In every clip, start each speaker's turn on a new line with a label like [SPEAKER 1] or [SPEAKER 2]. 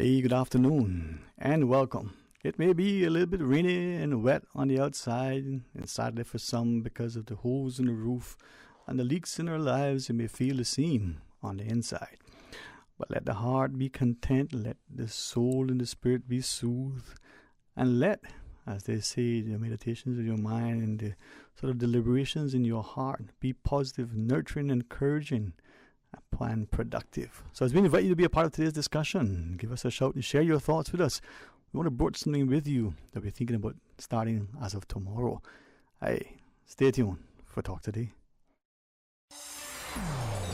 [SPEAKER 1] Hey, good afternoon and welcome. It may be a little bit rainy and wet on the outside, and sadly for some because of the holes in the roof and the leaks in our lives, it may feel the same on the inside. But let the heart be content, let the soul and the spirit be soothed, and let, as they say, the meditations of your mind and the sort of deliberations in your heart be positive, nurturing, encouraging, and productive. So as we invite you to be a part of today's discussion, give us a shout and share your thoughts with us. We want to broach something with you that we're thinking about starting as of tomorrow. Hey, stay tuned for Talk Today.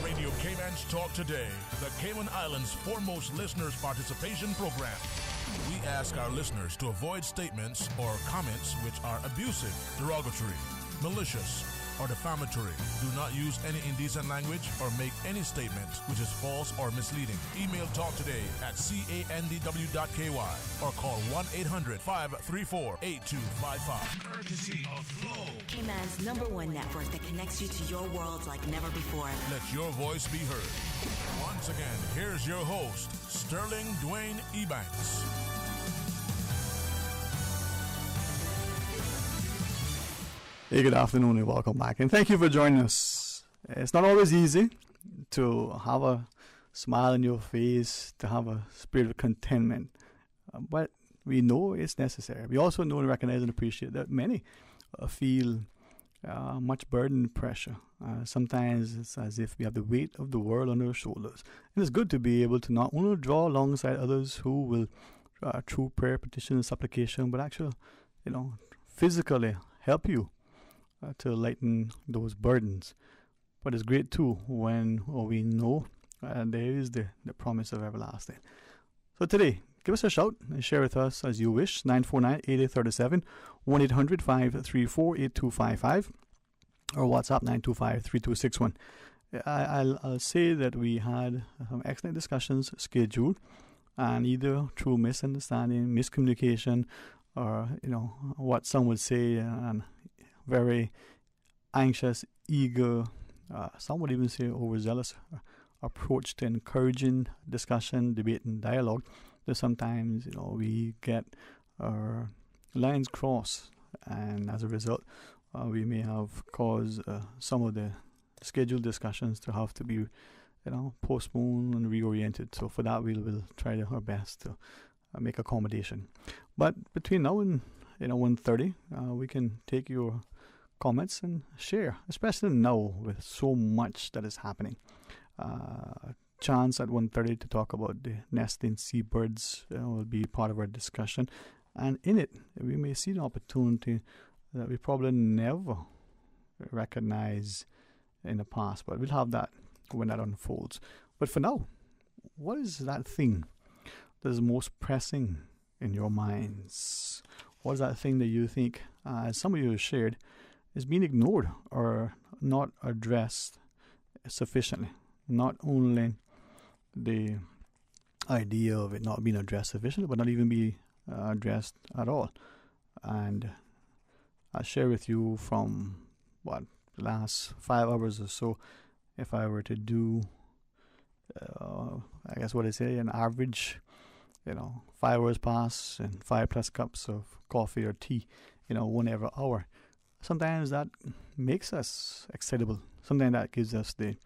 [SPEAKER 2] Radio Cayman's Talk Today, the Cayman Islands' foremost listeners' participation program. We ask our listeners to avoid statements or comments which are abusive, derogatory, malicious, or defamatory. Do not use any indecent language or make any statement which is false or misleading. Email Talk Today at candw.ky or call 1-800-534-8255.
[SPEAKER 3] Courtesy of Flow,
[SPEAKER 4] Cayman's #1 network that connects you to your world like never before.
[SPEAKER 2] Let your voice be heard. Once again, here's your host, Sterling Dwayne Ebanks.
[SPEAKER 1] Hey, good afternoon and welcome back. And thank you for joining us. It's not always easy to have a smile on your face, to have a spirit of contentment. But we know it's necessary. We also know and recognize and appreciate that many feel much burden and pressure. Sometimes it's as if we have the weight of the world on our shoulders. And it's good to be able to not only draw alongside others who will, through prayer, petition, and supplication, but actually, physically help you to lighten those burdens. But it's great too when we know there is the promise of everlasting. So today, give us a shout and share with us as you wish. 949-8837, 1-800-534-8255, or WhatsApp 925-3261. I'll say that we had some excellent discussions scheduled, and either through misunderstanding, miscommunication, or what some would say and very anxious, eager, some would even say overzealous approach to encouraging discussion, debate, and dialogue, that sometimes we get our lines crossed, and as a result we may have caused some of the scheduled discussions to have to be postponed and reoriented. So for that we will try our best to make accommodation. But between now and 1:30 we can take your comments and share, especially now with so much that is happening. Chance at 1:30 to talk about the nesting seabirds will be part of our discussion, and in it we may see an opportunity that we probably never recognize in the past, but we'll have that when that unfolds. But for now, what is that thing that is most pressing in your minds? What is that thing that you think, as some of you have shared, is being ignored or not addressed sufficiently? Not only the idea of it not being addressed sufficiently, but not even be addressed at all. And I'll share with you from the last 5 hours or so, if I were to do, I guess what I say, an average, 5 hours pass and 5+ cups of coffee or tea, 1 every hour. Sometimes that makes us excitable. Sometimes that gives us the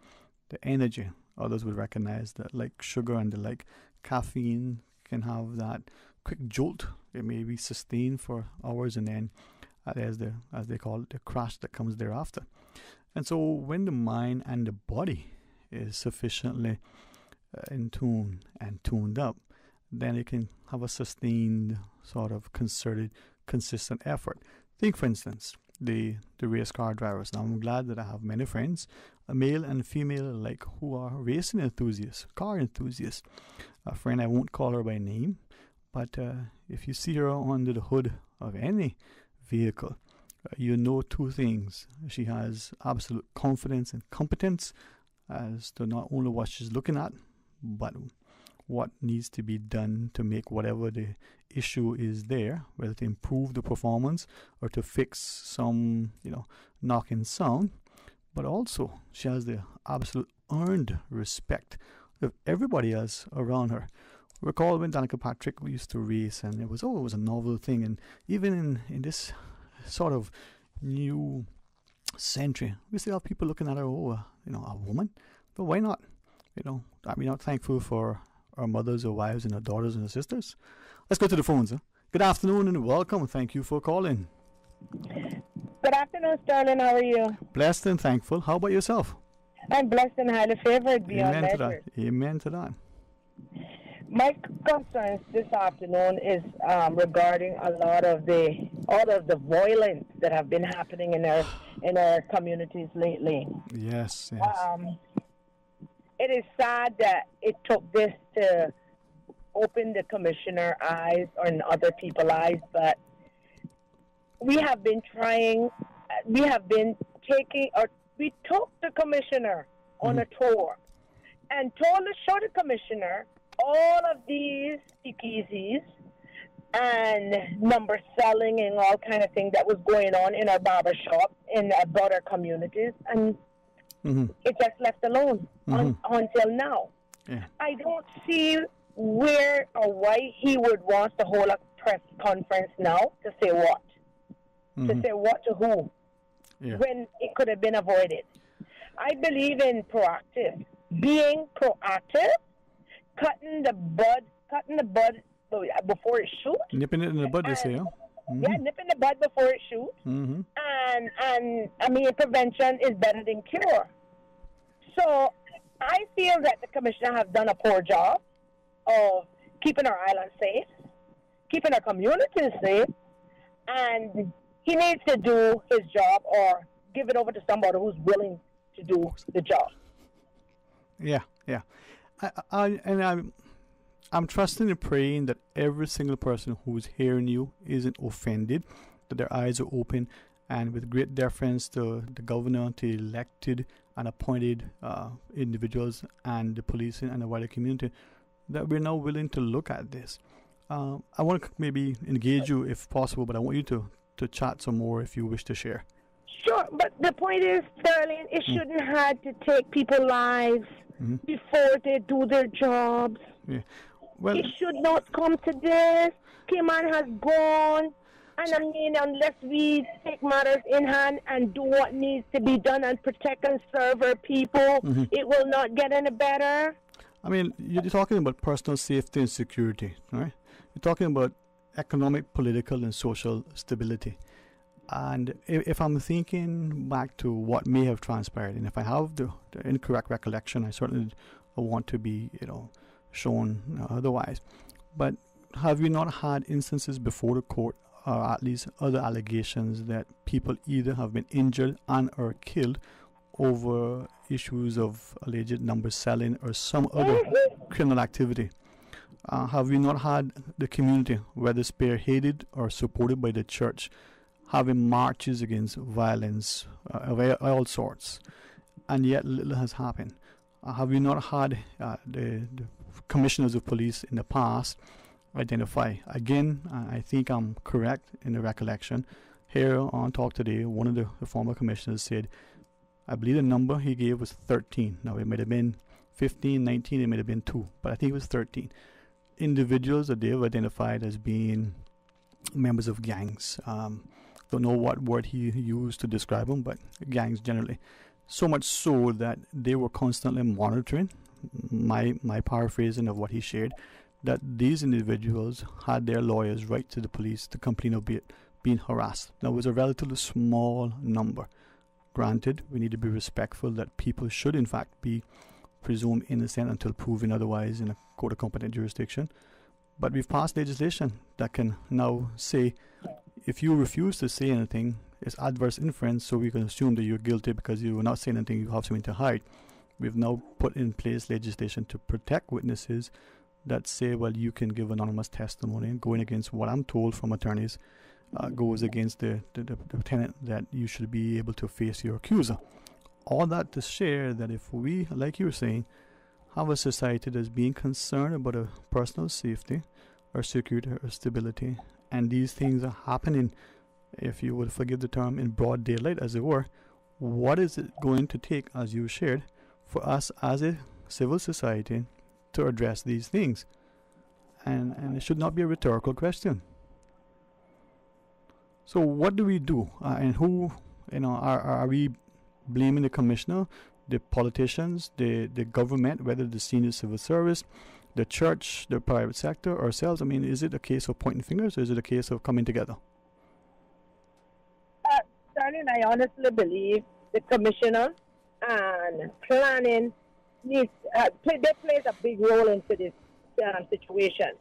[SPEAKER 1] energy. Others would recognize that, like sugar and the like caffeine can have that quick jolt. It may be sustained for hours, and then there's as they call it, the crash that comes thereafter. And so when the mind and the body is sufficiently in tune and tuned up, then it can have a sustained sort of concerted, consistent effort. Think, for instance, the race car drivers. Now, I'm glad that I have many friends, male and female alike, who are racing enthusiasts, car enthusiasts. A friend, I won't call her by name, but if you see her under the hood of any vehicle, you know two things. She has absolute confidence and competence as to not only what she's looking at, but what needs to be done to make whatever the issue is there, whether to improve the performance or to fix some, knocking sound. But also, she has the absolute earned respect of everybody else around her, Recall when Danica Patrick used to race, and it was a novel thing. And even in this sort of new century, we still have people looking at her, a woman. But why not? Are we not thankful for our mothers, our wives, and our daughters and our sisters? Let's go to the phones. Good afternoon and welcome. Thank you for calling.
[SPEAKER 3] Good afternoon, Sterling. How are you?
[SPEAKER 1] Blessed and thankful. How about yourself?
[SPEAKER 3] I'm blessed and highly favored beyond
[SPEAKER 1] Amen to
[SPEAKER 3] measure.
[SPEAKER 1] that. Amen to that.
[SPEAKER 3] My concerns this afternoon is regarding all of the violence that have been happening in our communities lately.
[SPEAKER 1] Yes.
[SPEAKER 3] It is sad that it took this to open the commissioner's eyes and other people's eyes, but we have been trying. We took the commissioner on a tour and showed the commissioner all of these speakeasies and number selling and all kind of things that was going on in our barber shop in about our communities, and it just left alone until now.
[SPEAKER 1] Yeah.
[SPEAKER 3] I don't see where or why he would want to hold a press conference now to say what. To say what to who, when it could have been avoided. I believe in being proactive, cutting the bud before it shoots.
[SPEAKER 1] Nipping it in the bud, they say,
[SPEAKER 3] Yeah, nipping the bud before it shoots. And I mean, prevention is better than cure. So I feel that the commissioner has done a poor job of keeping our island safe, keeping our communities safe, and he needs to do his job or give it over to somebody who's willing to do the job.
[SPEAKER 1] Yeah. I'm trusting and praying that every single person who's hearing you isn't offended, that their eyes are open, and with great deference to the governor, to elected and appointed individuals and the police and the wider community, that we're now willing to look at this. I want to maybe engage you if possible, but I want you to chat some more if you wish to share.
[SPEAKER 3] Sure, but the point is, Sterling, it shouldn't have to take people's lives before they do their jobs.
[SPEAKER 1] Yeah. Well,
[SPEAKER 3] it should not come to this. Cayman has gone, and I mean, unless we take matters in hand and do what needs to be done and protect and serve our people, it will not get any better.
[SPEAKER 1] I mean, you're talking about personal safety and security, right? You're talking about economic, political, and social stability. And if I'm thinking back to what may have transpired, and if I have the incorrect recollection, I certainly want to be, shown otherwise. But have you not had instances before the court, or at least other allegations, that people either have been injured and or killed over issues of alleged number selling or some other criminal activity? Have we not had the community, whether spearheaded or supported by the church, having marches against violence of all sorts, and yet little has happened? Have we not had the commissioners of police in the past identify? Again, I think I'm correct in the recollection. Here on Talk Today, one of the former commissioners said, I believe the number he gave was 13. Now, it might have been 15, 19, it might have been 2, but I think it was 13 individuals that they have identified as being members of gangs. Don't know what word he used to describe them, but gangs generally. So much so that they were constantly monitoring, my paraphrasing of what he shared, that these individuals had their lawyers write to the police to complain of being harassed. Now, it was a relatively small number. Granted, we need to be respectful that people should in fact be presumed innocent until proven otherwise in a court of competent jurisdiction. But we've passed legislation that can now say, if you refuse to say anything, it's adverse inference, so we can assume that you're guilty because you were not saying anything, you have something to hide. We've now put in place legislation to protect witnesses that say, well, you can give anonymous testimony. Going against what I'm told from attorneys goes against the tenet that you should be able to face your accuser. All that to share that if we, like you were saying, have a society that's being concerned about a personal safety or security or stability, and these things are happening, if you would forgive the term, in broad daylight, as it were, what is it going to take, as you shared, for us as a civil society to address these things? and it should not be a rhetorical question. So what do we do? And who, are we blaming the commissioner, the politicians, the government, whether the senior civil service, the church, the private sector, ourselves? I mean, is it a case of pointing fingers, or is it a case of coming together?
[SPEAKER 3] Darling, I honestly believe the commissioner and planning needs they plays a big role into this situation.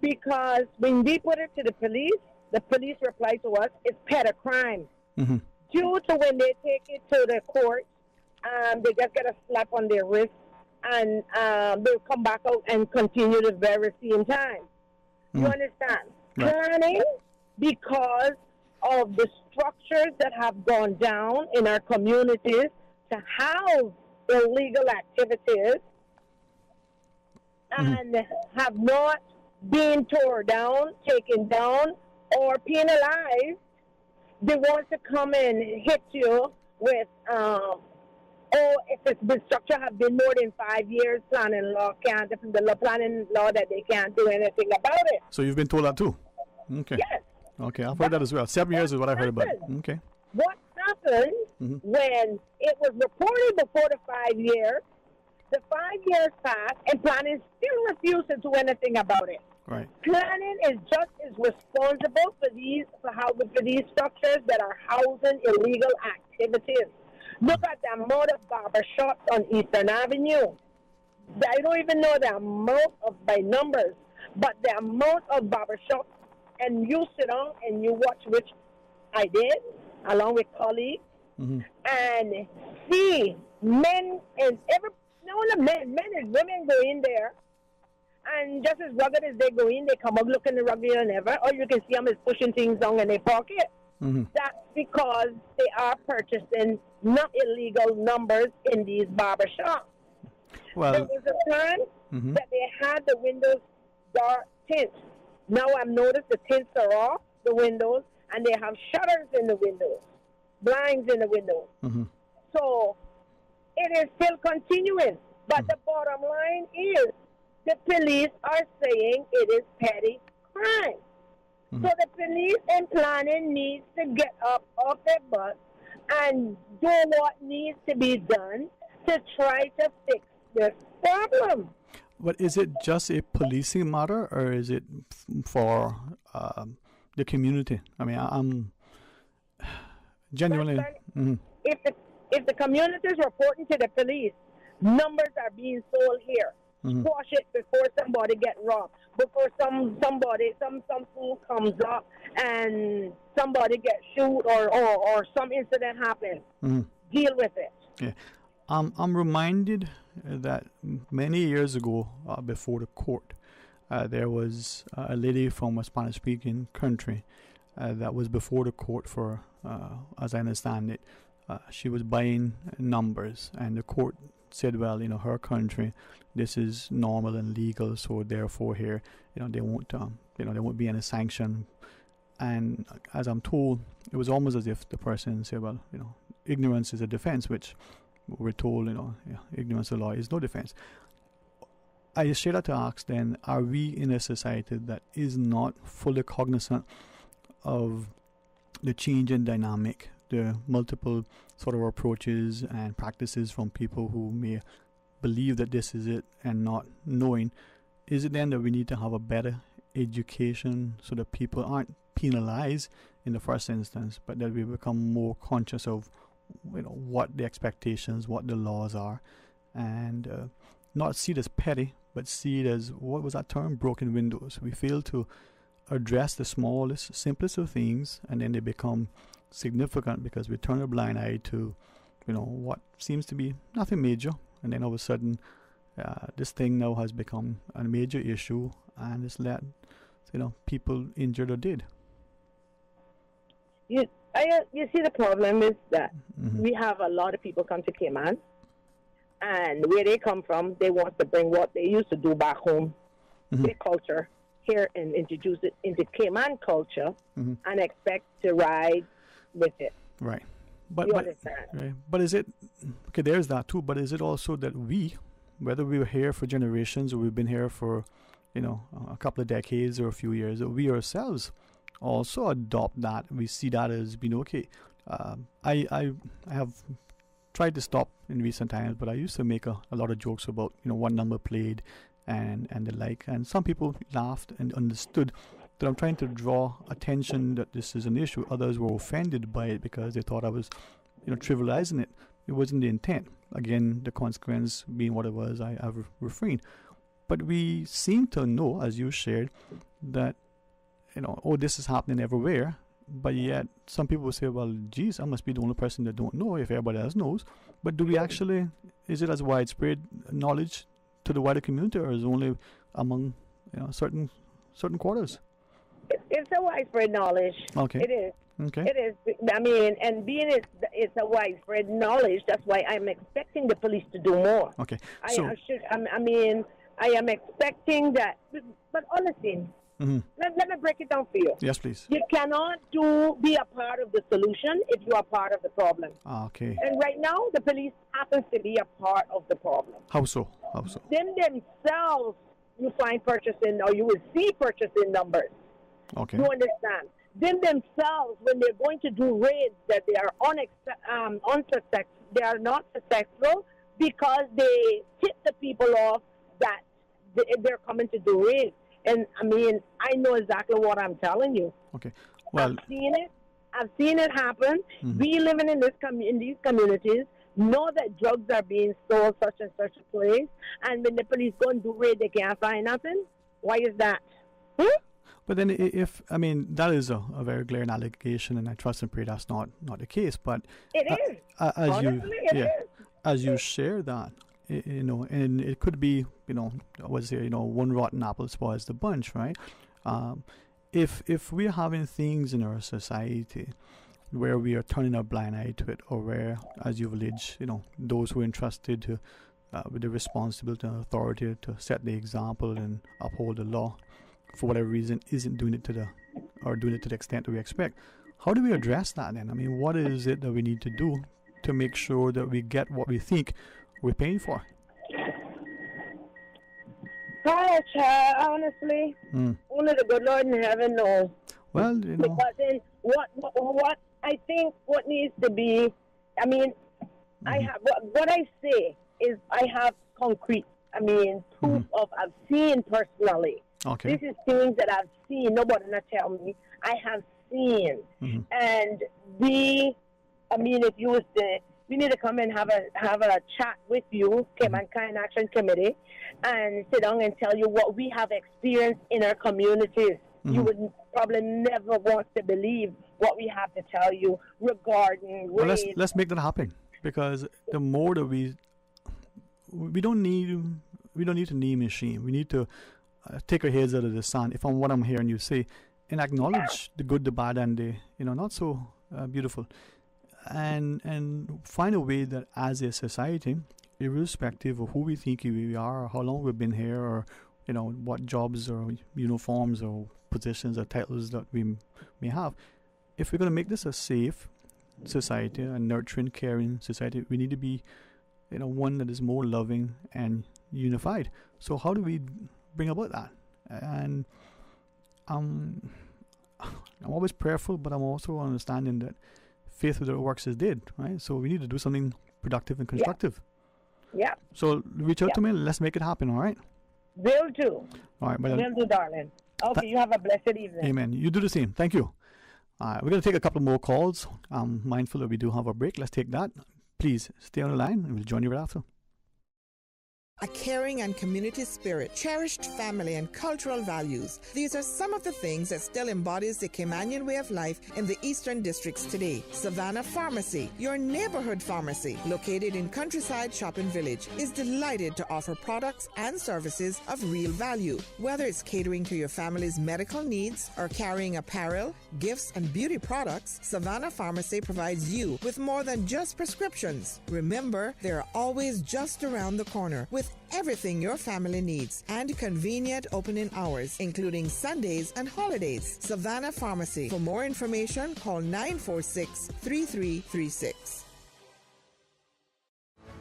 [SPEAKER 3] Because when we put it to the police reply to us, it's petty crime. Due to when they take it to the court, they just get a slap on their wrist, and they'll come back out and continue the very same time. You understand? Right. Planning, because of the structures that have gone down in our communities to house illegal activities, and have not been torn down, taken down, or penalized. They want to come and hit you with, if the structure have been more than 5 years, planning law can't, the planning law that they can't do anything about it.
[SPEAKER 1] So you've been told that too? Okay.
[SPEAKER 3] Yes.
[SPEAKER 1] Okay, I've heard that as well. 7 years is what I've heard about it. Okay.
[SPEAKER 3] What happened when it was reported before the 5 years, the 5 years passed, and planning still refused to do anything about it.
[SPEAKER 1] Right.
[SPEAKER 3] Planning is just as responsible for these structures that are housing illegal activities. Look at the amount of barbershops on Eastern Avenue. I don't even know the amount by numbers, but the amount of barbershops, and you sit down and you watch, which I did, along with colleagues, and see men and not only men and women go in there, and just as rugged as they go in, they come out looking ruggeder than ever, or you can see them as pushing things down in their pocket. That's because they are purchasing not illegal numbers in these barbershops.
[SPEAKER 1] Well,
[SPEAKER 3] there was a time that they had the windows dark tints. Now I've noticed the tints are off the windows, and they have shutters in the windows, blinds in the windows. So it is still continuing. But the bottom line is the police are saying it is petty crime. So the police and planning needs to get up off their butts and do what needs to be done to try to fix this problem.
[SPEAKER 1] But is it just a policing matter, or is it for the community? I mean, I'm genuinely...
[SPEAKER 3] If the community is reporting to the police, numbers are being sold here. Squash it before somebody get robbed, before some fool comes up and somebody gets shoot or some incident happens. Deal with it.
[SPEAKER 1] Yeah. I'm reminded that many years ago, before the court, there was a lady from a Spanish-speaking country that was before the court for, as I understand it, she was buying numbers, and the court said, well, her country, this is normal and legal, so therefore here, they won't, there won't be any sanction. And as I'm told, it was almost as if the person said, well, ignorance is a defense, which we're told, ignorance of law is no defense. I share that to ask then, are we in a society that is not fully cognizant of the change in dynamic, the multiple sort of approaches and practices from people who may believe that this is it and not knowing? Is it then that we need to have a better education so that people aren't penalized in the first instance, but that we become more conscious of what the expectations, what the laws are, and not see it as petty, but see it as, what was that term, broken windows. We fail to address the smallest, simplest of things, and then they become significant because we turn a blind eye to what seems to be nothing major, and then all of a sudden this thing now has become a major issue, and it's led people injured or dead.
[SPEAKER 3] You see, the problem is that we have a lot of people come to Cayman, and where they come from, they want to bring what they used to do back home, their culture, here and introduce it into Cayman culture, and expect to ride with it.
[SPEAKER 1] Right.
[SPEAKER 3] You understand?
[SPEAKER 1] Right. But is it, okay, there's that too, but is it also that we, whether we were here for generations or we've been here for a couple of decades or a few years, we ourselves also adopt that. We see that as being okay. I have tried to stop in recent times, but I used to make a lot of jokes about what number played and the like, and some people laughed and understood that I'm trying to draw attention that this is an issue. Others were offended by it because they thought I was trivializing it. It wasn't the intent. Again, the consequence being what it was, I've refrained. But we seem to know, as you shared, that this is happening everywhere. But yet, some people will say, well, geez, I must be the only person that don't know if everybody else knows. But do we actually, is it as widespread knowledge to the wider community, or is it only among certain quarters?
[SPEAKER 3] It's a widespread knowledge.
[SPEAKER 1] Okay.
[SPEAKER 3] It is.
[SPEAKER 1] Okay.
[SPEAKER 3] It is. I mean, and being it's a widespread knowledge, that's why I'm expecting the police to do more.
[SPEAKER 1] Okay.
[SPEAKER 3] I am expecting that. But honestly, let me break it down for you.
[SPEAKER 1] Yes, please.
[SPEAKER 3] You cannot be a part of the solution if you are part of the problem.
[SPEAKER 1] Okay.
[SPEAKER 3] And right now, the police happens to be a part of the problem.
[SPEAKER 1] How so?
[SPEAKER 3] Them themselves, you find purchasing, or you will see purchasing numbers.
[SPEAKER 1] Okay.
[SPEAKER 3] You understand? Them themselves, when they're going to do raids, that they are unsuccessful. They are not successful because they tip the people off that they're coming to do raids. And I mean, I know exactly what I'm telling you.
[SPEAKER 1] Okay. Well,
[SPEAKER 3] I've seen it happen. We living in these communities know that drugs are being sold such and such a place, and when the police go and do raid, they can't find nothing. Why is that?
[SPEAKER 1] But then, that is a very glaring allegation, and I trust and pray that's not the case. But
[SPEAKER 3] it is.
[SPEAKER 1] As you share that, and it could be, one rotten apple spoils the bunch, right? If we're having things in our society where we are turning a blind eye to it, or where, as you've alleged, those who are entrusted to with the responsibility and authority to set the example and uphold the law, for whatever reason, isn't doing it to the extent that we expect. How do we address that then? I mean, what is it that we need to do to make sure that we get what we think we're paying for?
[SPEAKER 3] Honestly, only the good Lord in heaven knows.
[SPEAKER 1] Well,
[SPEAKER 3] Because then what I think what needs to be, I mean, I have what I say is I have concrete. I mean, proof of I've seen personally.
[SPEAKER 1] Okay.
[SPEAKER 3] This is things that I've seen. Nobody not tell me. I have seen, and if you was to, we need to come and have a chat with you, Cayman Action Committee, and sit down and tell you what we have experienced in our communities. You would probably never want to believe what we have to tell you regarding.
[SPEAKER 1] Well, let's make that happen, because the more that we don't need to name a shame. We need to take our heads out of the sand. If I'm what I'm hearing you say, and acknowledge the good, the bad, and the not so beautiful, and find a way that as a society, irrespective of who we think we are, or how long we've been here, or what jobs or uniforms or positions or titles that we may have, if we're going to make this a safe society, a nurturing, caring society, we need to be one that is more loving and unified. So how do we bring about that? And I'm always prayerful, but I'm also understanding that faith without works is dead, right? So we need to do something productive and constructive.
[SPEAKER 3] Yeah.
[SPEAKER 1] So reach out to me. Let's make it happen. All right.
[SPEAKER 3] Will do.
[SPEAKER 1] All right.
[SPEAKER 3] Will do, darling. Okay. You have a blessed evening.
[SPEAKER 1] Amen. You do the same. Thank you. All right. We're going to take a couple more calls. I'm mindful that we do have a break. Let's take that. Please stay on the line, and we'll join you right after.
[SPEAKER 5] A caring and community spirit, cherished family and cultural values. These are some of the things that still embodies the Caymanian way of life in the Eastern Districts today. Savannah Pharmacy, your neighborhood pharmacy, located in Countryside Shopping Village, is delighted to offer products and services of real value. Whether it's catering to your family's medical needs or carrying apparel, gifts, and beauty products, Savannah Pharmacy provides you with more than just prescriptions. Remember, they're always just around the corner with everything your family needs and convenient opening hours, including Sundays and holidays. Savannah Pharmacy. For more information, call 946-3336.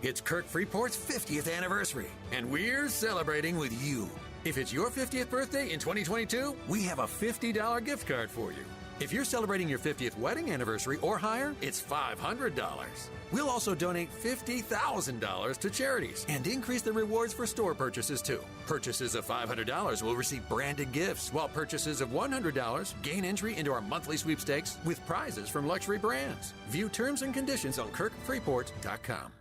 [SPEAKER 6] It's Kirk Freeport's 50th anniversary, and we're celebrating with you. If it's your 50th birthday in 2022, we have a $50 gift card for you. If you're celebrating your 50th wedding anniversary or higher, it's $500. We'll also donate $50,000 to charities and increase the rewards for store purchases too. Purchases of $500 will receive branded gifts, while purchases of $100 gain entry into our monthly sweepstakes with prizes from luxury brands. View terms and conditions on KirkFreeport.com.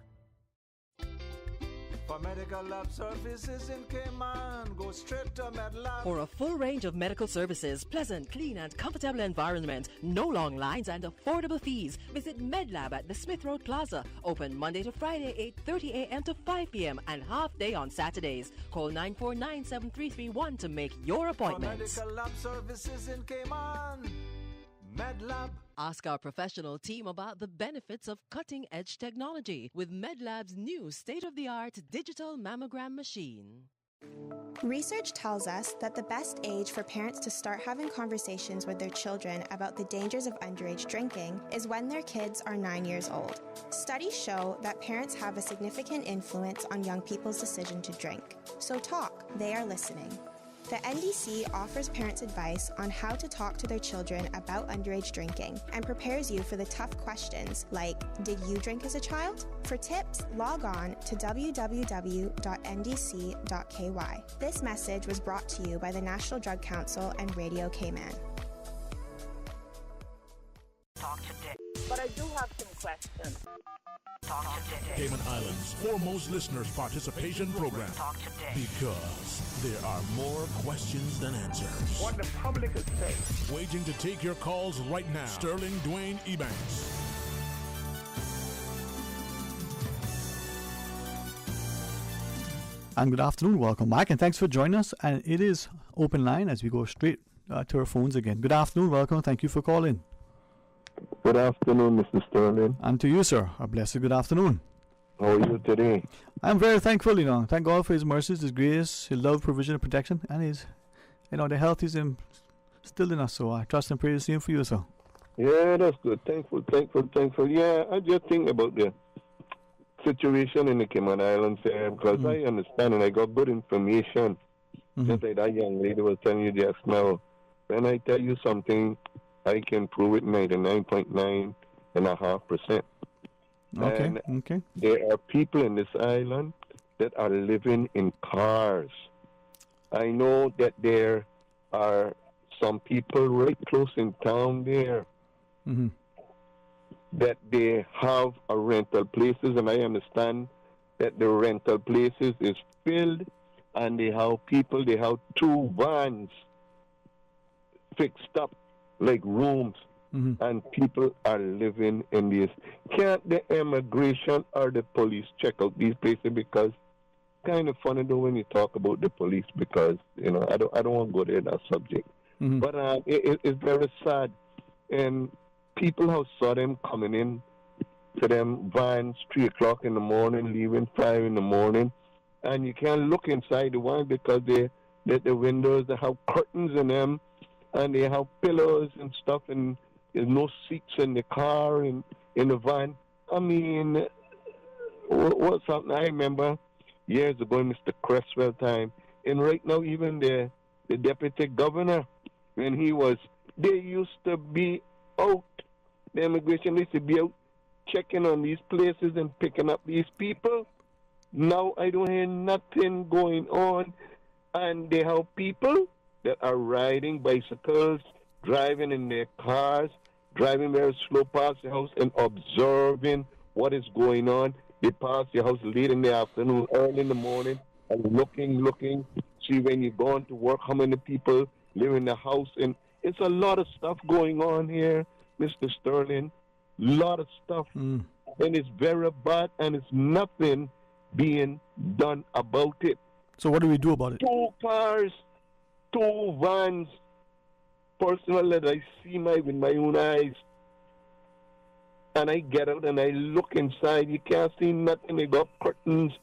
[SPEAKER 7] For medical lab services in Cayman, go straight to MedLab.
[SPEAKER 8] For a full range of medical services, pleasant, clean and comfortable environment, no long lines and affordable fees, visit MedLab at the Smith Road Plaza. Open Monday to Friday, 8:30 a.m. to 5 p.m. and half day on Saturdays. Call 949-7331 to make your appointment.
[SPEAKER 7] For medical lab services in Cayman, MedLab.
[SPEAKER 8] Ask our professional team about the benefits of cutting-edge technology with MedLab's new state-of-the-art digital mammogram machine.
[SPEAKER 9] Research tells us that the best age for parents to start having conversations with their children about the dangers of underage drinking is when their kids are 9 years old. Studies show that parents have a significant influence on young people's decision to drink. So talk, they are listening. The NDC offers parents advice on how to talk to their children about underage drinking and prepares you for the tough questions like, did you drink as a child? For tips, log on to www.ndc.ky. This message was brought to you by the National Drug Council and Radio Cayman.
[SPEAKER 10] Talk today.
[SPEAKER 3] But I do have some questions.
[SPEAKER 10] Talk today.
[SPEAKER 2] Cayman Islands' foremost listeners' participation program.
[SPEAKER 10] Talk today.
[SPEAKER 2] Because there are more questions than answers.
[SPEAKER 3] What the public is saying.
[SPEAKER 2] Waiting to take your calls right now. Sterling Dwayne Ebanks.
[SPEAKER 1] And good afternoon, welcome back, and thanks for joining us. And it is open line as we go straight to our phones again. Good afternoon, welcome, thank you for calling.
[SPEAKER 11] Good afternoon, Mr. Sterling.
[SPEAKER 1] And to you, sir, a blessed good afternoon.
[SPEAKER 11] How are you today?
[SPEAKER 1] I'm very thankful, Thank God for His mercies, His grace, His love, provision, and protection, and His, the health is still in us. So I trust and pray the same for you, sir.
[SPEAKER 11] Yeah, that's good. Thankful. Yeah, I just think about the situation in the Cayman Islands there, because I understand and I got good information. Just like that young lady was telling you just now. When I tell you something, I can prove it 99.9.5%.
[SPEAKER 1] Okay.
[SPEAKER 11] There are people in this island that are living in cars. I know that there are some people right close in town there that they have a rental places, and I understand that the rental places is filled, and they have 2 vans fixed up like rooms, and people are living in this. Can't the immigration or the police check out these places? Because kind of funny though when you talk about the police, because I don't want to go there, that subject. But it's very sad, and people have saw them coming in to them vans 3 o'clock in the morning, leaving 5 in the morning, and you can't look inside the van because the windows, they have curtains in them, and they have pillows and stuff, and there's no seats in the car and in the van. I mean, what's happening? I remember years ago in Mr. Cresswell time, and right now even the deputy governor, when they used to be out, the immigration used to be out checking on these places and picking up these people. Now I don't hear nothing going on, and they have people that are riding bicycles, driving in their cars, driving very slow past the house and observing what is going on. They pass your house late in the afternoon, early in the morning, and looking, see when you're going to work, how many people live in the house. And it's a lot of stuff going on here, Mr. Sterling. Lot of stuff. And it's very bad, and it's nothing being done about it.
[SPEAKER 1] So what do we do about it?
[SPEAKER 11] 2 cars, 2 vans, personally, that I see with my own eyes. And I get out and I look inside. You can't see nothing. They got curtains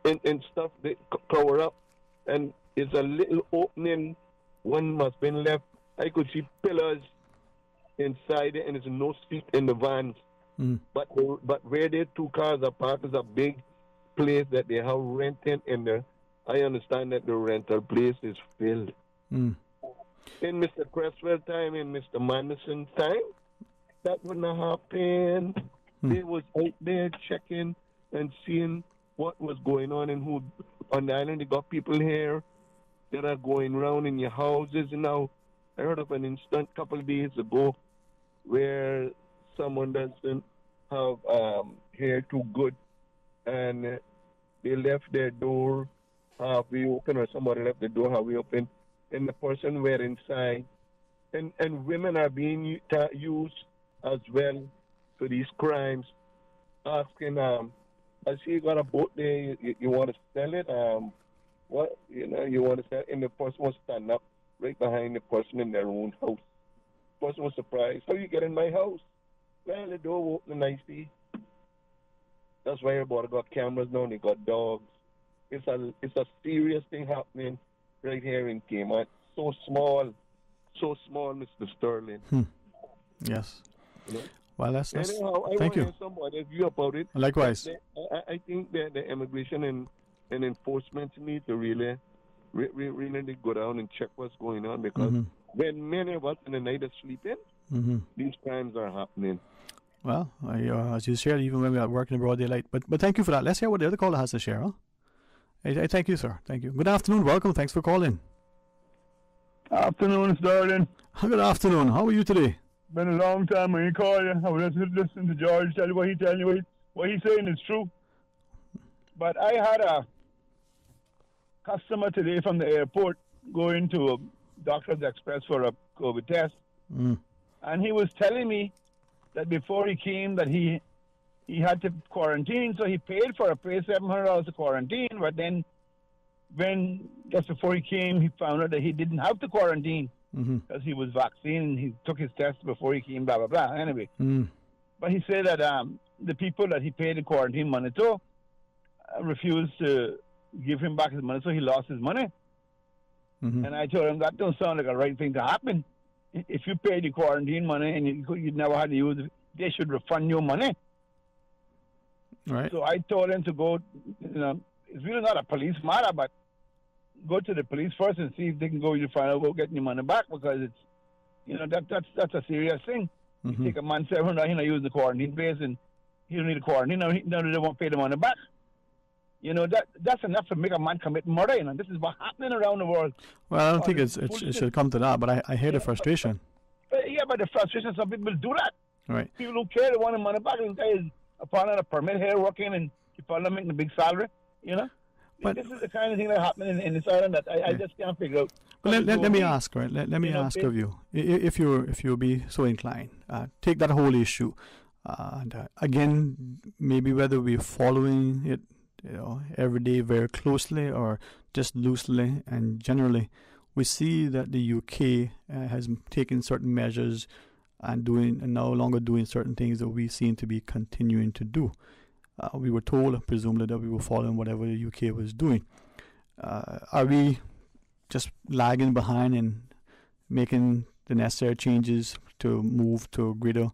[SPEAKER 11] and stuff that cover up. And it's a little opening. One must have been left. I could see pillars inside it, and there's no seat in the vans. But where their 2 cars are parked is a big place that they have rented, and the I understand that the rental place is filled.
[SPEAKER 1] Mm.
[SPEAKER 11] In Mr. Cresswell time, in Mr. Manderson's time, that wouldn't have happened. They was out there checking and seeing what was going on and who on the island. They got people here that are going around in your houses. And now, I heard of an incident a couple of days ago where someone doesn't have hair too good, and they left their door halfway open, or somebody left the door halfway open, and the person were inside. And women are being used as well for these crimes, asking, I see you got a boat there, you want to sell it? What, you want to sell it? And the person was standing up right behind the person in their own house. The person was surprised. How you get in my house? Well, the door opened nicely. That's why everybody got cameras now and they got dogs. It's a serious thing happening right here in Cayman. So small, Mr. Sterling.
[SPEAKER 1] Yes.
[SPEAKER 11] You know?
[SPEAKER 1] Well, that's
[SPEAKER 11] anyhow,
[SPEAKER 1] thank you.
[SPEAKER 11] Hear somebody's view about it.
[SPEAKER 1] Likewise.
[SPEAKER 11] I think that the immigration and enforcement need to really go down and check what's going on, because when many of us in the night are sleeping, these crimes are happening.
[SPEAKER 1] Well, as you shared, even when we are working in broad daylight. But thank you for that. Let's hear what the other caller has to share. Huh? I thank you, sir. Thank you. Good afternoon. Welcome. Thanks for calling.
[SPEAKER 12] Afternoon, Sterling.
[SPEAKER 1] Good afternoon. How are you today?
[SPEAKER 12] Been a long time when he called you. I was just listening to George tell you what he's telling you. What he's saying is true. But I had a customer today from the airport going to a Doctor's Express for a COVID test. And he was telling me that before he came that he had to quarantine, so he paid $700 to quarantine, but then when just before he came, he found out that he didn't have to quarantine because he was vaccinated and he took his test before he came, blah, blah, blah. Anyway. But he said that the people that he paid the quarantine money to refused to give him back his money, so he lost his money. And I told him that don't sound like a right thing to happen. If you paid the quarantine money and you never had to use it, they should refund your money.
[SPEAKER 1] Right.
[SPEAKER 12] So I told him to go, it's really not a police matter, but go to the police first and see if they can go to find out about getting your money back, because it's, that's a serious thing. You take a man $700, he's not using the quarantine place, and he don't need a quarantine. Now they won't pay the money back. That's enough to make a man commit murder. This is what's happening around the world.
[SPEAKER 1] Well, I don't think it should come to that, but I hear the frustration.
[SPEAKER 12] But the frustration, some people do that.
[SPEAKER 1] Right.
[SPEAKER 12] People don't care, they want the money back. This guy is upon a permit here working, and people are making a big salary, But this is the kind of thing that happening in this island that I just can't figure out.
[SPEAKER 1] But let me ask, right? Let me ask of you, if you'll be so inclined, take that whole issue, and again, maybe whether we're following it, every day very closely or just loosely and generally, we see that the UK has taken certain measures and no longer doing certain things that we seem to be continuing to do. We were told, presumably, that we were following whatever the UK was doing. Are we just lagging behind and making the necessary changes to move to greater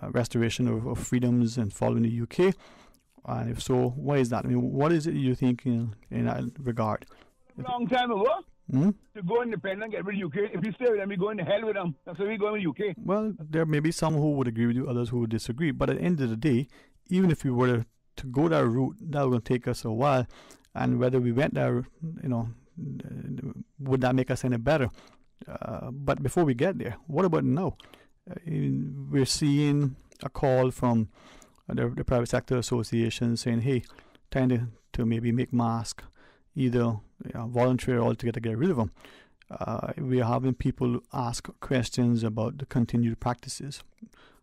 [SPEAKER 1] restoration of freedoms and following the UK? And if so, why is that? I mean, what is it you're thinking in that regard?
[SPEAKER 12] A long time ago, to go independent, get rid of UK. If you stay with them, you're going to hell with them. That's why we're going with UK.
[SPEAKER 1] Well, there may be some who would agree with you, others who would disagree. But at the end of the day, even if we were to go that route, that was going to take us a while. And whether we went there, would that make us any better? But before we get there, what about now? We're seeing a call from the private sector association saying, hey, time to maybe make masks, either voluntary or altogether get rid of them. We are having people ask questions about the continued practices.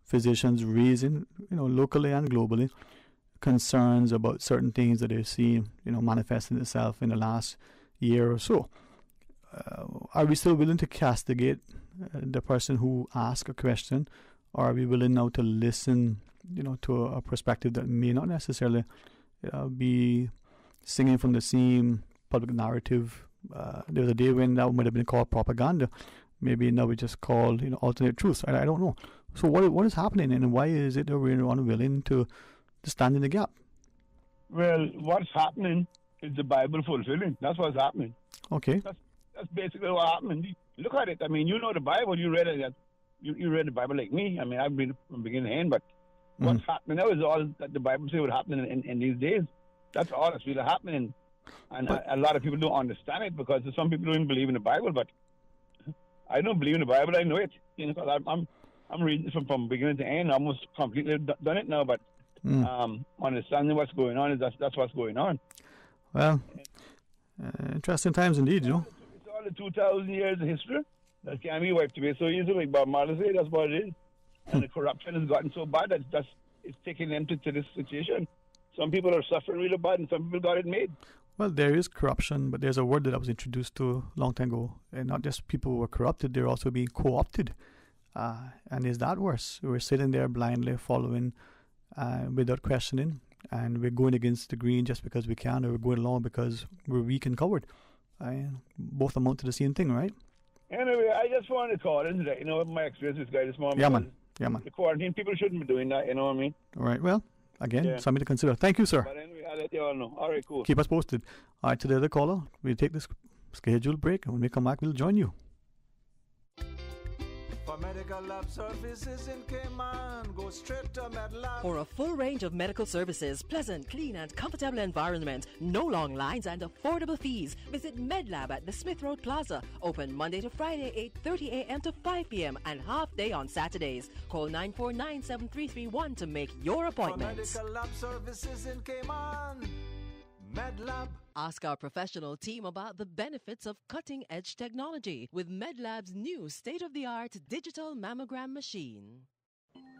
[SPEAKER 1] Physicians raising, locally and globally, concerns about certain things that they're seeing, manifesting itself in the last year or so. Are we still willing to castigate the person who asks a question, or are we willing now to listen, to a perspective that may not necessarily be singing from the same public narrative? There was a day when that might have been called propaganda. Maybe now we just call alternate truths. I don't know. So what is happening, and why is it that we're unwilling to stand in the gap?
[SPEAKER 12] Well, what's happening is the Bible fulfilling. That's what's happening.
[SPEAKER 1] Okay.
[SPEAKER 12] That's basically what happened. Look at it. I mean, you know the Bible. You read it. You read the Bible like me. I mean, I've been from beginning to end. But what's happening now is all that the Bible says would happen in these days. That's all that's really happening. And a lot of people don't understand it because some people don't even believe in the Bible. But I don't believe in the Bible. I know it. You know, because I'm reading from beginning to end. Almost completely done it now. But understanding what's going on is that's what's going on.
[SPEAKER 1] Well, interesting times indeed, you know.
[SPEAKER 12] It's all the 2,000 years of history that can't be wiped away so easily. Like Bob Marley said, that's what it is. And the corruption has gotten so bad that it's taking them to this situation. Some people are suffering really bad, and some people got it made.
[SPEAKER 1] Well, there is corruption, but there's a word that I was introduced to a long time ago. And not just people who are corrupted, they're also being co-opted. And is that worse? We're sitting there blindly following without questioning. And we're going against the green just because we can, or we're going along because we're weak and coward. Both amount to the same thing, right?
[SPEAKER 12] Anyway, I just wanted to call in today, my experience with this guy this morning.
[SPEAKER 1] Yeah, man.
[SPEAKER 12] The quarantine, people shouldn't be doing that, you know what I mean?
[SPEAKER 1] All right, well, again, something to consider. Thank you, sir.
[SPEAKER 12] But anyway, I'll let you all know. All right, cool.
[SPEAKER 1] Keep us posted. All right, to the other caller, we'll take this scheduled break, and when we come back, we'll join you.
[SPEAKER 7] For medical lab services in Cayman, go straight to MedLab.
[SPEAKER 8] For a full range of medical services, pleasant, clean and comfortable environment, no long lines and affordable fees, visit MedLab at the Smith Road Plaza. Open Monday to Friday, 8:30 a.m. to 5 p.m. and half day on Saturdays. Call 949-7331 to make your appointment.
[SPEAKER 7] For medical lab services in Cayman, MedLab.
[SPEAKER 8] Ask our professional team about the benefits of cutting-edge technology with MedLab's new state-of-the-art digital mammogram machine.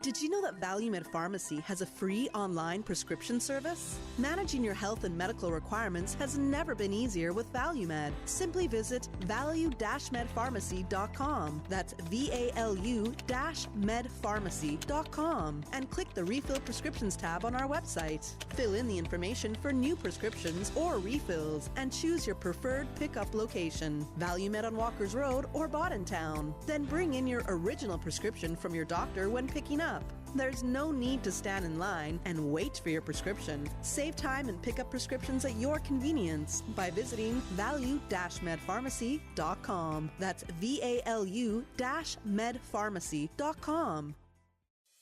[SPEAKER 13] Did you know that ValueMed Pharmacy has a free online prescription service? Managing your health and medical requirements has never been easier with ValueMed. Simply visit value-medpharmacy.com. That's VALU-medpharmacy.com and click the Refill Prescriptions tab on our website. Fill in the information for new prescriptions or refills and choose your preferred pickup location. ValueMed on Walkers Road or Town. Then bring in your original prescription from your doctor when picking up. There's no need to stand in line and wait for your prescription. Save time and pick up prescriptions at your convenience by visiting value-medpharmacy.com. That's VALU-medpharmacy.com.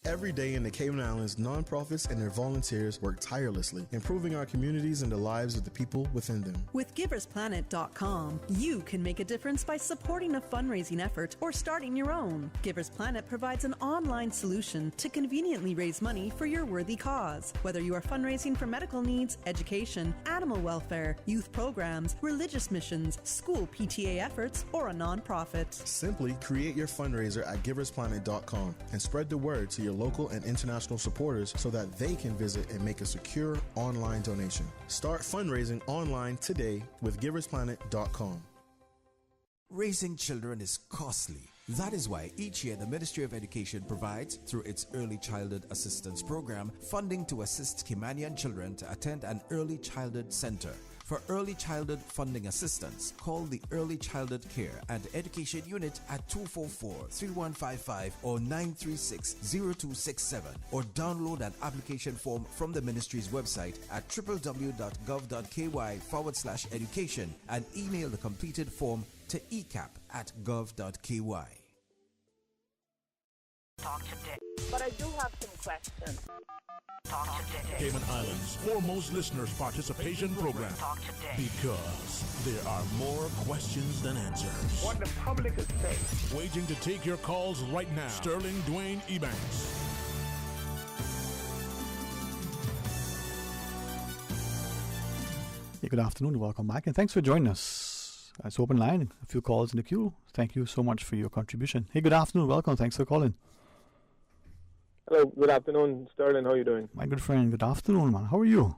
[SPEAKER 14] Every day in the Cayman Islands, nonprofits and their volunteers work tirelessly, improving our communities and the lives of the people within them.
[SPEAKER 13] With GiversPlanet.com, you can make a difference by supporting a fundraising effort or starting your own. Givers Planet provides an online solution to conveniently raise money for your worthy cause. Whether you are fundraising for medical needs, education, animal welfare, youth programs, religious missions, school PTA efforts, or a nonprofit.
[SPEAKER 14] Simply create your fundraiser at GiversPlanet.com and spread the word to your local and international supporters so that they can visit and make a secure online donation. Start fundraising online today with GiversPlanet.com.
[SPEAKER 15] Raising children is costly. That is why each year the Ministry of Education provides, through its Early Childhood Assistance Program, funding to assist Caymanian children to attend an early childhood center. For early childhood funding assistance, call the Early Childhood Care and Education Unit at 244-3155 or 936-0267 or download an application form from the ministry's website at www.gov.ky/education and email the completed form to ecap@gov.ky.
[SPEAKER 10] Talk today.
[SPEAKER 3] But I do have some questions.
[SPEAKER 10] Talk today.
[SPEAKER 2] Cayman Islands' foremost listeners participation program.
[SPEAKER 10] Talk today.
[SPEAKER 2] Because there are more questions than answers.
[SPEAKER 3] What the public is saying.
[SPEAKER 2] Waiting to take your calls right now. Sterling Dwayne Ebanks.
[SPEAKER 1] Hey, good afternoon. Welcome back, and thanks for joining us. It's open line. A few calls in the queue. Thank you so much for your contribution. Hey, good afternoon. Welcome. Thanks for calling.
[SPEAKER 16] Hello, good afternoon, Sterling. How are you doing?
[SPEAKER 1] My good friend, good afternoon, man. How are you?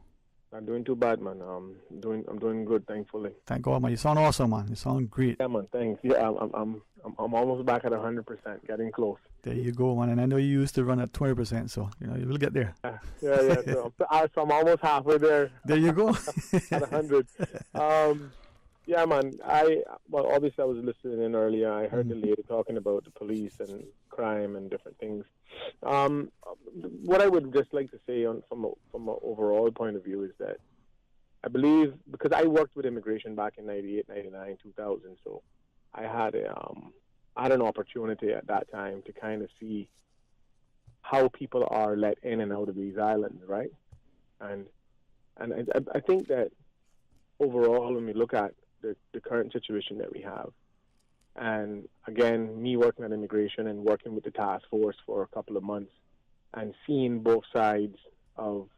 [SPEAKER 16] Not doing too bad, man. I'm doing good, thankfully.
[SPEAKER 1] Thank God, man. You sound awesome, man. You sound great.
[SPEAKER 16] Yeah, man. Thanks. Yeah, I'm almost back at 100%, getting close.
[SPEAKER 1] There you go, man. And I know you used to run at 20%, so you will get there.
[SPEAKER 16] Yeah. So I'm almost halfway there.
[SPEAKER 1] There you go.
[SPEAKER 16] At 100. Yeah, man. Obviously I was listening in earlier. I heard the lady talking about the police and crime and different things. What I would just like to say from an overall point of view is that I believe, because I worked with immigration back in 98, 99, 2000, so I had an opportunity at that time to kind of see how people are let in and out of these islands, right? And I think that overall, when we look at the current situation that we have, and again, me working on immigration and working with the task force for a couple of months and seeing both sides of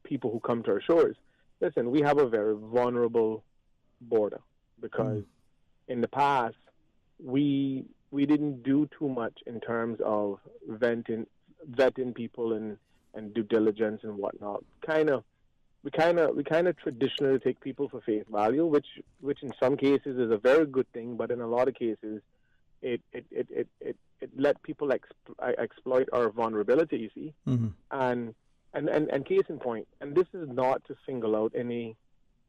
[SPEAKER 16] people who come to our shores. Listen, we have a very vulnerable border because in the past, we didn't do too much in terms of vetting people and due diligence and whatnot. We kind of traditionally take people for face value, which in some cases is a very good thing, but in a lot of cases, it let people exploit our vulnerability. You see, and case in point, and this is not to single out any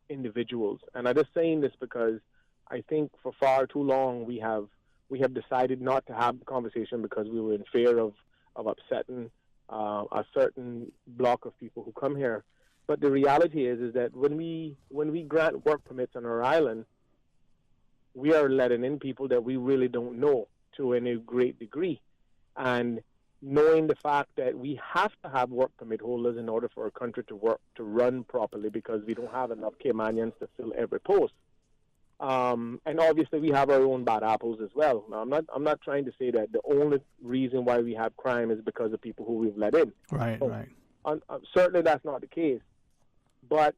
[SPEAKER 16] individuals, and I'm just saying this because I think for far too long we have decided not to have the conversation because we were in fear of upsetting a certain block of people who come here. But the reality is that when we grant work permits on our island, we are letting in people that we really don't know to any great degree. And knowing the fact that we have to have work permit holders in order for our country to run properly because we don't have enough Caymanians to fill every post. And obviously we have our own bad apples as well. Now, I'm not trying to say that the only reason why we have crime is because of people who we've let in.
[SPEAKER 1] Right,
[SPEAKER 16] so,
[SPEAKER 1] right.
[SPEAKER 16] Certainly that's not the case. But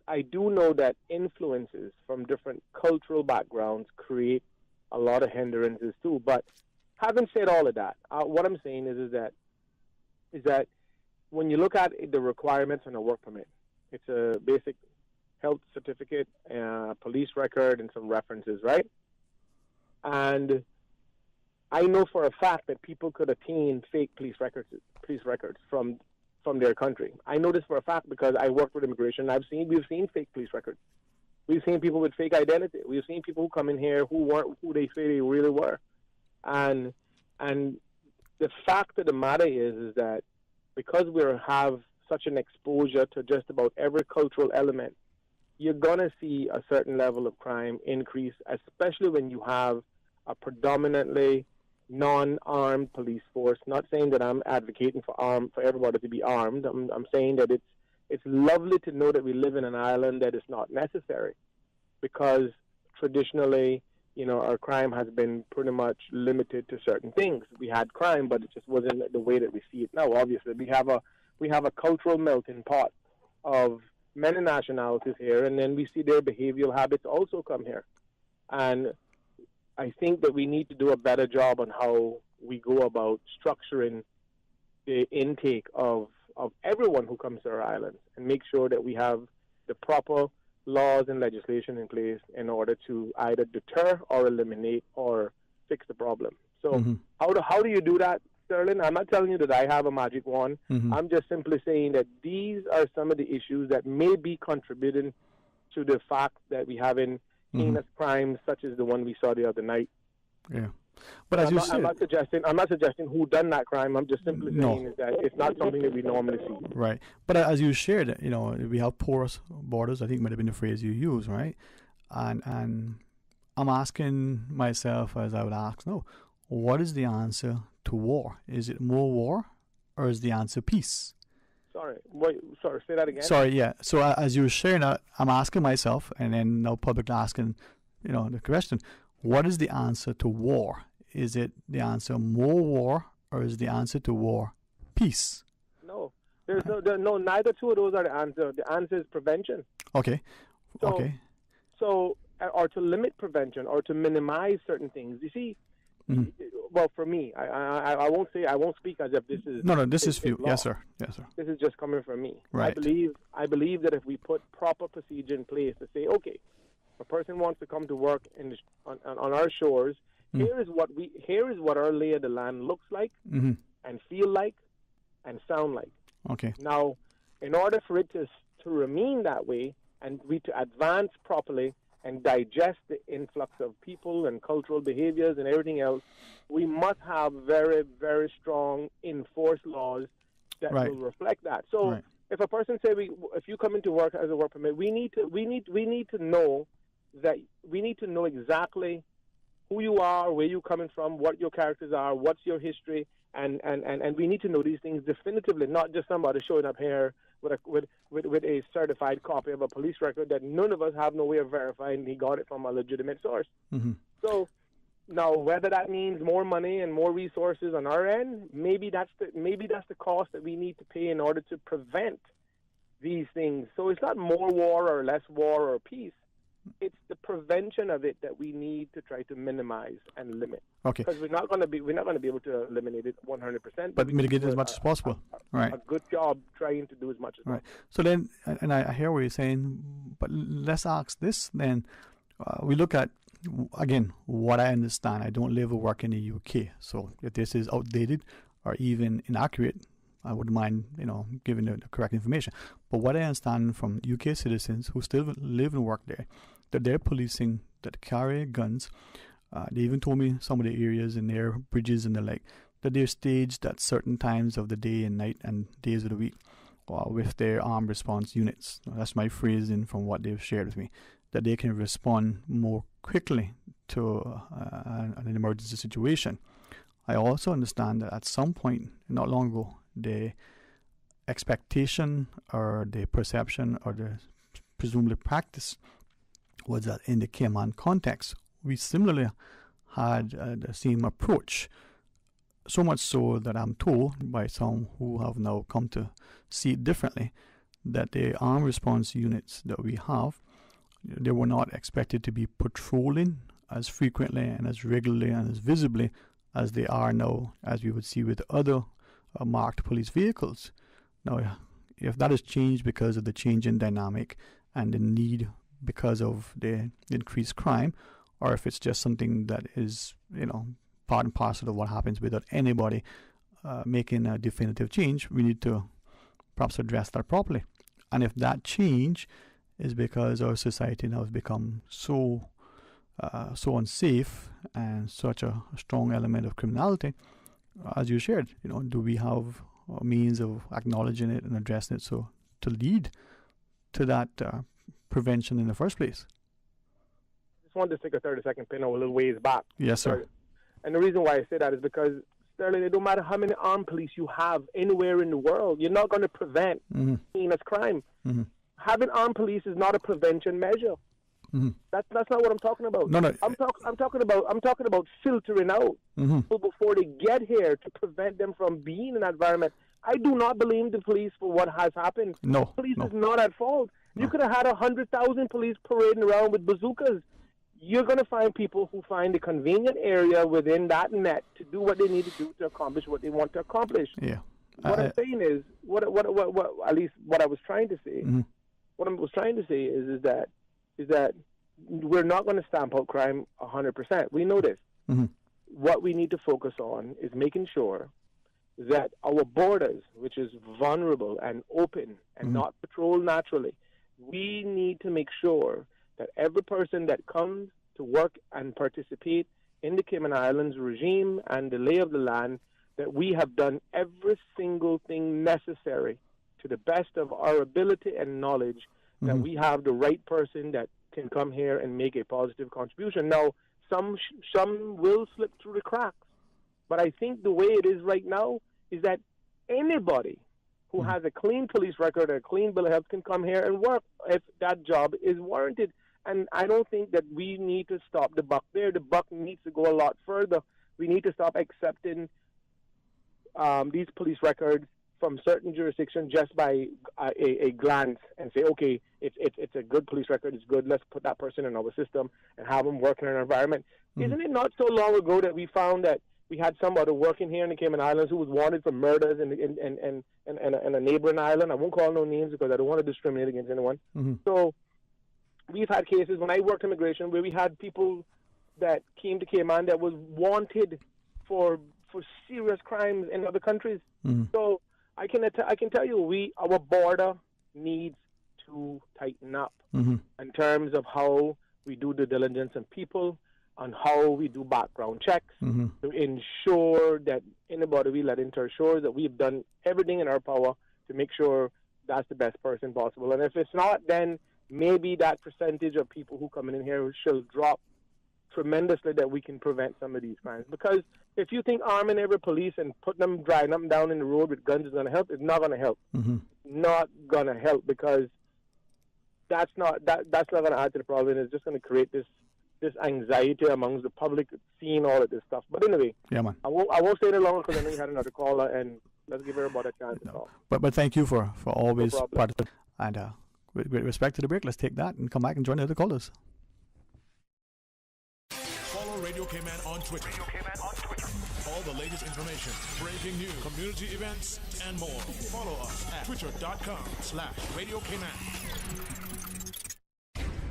[SPEAKER 16] I do know that influences from different cultural backgrounds create a lot of hindrances too. But having said all of that, what I'm saying is that when you look at the requirements on a work permit, it's a basic health certificate, police record, and some references, right? And I know for a fact that people could obtain fake police records from their country. I know this for a fact because I worked with immigration. We've seen fake police records. We've seen people with fake identity. We've seen people who come in here who weren't who they say they really were. And the fact of the matter is that because we have such an exposure to just about every cultural element, you're going to see a certain level of crime increase, especially when you have a predominantly non-armed police force. Not saying that I'm advocating for everybody to be armed. I'm saying that it's lovely to know that we live in an island that is not necessary, because traditionally, our crime has been pretty much limited to certain things. We had crime, but it just wasn't the way that we see it now. Obviously, we have a cultural melting pot of many nationalities here, and then we see their behavioral habits also come here. And I think that we need to do a better job on how we go about structuring the intake of everyone who comes to our island, and make sure that we have the proper laws and legislation in place in order to either deter or eliminate or fix the problem. So how do you do that, Sterling? I'm not telling you that I have a magic wand. I'm just simply saying that these are some of the issues that may be contributing to the fact that we have heinous crimes such as the one we saw the other night.
[SPEAKER 1] Yeah, but as you said,
[SPEAKER 16] I'm not suggesting who done that crime. I'm just simply saying is that it's not something that we normally see.
[SPEAKER 1] Right, but as you shared, we have porous borders. I think might have been the phrase you used, right? And I'm asking myself, as I would ask, what is the answer to war? Is it more war, or is the answer peace?
[SPEAKER 16] Sorry, say that again.
[SPEAKER 1] Sorry, yeah. So as you were sharing that, I'm asking myself, and then now public asking, the question: what is the answer to war? Is it the answer more war, or is the answer to war peace?
[SPEAKER 16] No, there's no. Neither two of those are the answer. The answer is prevention.
[SPEAKER 1] Okay.
[SPEAKER 16] So, or to limit prevention, or to minimize certain things. You see. Well, for me, I won't speak as if this is
[SPEAKER 1] this is for you. Yes, sir.
[SPEAKER 16] This is just coming from me.
[SPEAKER 1] Right.
[SPEAKER 16] I believe that if we put proper procedure in place to say, okay, a person wants to come to work on our shores, here is what our lay of the land looks like and feel like and sound like.
[SPEAKER 1] Okay.
[SPEAKER 16] Now, in order for it to remain that way and we to advance properly and digest the influx of people and cultural behaviors and everything else, we must have very, very strong enforced laws that will reflect that. So if a person say if you come into work as a work permit, we need to know exactly who you are, where you're coming from, what your characters are, what's your history, and we need to know these things definitively, not just somebody showing up here with a certified copy of a police record that none of us have no way of verifying he got it from a legitimate source.
[SPEAKER 1] Mm-hmm.
[SPEAKER 16] So now, whether that means more money and more resources on our end, maybe that's the cost that we need to pay in order to prevent these things. So it's not more war or less war or peace. It's the prevention of it that we need to try to minimize and limit.
[SPEAKER 1] Okay.
[SPEAKER 16] Because we're not going to be able to eliminate it 100%.
[SPEAKER 1] But mitigate as much as possible. Right.
[SPEAKER 16] A good job trying to do as much as possible.
[SPEAKER 1] Right. So then, and I hear what you're saying, but let's ask this then. We look at, again, what I understand. I don't live or work in the UK, so if this is outdated or even inaccurate, I wouldn't mind, giving the correct information. But what I understand from UK citizens who still live and work there, that they're policing that carry guns. They even told me some of the areas in their bridges and the like, that they're staged at certain times of the day and night and days of the week with their armed response units. That's my phrasing from what they've shared with me, that they can respond more quickly to an emergency situation. I also understand that at some point, not long ago, the expectation or the perception or the presumably practice was that in the Cayman context, we similarly had the same approach. So much so that I'm told by some who have now come to see it differently, that the armed response units that we have, they were not expected to be patrolling as frequently and as regularly and as visibly as they are now, as we would see with other marked police vehicles. Now, if that has changed because of the change in dynamic and the need because of the increased crime, or if it's just something that is, part and parcel of what happens without anybody making a definitive change, we need to perhaps address that properly. And if that change is because our society now has become so unsafe and such a strong element of criminality, as you shared, do we have a means of acknowledging it and addressing it so to lead to that prevention in the first place?
[SPEAKER 16] I just wanted to take a 30-second pin a little ways back.
[SPEAKER 1] Yes, sir.
[SPEAKER 16] And the reason why I say that is because, Sterling, it don't matter how many armed police you have anywhere in the world, you're not going to prevent heinous crime.
[SPEAKER 1] Mm-hmm.
[SPEAKER 16] Having armed police is not a prevention measure.
[SPEAKER 1] Mm-hmm.
[SPEAKER 16] That's not what I'm talking about.
[SPEAKER 1] No.
[SPEAKER 16] I'm talking about filtering out people before they get here to prevent them from being in that environment. I do not blame the police for what has happened.
[SPEAKER 1] No.
[SPEAKER 16] The police is not at fault. You could have had 100,000 police parading around with bazookas. You're going to find people who find a convenient area within that net to do what they need to do to accomplish what they want to accomplish.
[SPEAKER 1] Yeah.
[SPEAKER 16] What I'm saying is, what at least what I was trying to say, what I was trying to say is that we're not going to stamp out crime 100%. We know this. What we need to focus on is making sure that our borders, which is vulnerable and open and not patrolled naturally, we need to make sure that every person that comes to work and participate in the Cayman Islands regime and the lay of the land, that we have done every single thing necessary to the best of our ability and knowledge, that we have the right person that can come here and make a positive contribution. Now, some will slip through the cracks, but I think the way it is right now is that anybody who has a clean police record or a clean bill of health can come here and work if that job is warranted. And I don't think that we need to stop the buck there. The buck needs to go a lot further. We need to stop accepting these police records from certain jurisdictions just by a glance and say, okay, it's a good police record, it's good, let's put that person in our system and have them work in an environment. Isn't it not so long ago that we found that we had somebody working here in the Cayman Islands who was wanted for murders in a neighboring island? I won't call no names because I don't want to discriminate against anyone. So we've had cases when I worked immigration where we had people that came to Cayman that was wanted for serious crimes in other countries. So I can tell you, our border needs to tighten up in terms of how we do due diligence on people, on how we do background checks to ensure that anybody we let into our shores, that we've done everything in our power to make sure that's the best person possible. And if it's not, then maybe that percentage of people who come in here should drop tremendously, that we can prevent some of these crimes. Because if you think arming every police and putting them, driving them down in the road with guns is going to help, it's not going to help. Not going to help, because that's not going to add to the problem. It's just going to create this anxiety amongst the public seeing all of this stuff. But anyway,
[SPEAKER 1] yeah, man.
[SPEAKER 16] I won't say it longer, because I know you had another caller, and let's give everybody a chance to talk.
[SPEAKER 1] But thank you for always participating. And with great respect to the break, let's take that and come back and join the other callers.
[SPEAKER 2] Follow Radio Cayman on Twitter. All the latest information, breaking news, community events, and more. Follow us at twitter.com/Radio Cayman.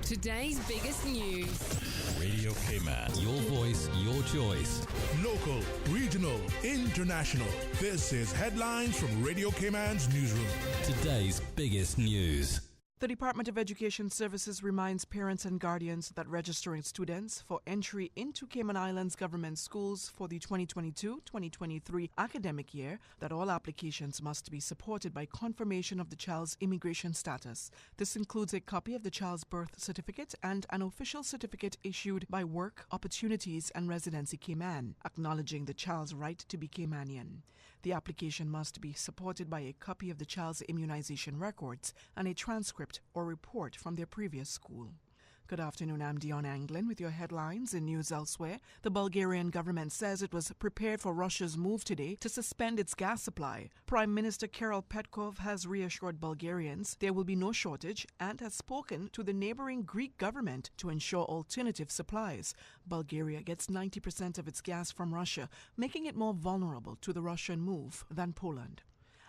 [SPEAKER 17] Today's biggest news.
[SPEAKER 18] Radio Cayman, your voice, your choice.
[SPEAKER 2] Local, regional, international. This is Headlines from Radio Cayman's newsroom.
[SPEAKER 18] Today's biggest news.
[SPEAKER 19] The Department of Education Services reminds parents and guardians that registering students for entry into Cayman Islands government schools for the 2022-2023 academic year that all applications must be supported by confirmation of the child's immigration status. This includes a copy of the child's birth certificate and an official certificate issued by Work, Opportunities and Residency Cayman, acknowledging the child's right to be Caymanian. The application must be supported by a copy of the child's immunization records and a transcript or report from their previous school. Good afternoon, I'm Dion Anglin with your headlines in news elsewhere. The Bulgarian government says it was prepared for Russia's move today to suspend its gas supply. Prime Minister Kirill Petkov has reassured Bulgarians there will be no shortage and has spoken to the neighboring Greek government to ensure alternative supplies. Bulgaria gets 90% of its gas from Russia, making it more vulnerable to the Russian move than Poland.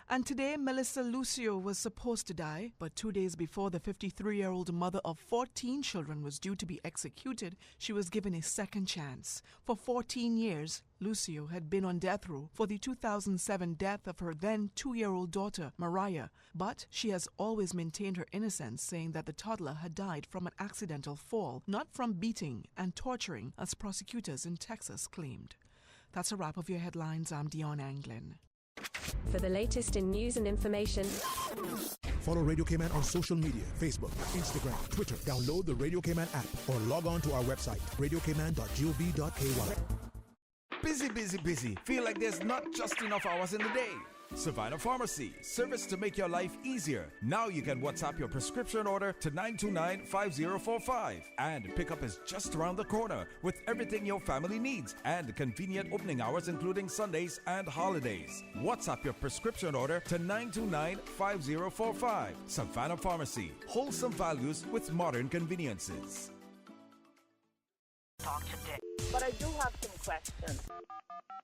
[SPEAKER 19] And today, Melissa Lucio was supposed to die, but 2 days before the 53-year-old mother of 14 children was due to be executed, she was given a second chance. For 14 years, Lucio had been on death row for the 2007 death of her then 2-year-old daughter, Mariah, but she has always maintained her innocence, saying that the toddler had died from an accidental fall, not from beating and torturing, as prosecutors in Texas claimed. That's a wrap of your headlines. I'm Dion Anglin.
[SPEAKER 20] For the latest in news and information,
[SPEAKER 2] follow Radio Cayman on social media, Facebook, Instagram, Twitter. Download the Radio Cayman app or log on to our website, radiocayman.gov.ky.
[SPEAKER 15] Busy. Feel like there's not just enough hours in the day. Savannah Pharmacy, service to make your life easier. Now you can WhatsApp your prescription order to 929-5045. And pickup is just around the corner with everything your family needs and convenient opening hours including Sundays and holidays. WhatsApp your prescription order to 929-5045. Savannah Pharmacy, wholesome values with modern conveniences.
[SPEAKER 10] Talk today.
[SPEAKER 3] But I do have some questions.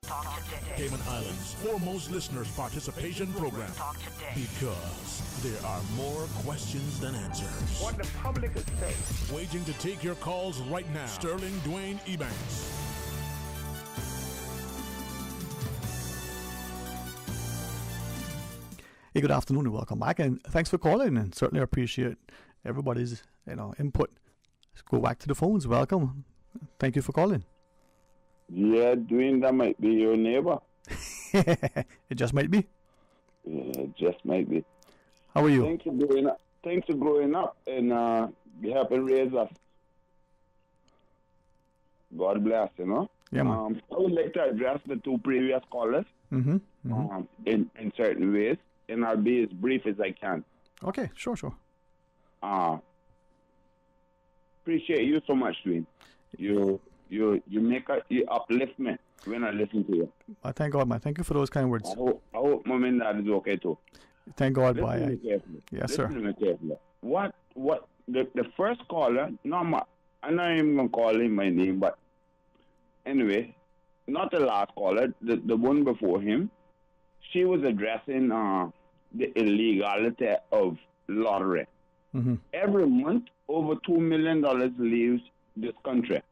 [SPEAKER 10] Talk today.
[SPEAKER 2] Cayman Islands' foremost listeners participation program.
[SPEAKER 10] Talk today.
[SPEAKER 2] Because there are more questions than answers.
[SPEAKER 3] What the public is saying.
[SPEAKER 2] Waiting to take your calls right now. Sterling Dwayne Ebanks.
[SPEAKER 1] Hey, good afternoon and welcome back, and thanks for calling, and certainly appreciate everybody's input. Let's go back to the phones. Welcome. Thank you for calling.
[SPEAKER 11] Yeah, Dwayne, that might be your neighbor.
[SPEAKER 1] It just might be.
[SPEAKER 11] Yeah, it just might be.
[SPEAKER 1] How are you?
[SPEAKER 11] Thanks for growing up and helping raise us. God bless,
[SPEAKER 1] Yeah, man.
[SPEAKER 11] I would like to address the two previous callers in certain ways, and I'll be as brief as I can.
[SPEAKER 1] Okay, sure.
[SPEAKER 11] Appreciate you so much, Dwayne. You uplift me when I listen to you.
[SPEAKER 1] I thank God, man. Thank you for those kind words.
[SPEAKER 11] I hope Mom and Dad is okay too.
[SPEAKER 1] Thank God,
[SPEAKER 11] listen
[SPEAKER 1] boy.
[SPEAKER 11] To me carefully.
[SPEAKER 1] Yes,
[SPEAKER 11] listen
[SPEAKER 1] sir.
[SPEAKER 11] To me carefully. What the first caller? I'm not even gonna call him my name, but anyway, not the last caller, the one before him. She was addressing the illegality of lottery.
[SPEAKER 1] Mm-hmm.
[SPEAKER 11] Every month, over $2 million leaves this country.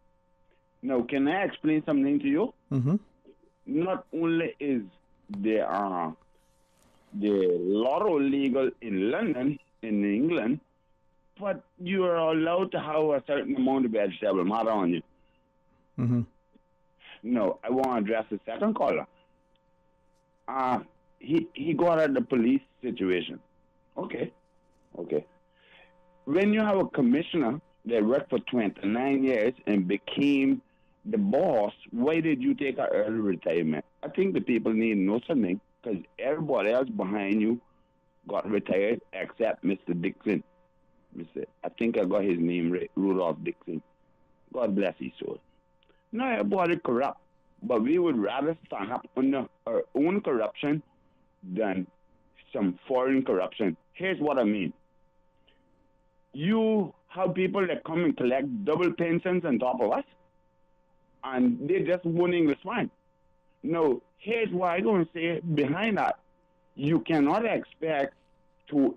[SPEAKER 11] Now, can I explain something to you?
[SPEAKER 1] Mm-hmm.
[SPEAKER 11] Not only is the lotto legal in London, in England, but you are allowed to have a certain amount of vegetable matter on you.
[SPEAKER 1] Mm-hmm.
[SPEAKER 11] No, I want to address the second caller. He got at the police situation.
[SPEAKER 21] Okay. When you have a commissioner that worked for 29 years and became the boss, why did you take an early retirement? I think the people need to know something, because everybody else behind you got retired except Mr. Dixon. I think I got his name right, Rudolph Dixon. God bless his soul. Not everybody corrupt, but we would rather stand up under our own corruption than some foreign corruption. Here's what I mean. You have people that come and collect double pensions on top of us, and they just won't respond. No, here's what I'm going to say behind that. You cannot expect to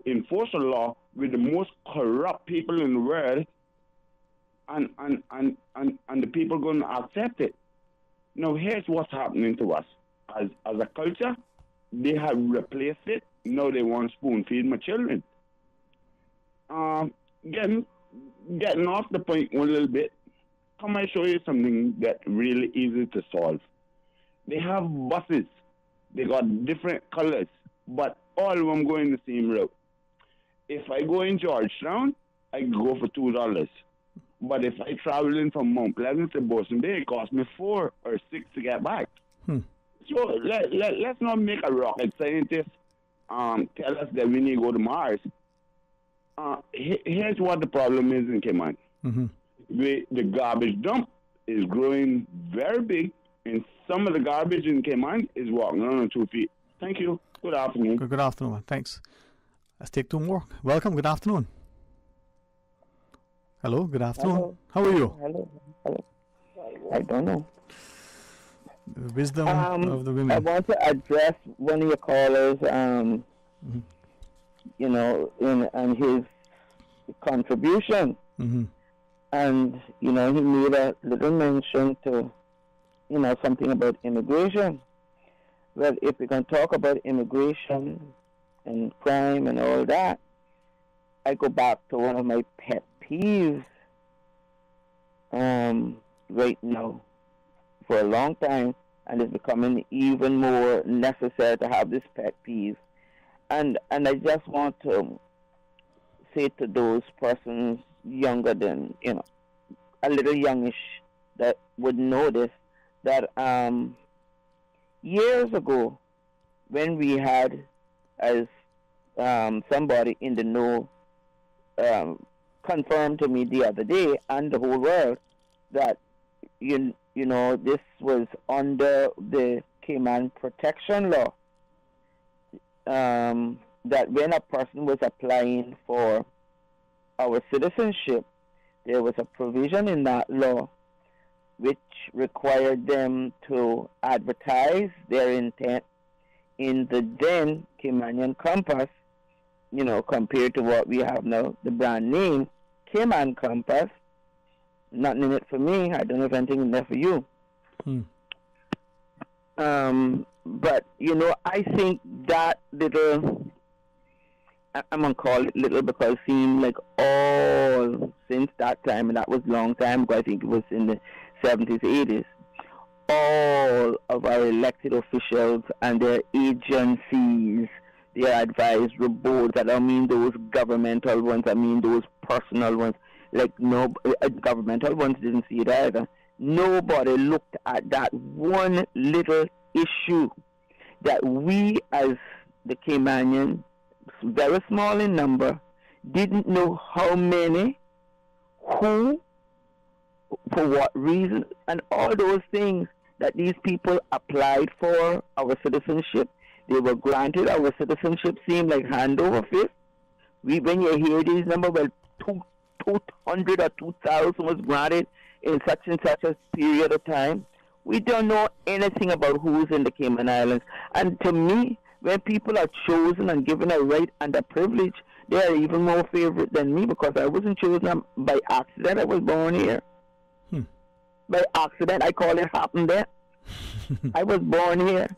[SPEAKER 21] enforce a law with the most corrupt people in the world and the people going to accept it. Now, here's what's happening to us. As a culture, they have replaced it. Now they want spoon feed my children. Getting off the point one little bit, come I show you something that really easy to solve. They have buses. They got different colors, but all of them going the same route. If I go in Georgetown, I go for $2. But if I travel in from Mount Pleasant to Boston Bay, it costs me $4 or $6 to get back. So let's not make a rocket scientist tell us that we need to go to Mars. Here's what the problem is in Cayman. The garbage dump is growing very big, and some of the garbage in Cayman is walking around on 2 feet. Thank you. Good afternoon.
[SPEAKER 1] Good afternoon. Thanks. Let's take two more. Welcome. Good afternoon. Hello. Good afternoon.
[SPEAKER 22] Hello.
[SPEAKER 1] How are you?
[SPEAKER 22] Hello. I don't know.
[SPEAKER 1] The wisdom of the women.
[SPEAKER 22] I want to address one of your callers, you know, and his contribution. And, you know, he made a little mention to, you know, something about immigration. Well, if we can talk about immigration and crime and all that, I go back to one of my pet peeves right now for a long time, and it's becoming even more necessary to have this pet peeve. And I just want to say to those persons younger than, you know, a little youngish that would know this, that years ago, when we had, as somebody in the know confirmed to me the other day and the whole world, that you know, this was under the Cayman protection law, that when a person was applying for our citizenship, there was a provision in that law which required them to advertise their intent in the then Caymanian Compass, you know, compared to what we have now, the brand name Cayman Compass. Nothing in it for me. I don't have anything in there for you. But, you know, I think that little, I'm going to call it little because it seemed like all since that time, and that was a long time ago, I think it was in the 70s, 80s, all of our elected officials and their agencies, their advisory boards, I don't mean those governmental ones, I mean those personal ones, like no governmental ones didn't see it either. Nobody looked at that one little issue that we as the Caymanian, very small in number, didn't know how many, who, for what reason, and all those things that these people applied for our citizenship. They were granted our citizenship, seemed like hand over fist. When you hear these numbers, well, 200 or 2,000 was granted in such and such a period of time. We don't know anything about who's in the Cayman Islands. And to me, when people are chosen and given a right and a privilege, they are even more favorite than me because I wasn't chosen by accident. I was born here. By accident, I call it happened there. I was born here.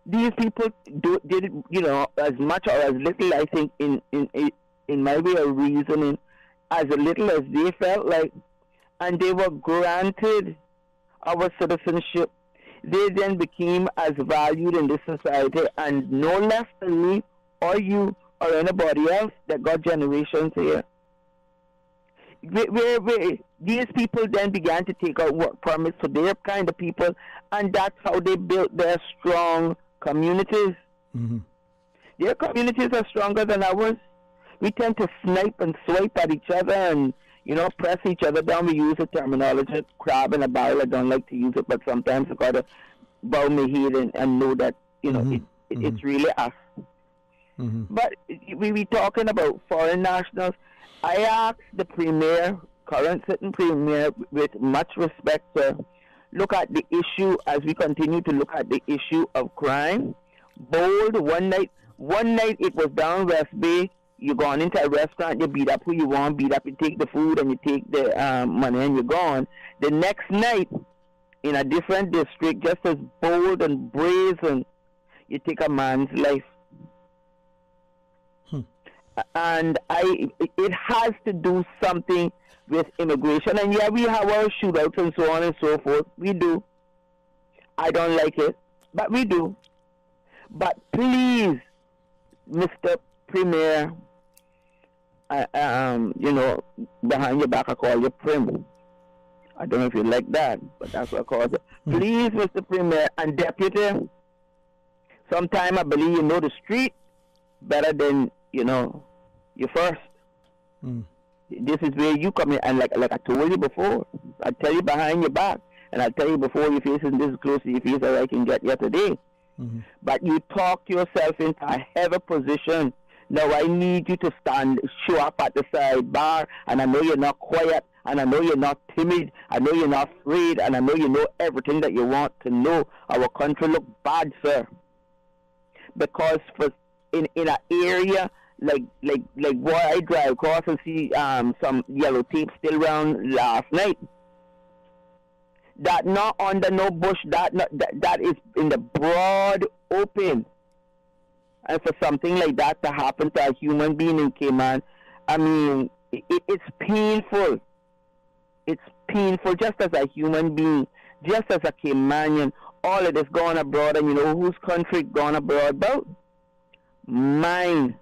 [SPEAKER 22] These people did it, you know, as much or as little, I think, in my way of reasoning, as little as they felt like, and they were granted our citizenship. They then became as valued in this society, and no less than me or you or anybody else that got generations here. Where these people then began to take out work permits for their kind of people, and that's how they built their strong communities.
[SPEAKER 1] Mm-hmm.
[SPEAKER 22] Their communities are stronger than ours. We tend to snipe and swipe at each other and, press each other down. We use the terminology crab in a barrel. I don't like to use it, but sometimes I got to bow my head and know that, it's really us.
[SPEAKER 1] Mm-hmm.
[SPEAKER 22] But we talking about foreign nationals. I asked the premier, current sitting premier, with much respect, sir, look at the issue as we continue to look at the issue of crime. Bold, one night it was down West Bay. You gone into a restaurant, you beat up who you want, you take the food and you take the money and you're gone. The next night, in a different district, just as bold and brazen, you take a man's life. And it has to do something with immigration. And yeah, we have our shootouts and so on and so forth. We do. I don't like it, but we do. But please, Mr. Premier, behind your back I call you Prim. I don't know if you like that, but that's what I call it. Please, Mr. Premier and Deputy, sometime I believe you know the street better than, you first. This is where you come in, and like I told you before, I tell you behind your back, and I tell you before your face is this close to your face as I can get you today.
[SPEAKER 1] Mm-hmm.
[SPEAKER 22] But you talk yourself into a heavy position. Now I need you to show up at the sidebar, and I know you're not quiet, and I know you're not timid, I know you're not afraid, and I know you know everything that you want to know. Our country look bad, sir, because in an area like where I drive across and see some yellow tape still around last night, that not under no bush, that is in the broad open. And for something like that to happen to a human being in Cayman, I mean, it's painful. It's painful just as a human being, just as a Caymanian. All of this gone abroad, and you know whose country gone abroad about? Mine.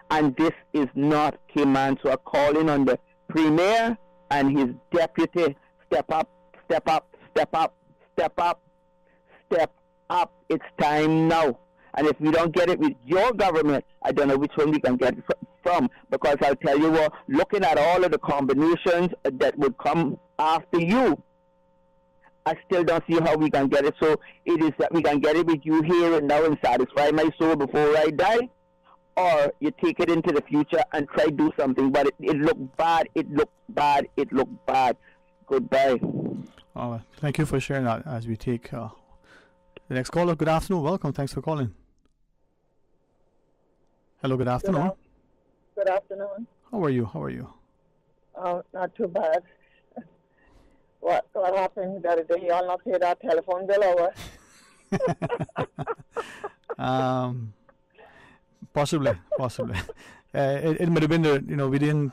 [SPEAKER 22] And this is not Cayman. So I'm calling on the Premier and his deputy, step up, step up, step up, step up, step up. It's time now. And if we don't get it with your government, I don't know which one we can get it from. Because I'll tell you what, looking at all of the combinations that would come after you, I still don't see how we can get it. So it is that we can get it with you here and now and satisfy my soul before I die, or you take it into the future and try to do something. But it looked bad, it looked bad, it looked bad. Goodbye.
[SPEAKER 1] Thank you for sharing that as we take the next caller. Good afternoon. Welcome. Thanks for calling. Hello, good afternoon.
[SPEAKER 4] Good afternoon.
[SPEAKER 1] How are you? How are you?
[SPEAKER 4] Oh, not too bad. What happened the other day? You all not pay that telephone bill over?
[SPEAKER 1] Possibly. It might have been we didn't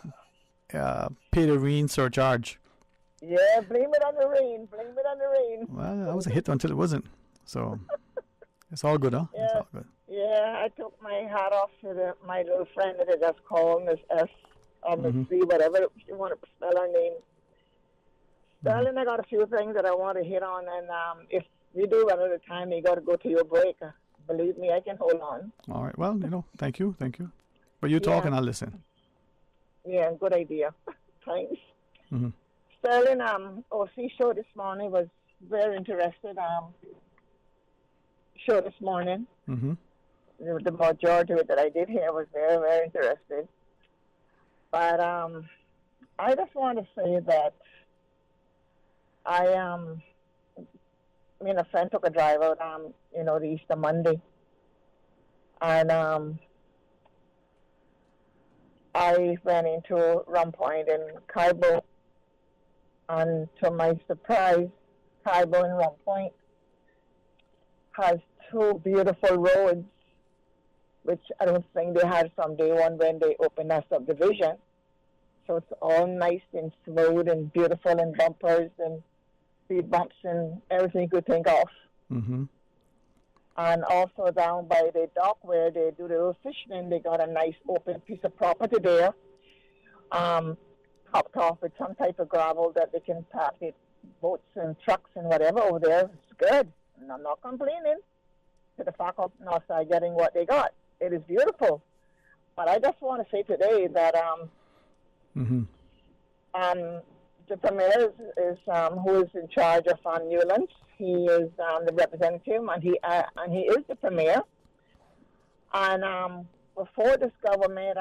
[SPEAKER 1] pay the rain surcharge.
[SPEAKER 4] Yeah, blame it on the rain.
[SPEAKER 1] Well, that was a hit until it wasn't. So it's all good, huh?
[SPEAKER 4] Yeah.
[SPEAKER 1] It's all good.
[SPEAKER 4] Yeah, I took my hat off to my little friend that I just called, Miss S, or Miss C, whatever you want to spell her name. Darling, I got a few things that I want to hit on, and if we do run out of time, you got to go to your break. Believe me, I can hold on.
[SPEAKER 1] All right. Well, thank you. But you talk and I'll listen.
[SPEAKER 4] Yeah, good idea. Thanks.
[SPEAKER 1] Mm-hmm.
[SPEAKER 4] Sterling, OC show this morning was very interested. Show this morning.
[SPEAKER 1] Mm-hmm.
[SPEAKER 4] The majority of it that I did hear was very, very interested. But I just want to say that me and a friend took a drive out the Easter Monday. And I ran into Rum Point in Cayman. And to my surprise, Cayman and Rum Point has two beautiful roads, which I don't think they had from day one when they opened that subdivision. So it's all nice and smooth and beautiful, and bumpers and speed bumps and everything you could think of.
[SPEAKER 1] Mm-hmm.
[SPEAKER 4] And also down by the dock where they do the little fishing, they got a nice open piece of property there, topped off with some type of gravel that they can park the boats and trucks and whatever over there. It's good. And I'm not complaining to the fact of Northside getting what they got. It is beautiful. But I just want to say today that the Premier is who is in charge of Newlands. He is the representative, and he is the Premier. And before this government,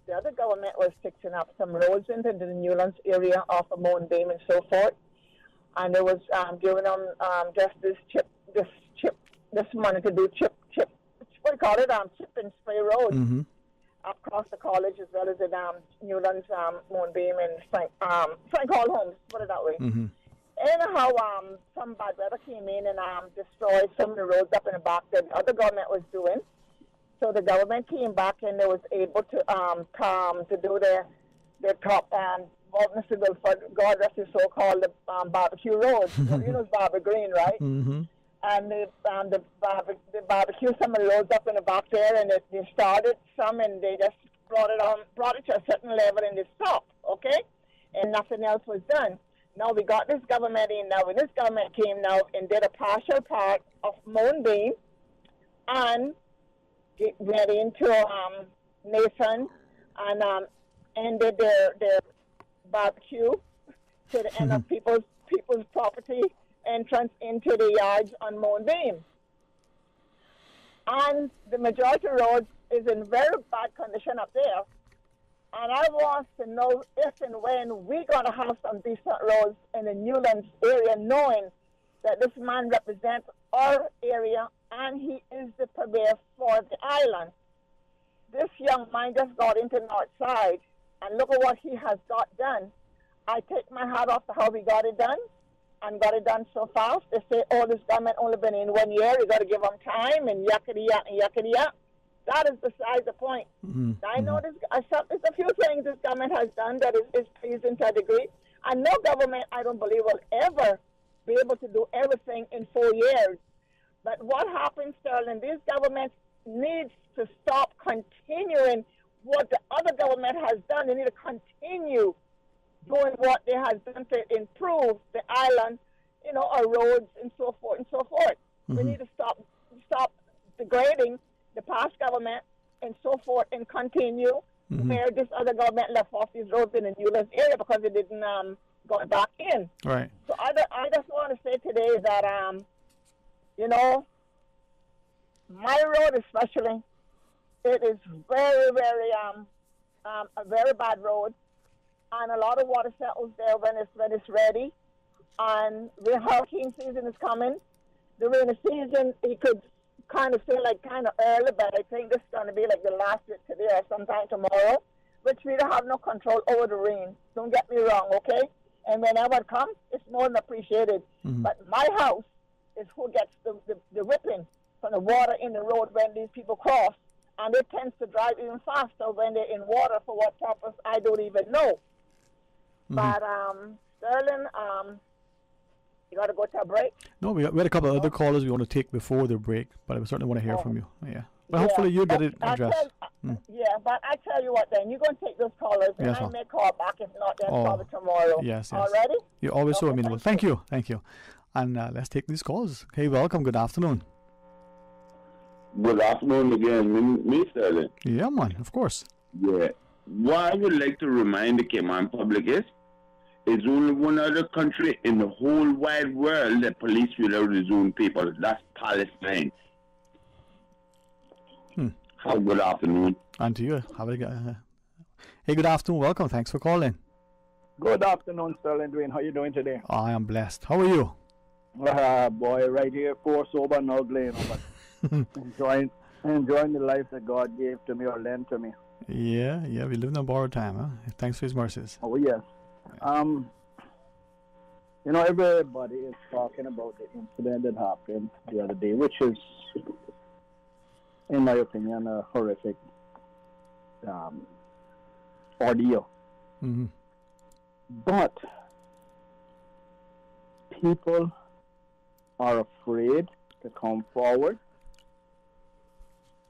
[SPEAKER 4] the other government was fixing up some roads into the Newlands area off of Moonbeam and so forth. And it was giving them just this money to do chip, what do you call it? Chip and spray roads across the college as well as in Newlands, Moonbeam, and Frank Hall Homes, put it that way. Anyhow, some bad weather came in and destroyed some of the roads up in the back that the other government was doing. So the government came back and they was able to do their top what Mr. Wilford, God rest his soul, called the barbecue road. You know, it's Barbara Green, right? And the barbecue some of the roads up in the back there, and they started some, and they just brought it to a certain level, and they stopped, okay? And nothing else was done. Now we got this government in now. When this government came now and did a partial part of Moonbeam, and it went into Nathan, and ended their barbecue to the end of people's property entrance into the yards on Moonbeam. And the majority roads is in very bad condition up there. And I want to know if and when we're going to have some decent roads in the Newlands area, knowing that this man represents our area and he is the purveyor for the island. This young man just got into Northside, and look at what he has got done. I take my hat off to how he got it done, and got it done so fast. They say, oh, this government only been in 1 year, you got to give them time, and yakety-yak and yakety-yak. That is besides the point. I know there's a few things this government has done that is pleasing to a degree, and no government, I don't believe, will ever be able to do everything in 4 years. But what happens, Sterling, these governments need to stop continuing what the other government has done. They need to continue doing what they have done to improve the island, you know, our roads and so forth and so forth. We need to stop degrading the past government and so forth and continue where this other government left off these roads in the Newlands area because it didn't go back in.
[SPEAKER 1] Right.
[SPEAKER 4] So I just want to say today that, you know, my road especially, it is very, very, a very bad road. And a lot of water settles there when it's ready. And the hurricane season is coming. The rainy season, it could kind of feel like kind of early, but I think this is going to be like the last week today or sometime tomorrow, which we don't have no control over the rain. Don't get me wrong, okay? And whenever it comes, it's more than appreciated. But my house is who gets the whipping from the water in the road when these people cross. And it tends to drive even faster when they're in water. For what purpose, I don't even know. But, Sterling, you got to go to a break?
[SPEAKER 1] No, we had a couple of other callers we want to take before the break, but I certainly want to hear from you. Yeah. But hopefully you'll get it addressed.
[SPEAKER 4] Yeah, but I tell you what then, you're going to take those callers, and I may call back. If not, then probably tomorrow.
[SPEAKER 1] Yes.
[SPEAKER 4] All righty?
[SPEAKER 1] You're always so amenable. Thank you. And let's take these calls. Okay, welcome. Good afternoon.
[SPEAKER 21] Good afternoon again, me Sterling.
[SPEAKER 1] Yeah, man, of course.
[SPEAKER 21] Yeah. What I would like to remind the Cayman public is only one other country in the whole wide world that police will resume people. That's Palestine. Have a good afternoon.
[SPEAKER 1] And to you. Hey, good afternoon. Welcome. Thanks for calling.
[SPEAKER 5] Good afternoon, Sterling Dwayne. How are you doing today?
[SPEAKER 1] I am blessed. How are you?
[SPEAKER 5] Boy, right here, poor, sober, and ugly. But enjoying the life that God gave to me or lent to me.
[SPEAKER 1] Yeah, we live in a borrowed time, huh? Thanks for his mercies.
[SPEAKER 5] Oh, yes. You know, everybody is talking about the incident that happened the other day, which is, in my opinion, a horrific ordeal. But people are afraid to come forward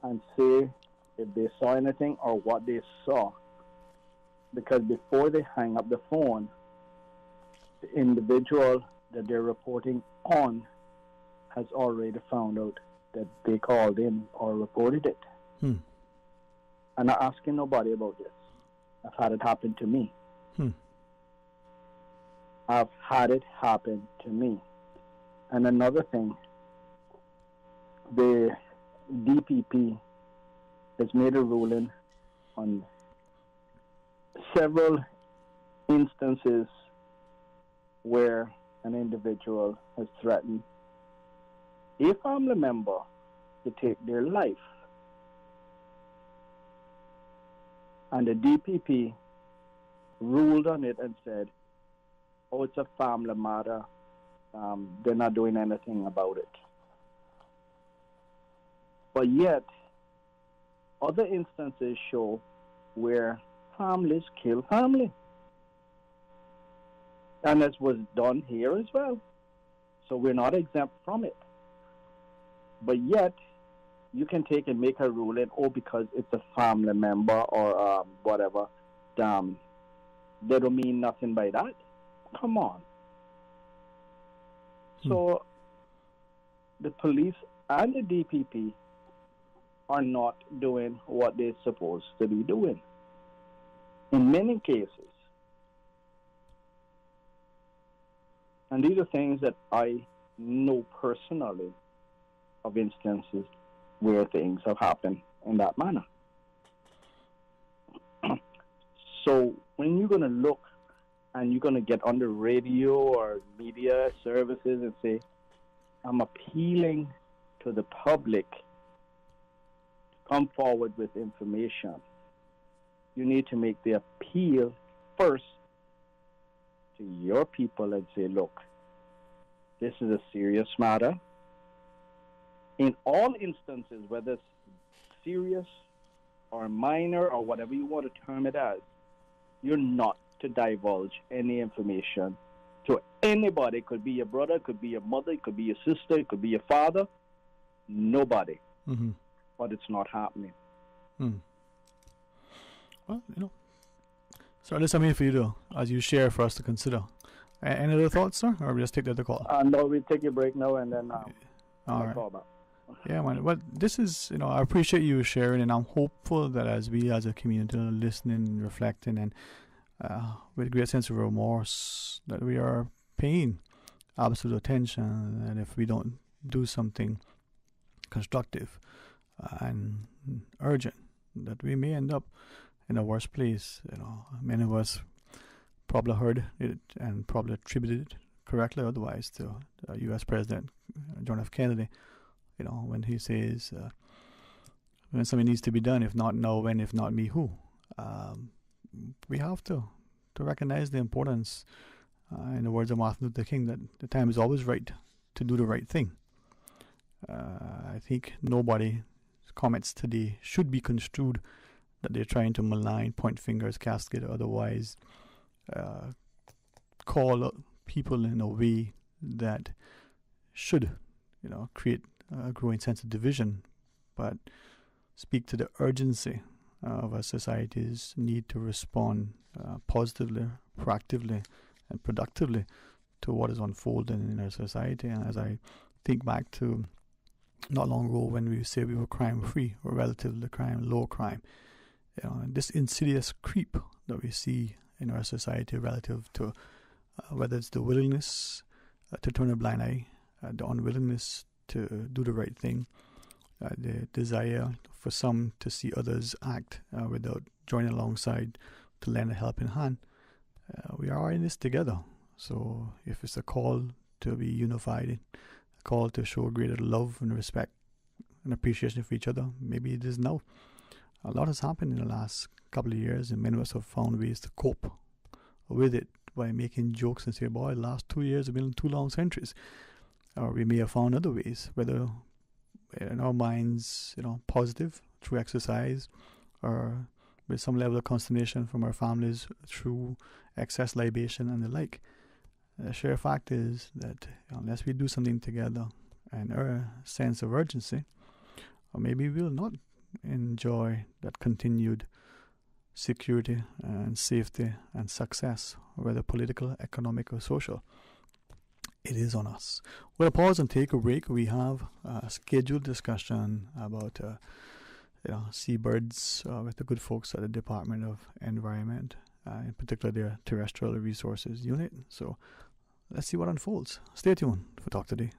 [SPEAKER 5] and say if they saw anything or what they saw. Because before they hang up the phone, the individual that they're reporting on has already found out that they called in or reported it. I'm not asking nobody about this. I've had it happen to me. I've had it happen to me. And another thing, the DPP has made a ruling on several instances where an individual has threatened a family member to take their life. And the DPP ruled on it and said, oh, it's a family matter. They're not doing anything about it. But yet, other instances show where families kill family. And this was done here as well. So we're not exempt from it. But yet, you can take and make a ruling, because it's a family member or whatever, they don't mean nothing by that. Come on. So the police and the DPP are not doing what they're supposed to be doing. In many cases. And these are things that I know personally of instances where things have happened in that manner. So when you're going to look and you're going to get on the radio or media services and say, I'm appealing to the public to come forward with information, you need to make the appeal first to your people and say, look, this is a serious matter. In all instances, whether it's serious or minor or whatever you want to term it as, you're not to divulge any information to anybody. It could be your brother, it could be your mother, it could be your sister, it could be your father. Nobody. But it's not happening.
[SPEAKER 1] Well, so there's something for you to, as you share, for us to consider. Any other thoughts, sir? Or we just take the other call?
[SPEAKER 5] No, we'll take a break now and then
[SPEAKER 1] all right.
[SPEAKER 5] call back.
[SPEAKER 1] Yeah, man. Well, this is, I appreciate you sharing, and I'm hopeful that as we as a community are listening, reflecting, and with a great sense of remorse, that we are paying absolute attention, and if we don't do something constructive and urgent, that we may end up in a worse place. Many of us probably heard it and probably attributed it correctly, otherwise, to U.S. President John F. Kennedy. When he says, when something needs to be done, if not now, when, if not me, who? We have to recognize the importance, in the words of Martin Luther King, that the time is always right to do the right thing. I think nobody's comments today should be construed that they're trying to malign, point fingers, castigate, or otherwise call people in a way that should, create a growing sense of division, but speak to the urgency of our society's need to respond positively, proactively, and productively to what is unfolding in our society. And as I think back to not long ago when we say we were crime-free or relatively low crime, this insidious creep that we see in our society relative to whether it's the willingness to turn a blind eye, the unwillingness to do the right thing, the desire for some to see others act without joining alongside to lend a helping hand. We are in this together. So if it's a call to be unified, a call to show greater love and respect and appreciation for each other, maybe it is now. A lot has happened in the last couple of years, and many of us have found ways to cope with it by making jokes and say, boy, the last 2 years have been 2 long centuries. Or we may have found other ways, whether in our minds, positive through exercise, or with some level of consternation from our families through excess libation and the like. The sheer fact is that unless we do something together and our sense of urgency, or maybe we'll not enjoy that continued security and safety and success, whether political, economic, or social. It is on us. We'll pause and take a break. We have a scheduled discussion about seabirds with the good folks at the Department of Environment, in particular their Terrestrial Resources Unit. So let's see what unfolds. Stay tuned for Talk Today.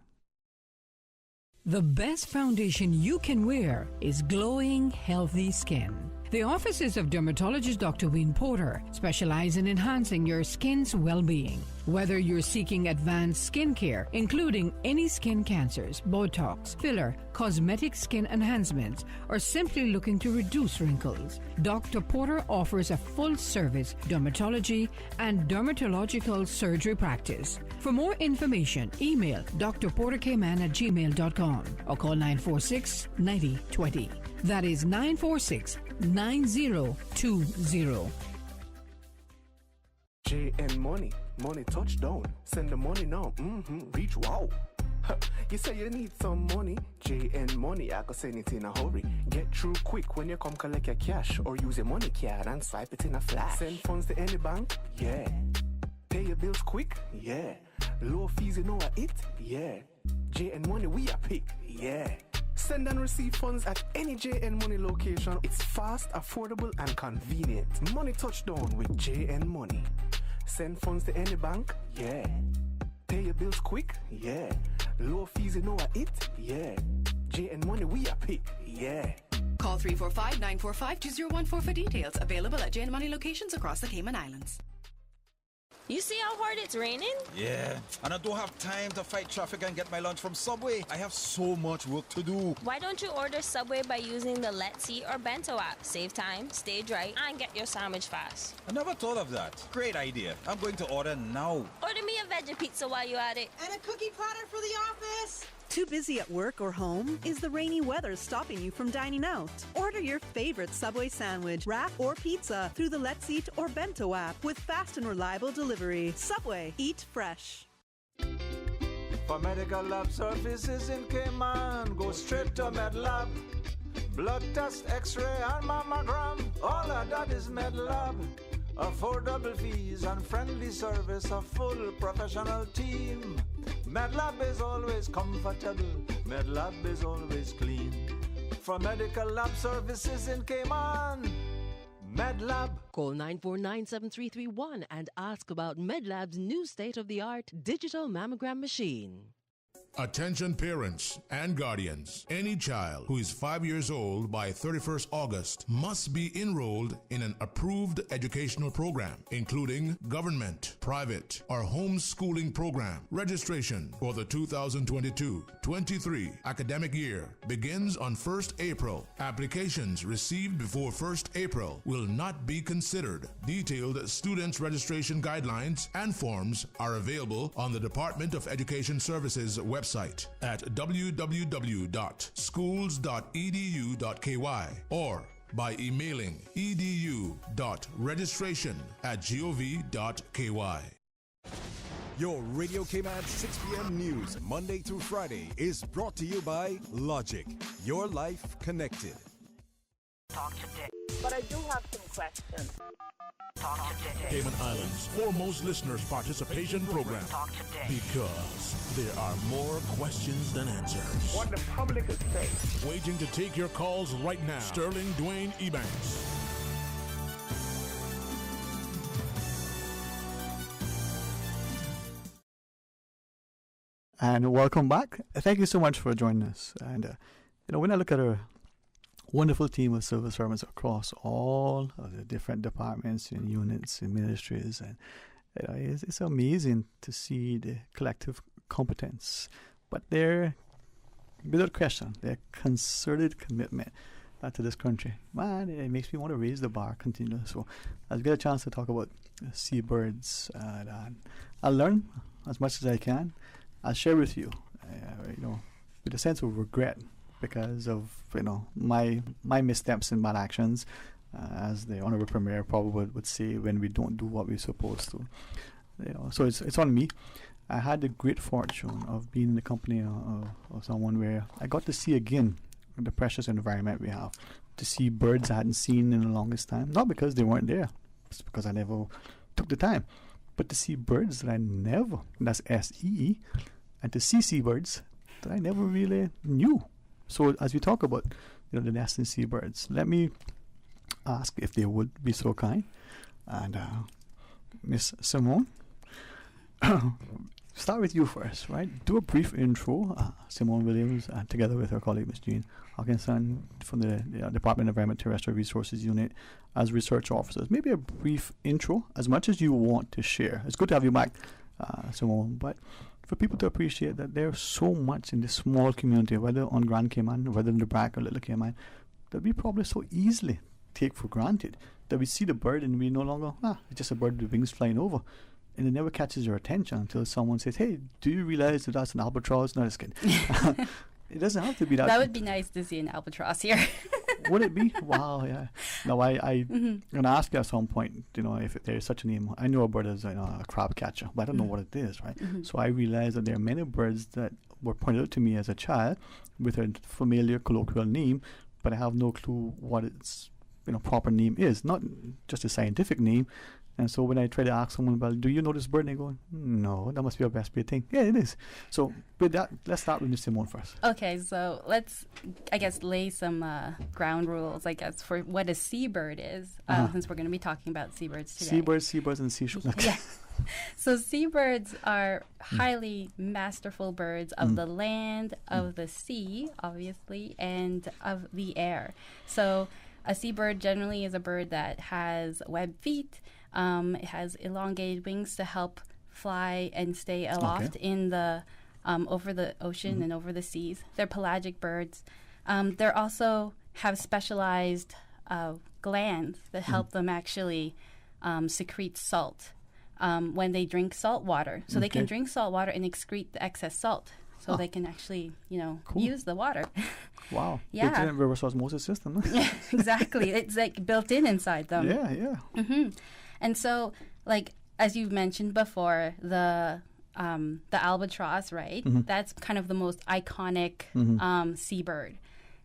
[SPEAKER 6] The best foundation you can wear is glowing, healthy skin. The offices of dermatologist Dr. Wayne Porter specialize in enhancing your skin's well-being. Whether you're seeking advanced skincare, including any skin cancers, Botox, filler, cosmetic skin enhancements, or simply looking to reduce wrinkles, Dr. Porter offers a full-service dermatology and dermatological surgery practice. For more information, email drportercayman@gmail.com or call 946-9020. That is 946-9020.
[SPEAKER 9] JN Money, money touchdown. Send the money now. Reach wow. You say you need some money. JN Money, I can send it in a hurry. Get through quick when you come collect your cash, or use your money card and swipe it in a flash. Send funds to any bank, yeah. Pay your bills quick, yeah. Low fees, you know what it, yeah. JN Money, we are pick, yeah. Send and receive funds at any JN Money location. It's fast, affordable, and convenient. Money touchdown with JN Money. Send funds to any bank, yeah. Pay your bills quick, yeah. Low fees, you know what it, yeah. JN Money, we are pick, yeah.
[SPEAKER 23] Call 345-945-2014 for details. Available at JN Money locations across the Cayman Islands.
[SPEAKER 24] You see how hard it's raining?
[SPEAKER 25] Yeah, and I don't have time to fight traffic and get my lunch from Subway. I have so much work to do.
[SPEAKER 24] Why don't you order Subway by using the Let's Eat or Bento app? Save time, stay dry, and get your sandwich fast.
[SPEAKER 25] I never thought of that. Great idea. I'm going to order now.
[SPEAKER 24] Order me a veggie pizza while you're at it.
[SPEAKER 26] And a cookie platter for the office.
[SPEAKER 13] Too busy at work or home? Is the rainy weather stopping you from dining out? Order your favorite Subway sandwich, wrap, or pizza through the Let's Eat or Bento app with fast and reliable delivery. Subway, eat fresh.
[SPEAKER 7] For medical lab services in Cayman, go straight to MedLab. Blood test, x-ray, and mammogram, all of that is MedLab. Affordable fees and friendly service, a full professional team. MedLab is always comfortable, MedLab is always clean. For medical lab services in Cayman, MedLab.
[SPEAKER 8] Call 949-7331 and ask about MedLab's new state-of-the-art digital mammogram machine.
[SPEAKER 2] Attention parents and guardians. Any child who is 5 years old by 31st August must be enrolled in an approved educational program, including government, private, or homeschooling program. Registration for the 2022-23 academic year begins on 1st April. Applications received before 1st April will not be considered. Detailed students' registration guidelines and forms are available on the Department of Education Services website at www.schools.edu.ky or by emailing edu.registration@gov.ky.
[SPEAKER 27] Your Radio Cayman 6 p.m. news, Monday through Friday, is brought to you by Logic. Your life connected.
[SPEAKER 10] Talk today.
[SPEAKER 3] But I do have some questions.
[SPEAKER 10] Talk today.
[SPEAKER 2] Cayman Islands' foremost listeners participation program.
[SPEAKER 10] Talk today.
[SPEAKER 2] Because there are more questions than answers.
[SPEAKER 3] What the public is saying.
[SPEAKER 2] Waiting to take your calls right now. Sterling Dwayne Ebanks.
[SPEAKER 1] And welcome back. Thank you so much for joining us. And when I look at our wonderful team of civil servants across all of the different departments and units and ministries, and it's amazing to see the collective competence, but their, without question, their concerted commitment to this country. Man, it makes me want to raise the bar continually. So I'll get a chance to talk about seabirds, and I'll learn as much as I can. I'll share with you, with a sense of regret, because of my missteps and bad actions, as the Honorable Premier probably would say, when we don't do what we're supposed to. So it's on me. I had the great fortune of being in the company of someone where I got to see again the precious environment we have. to see birds I hadn't seen in the longest time. Not because they weren't there, it's because I never took the time. But to see birds that I never, and that's SEE, and to see seabirds that I never really knew. So as we talk about, the nesting seabirds, let me ask if they would be so kind. And Miss Simone, start with you first, right? Do a brief intro. Simone Williams, together with her colleague Miss Jean Hawkinson from the Department of Environment Terrestrial Resources Unit as research officers. Maybe a brief intro, as much as you want to share. It's good to have you back, Simone, but for people to appreciate that there's so much in this small community, whether on Grand Cayman, whether in the Brac or Little Cayman, that we probably so easily take for granted, that we see the bird and we no longer, it's just a bird with wings flying over. And it never catches your attention until someone says, hey, do you realize that that's an albatross? No, just kidding. It doesn't have to be that.
[SPEAKER 12] That would be nice to see an albatross here.
[SPEAKER 1] Would it be? Wow, yeah. No, I'm going to ask you at some point, if there is such a name. I know a bird is a crab catcher, but I don't know what it is, right? So I realized that there are many birds that were pointed out to me as a child with a familiar colloquial name, but I have no clue what its proper name is, not just a scientific name. And so when I try to ask someone, well, do you know this bird? And they go, no, that must be a best be a thing. Yeah, it is. So with that, let's start with Miss Simone first.
[SPEAKER 12] Okay, so let's, lay some ground rules, for what a seabird is, since we're going to be talking about seabirds today.
[SPEAKER 1] Seabirds, and seashore.
[SPEAKER 12] Yeah. So seabirds are highly masterful birds of the land, of the sea, obviously, and of the air. So a seabird generally is a bird that has webbed feet. It has elongated wings to help fly and stay aloft in the over the ocean and over the seas. They're pelagic birds. They also have specialized glands that help them actually secrete salt when they drink salt water. So they can drink salt water and excrete the excess salt. So they can actually, use the water.
[SPEAKER 1] Wow.
[SPEAKER 12] Yeah.
[SPEAKER 1] Built in reverse osmosis system.
[SPEAKER 12] Exactly. It's built in inside them.
[SPEAKER 1] Yeah.
[SPEAKER 12] Mm-hmm. And so, as you've mentioned before, the albatross, right? That's kind of the most iconic seabird.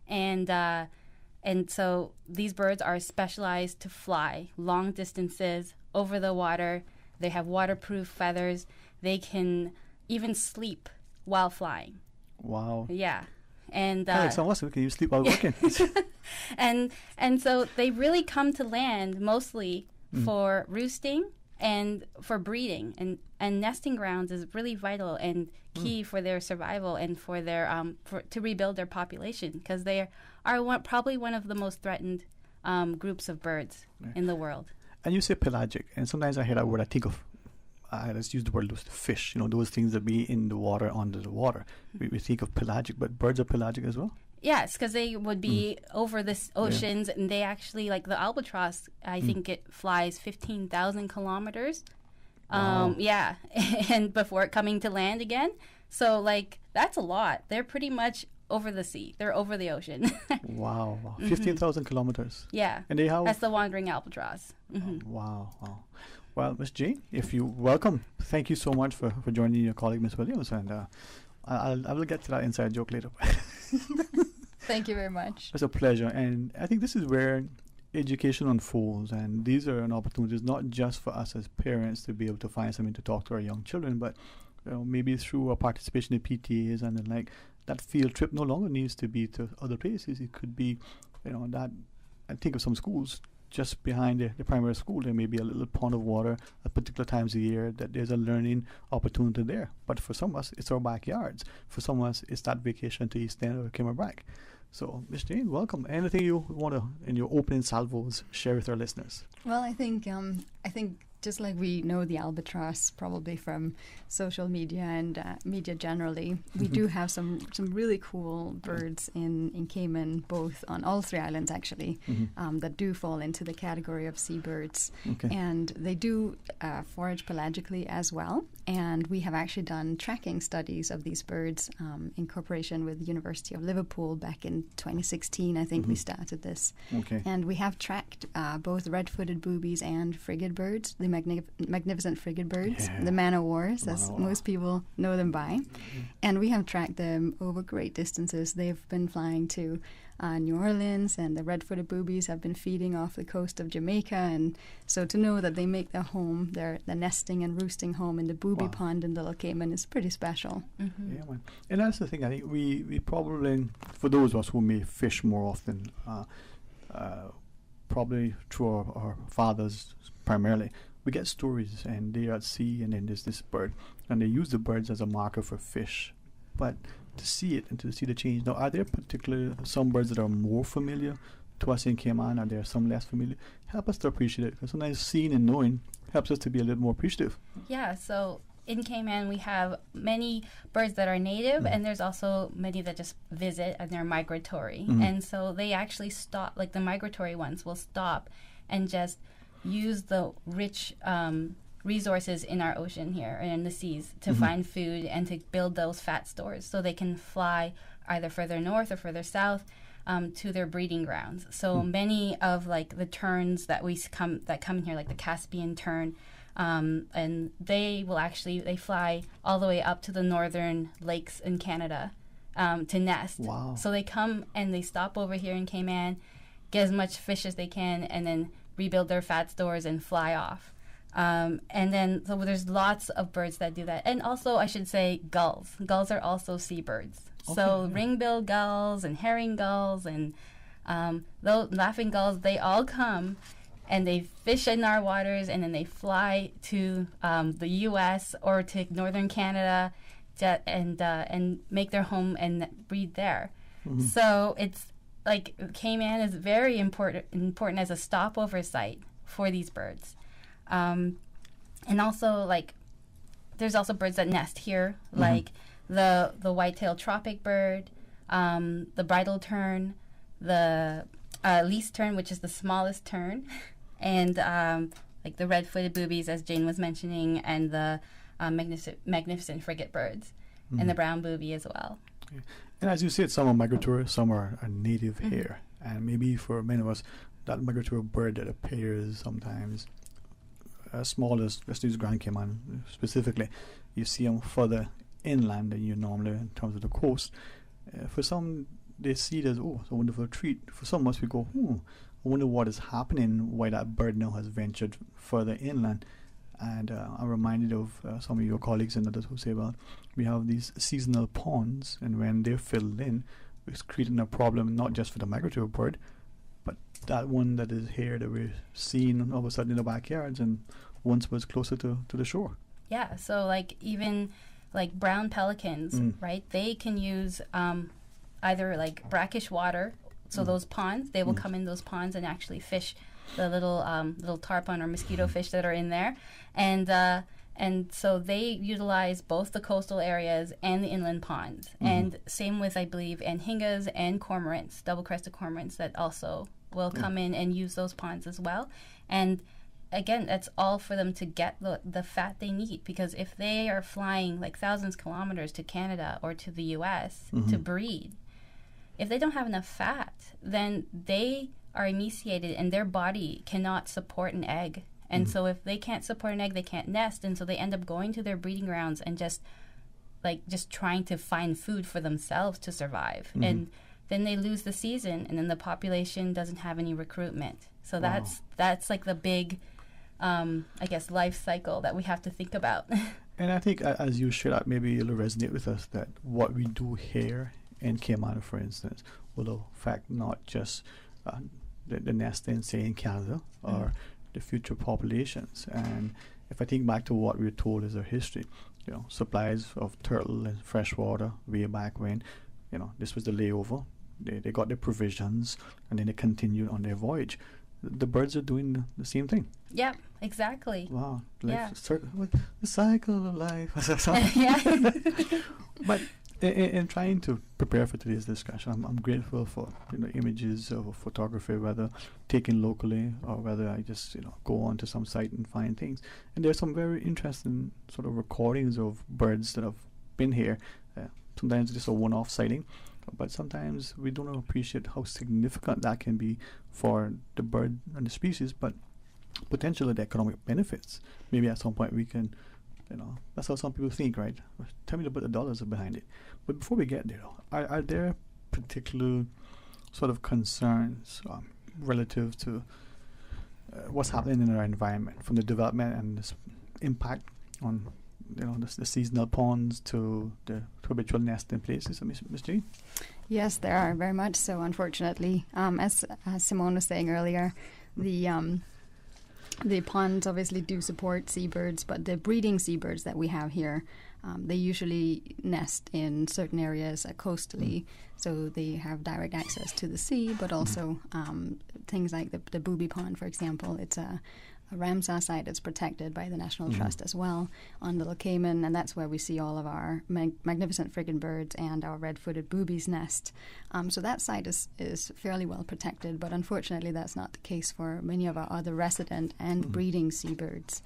[SPEAKER 12] And so these birds are specialized to fly long distances over the water. They have waterproof feathers. They can even sleep while flying.
[SPEAKER 1] Wow.
[SPEAKER 12] Yeah. And
[SPEAKER 1] like some of us, can you sleep while working?
[SPEAKER 12] and so they really come to land mostly for roosting and for breeding, and nesting grounds is really vital and key for their survival and for their to rebuild their population, because they are probably one of the most threatened groups of birds in the world.
[SPEAKER 1] And you say pelagic, and sometimes I hear that word, I think of let's use the word fish, those things that be in the water, under the water. We think of pelagic, but birds are pelagic as well?
[SPEAKER 12] Yes, because they would be over the oceans, and they actually, the albatross, I think it flies 15,000 kilometers.
[SPEAKER 1] Wow.
[SPEAKER 12] Yeah, and before coming to land again. So, that's a lot. They're pretty much over the sea. They're over the ocean.
[SPEAKER 1] Wow. 15,000 kilometers.
[SPEAKER 12] Yeah.
[SPEAKER 1] And they have...
[SPEAKER 12] That's the wandering albatross.
[SPEAKER 1] Wow. Well, Miss Jane, welcome. Thank you so much for joining your colleague, Miss Williams, and I will get to that inside joke later.
[SPEAKER 14] Thank you very much.
[SPEAKER 1] It's a pleasure, and I think this is where education unfolds, and these are an opportunities not just for us as parents to be able to find something to talk to our young children, but maybe through our participation in PTAs and then that field trip no longer needs to be to other places. It could be, that I think of some schools just behind the primary school, there may be a little pond of water at particular times of year that there's a learning opportunity there. But for some of us, it's our backyards. For some of us, it's that vacation to East End or Cayman Brac. So, Ms. Jane, welcome. Anything you want to, in your opening salvos, share with our listeners?
[SPEAKER 14] Well, I think just like we know the albatross probably from social media and media generally, we do have some really cool birds in Cayman, both on all three islands actually, that do fall into the category of seabirds.
[SPEAKER 1] Okay.
[SPEAKER 14] And they do forage pelagically as well. And we have actually done tracking studies of these birds in cooperation with the University of Liverpool back in 2016. I think we started this.
[SPEAKER 1] Okay.
[SPEAKER 14] And we have tracked both red-footed boobies and frigate birds, the magnificent frigate birds, the man-o'-wars, as most people know them by. And we have tracked them over great distances. They've been flying to New Orleans, and the red-footed boobies have been feeding off the coast of Jamaica. And so to know that they make their home, their nesting and roosting home in the booby pond in Little Cayman is pretty special.
[SPEAKER 12] Mm-hmm.
[SPEAKER 1] Yeah, man. And that's the thing. I think we probably, for those of us who may fish more often, probably through our fathers primarily, we get stories, and they are at sea, and then there's this bird, and they use the birds as a marker for fish. But to see it and to see the change. Now, are there particular some birds that are more familiar to us in Cayman? Are there some less familiar? Help us to appreciate it, because sometimes seeing and knowing helps us to be a little more appreciative.
[SPEAKER 12] Yeah, so in Cayman we have many birds that are native, and there's also many that just visit and they're migratory. And so they actually stop, like the migratory ones will stop and just use the rich resources in our ocean here and in the seas to find food and to build those fat stores, so they can fly either further north or further south to their breeding grounds. So many of like the terns that come in here, like the Caspian tern, and they fly all the way up to the northern lakes in Canada to nest.
[SPEAKER 1] Wow.
[SPEAKER 12] So they come and they stop over here in Cayman, get as much fish as they can, and then rebuild their fat stores and fly off. And then, so there's lots of birds that do that. And also, I should say, gulls. Gulls are also seabirds. Okay, so ring-billed gulls and herring gulls and those laughing gulls, they all come and they fish in our waters, and then they fly to the U.S. or to northern Canada and make their home and breed there. So it's like Cayman is very important as a stopover site for these birds. And also, like, there's also birds that nest here, like the white-tailed tropic bird, the bridal tern, the least tern, which is the smallest tern, and like the red-footed boobies, as Jane was mentioning, and the magnificent frigate birds, and the brown booby as well.
[SPEAKER 1] Yeah. And as you said, some are migratory, some are native here. And maybe for many of us, that migratory bird that appears sometimes as small as, let's use Grand Cayman specifically, you see them further inland than you normally in terms of the coast. For some, they see it as, oh, it's a wonderful treat. For some of us, we go, I wonder what is happening, why that bird now has ventured further inland. And I'm reminded of some of your colleagues and others who say, well, we have these seasonal ponds, and when they're filled in, it's creating a problem not just for the migratory bird, but that one that is here that we're seeing all of a sudden in the backyards and once was closer to the shore.
[SPEAKER 12] Yeah, so like even like brown pelicans, right? They can use either like brackish water, so those ponds, they will come in those ponds and actually fish the little tarpon or mosquito fish that are in there, and so they utilize both the coastal areas and the inland ponds. And same with, I believe, anhingas and cormorants, double-crested cormorants, that also will come in and use those ponds as well. And again, that's all for them to get the fat they need, because if they are flying like thousands of kilometers to Canada or to the U.S. to breed, if they don't have enough fat, then they are emaciated and their body cannot support an egg. And so if they can't support an egg, they can't nest, and so they end up going to their breeding grounds and just trying to find food for themselves to survive. And then they lose the season, and then the population doesn't have any recruitment. So that's like the big, I guess, life cycle that we have to think about.
[SPEAKER 1] And I think as you share that, maybe it'll resonate with us that what we do here in Cayman, for instance, will affect not just the nesting, say, in Canada or the future populations. And if I think back to what we were told as our history, supplies of turtle and fresh water way back when, this was the layover. They got their provisions, and then they continued on their voyage. The birds are doing the same thing.
[SPEAKER 12] Yeah, exactly.
[SPEAKER 1] Wow.
[SPEAKER 12] Yeah.
[SPEAKER 1] The cycle of life. But in trying to prepare for today's discussion, I'm grateful for images of photography, whether taken locally or whether I just go onto some site and find things. And there's some very interesting sort of recordings of birds that have been here. Sometimes it's just a one-off sighting, but sometimes we don't appreciate how significant that can be for the bird and the species, but potentially the economic benefits. Maybe at some point we can, that's how some people think, right? Tell me about the dollars behind it. But before we get there, are there particular sort of concerns relative to what's happening in our environment, from the development and this impact on the seasonal ponds to the habitual nesting places. Ms. Jean?
[SPEAKER 14] Yes, there are, very much so, unfortunately. As Simone was saying earlier, the ponds obviously do support seabirds, but the breeding seabirds that we have here, they usually nest in certain areas coastally, so they have direct access to the sea, but also things like the booby pond, for example. It's a Ramsar site that's protected by the National Trust as well on Little Cayman, and that's where we see all of our magnificent frigate birds and our red-footed boobies nest. So that site is fairly well protected, but unfortunately that's not the case for many of our other resident and breeding seabirds.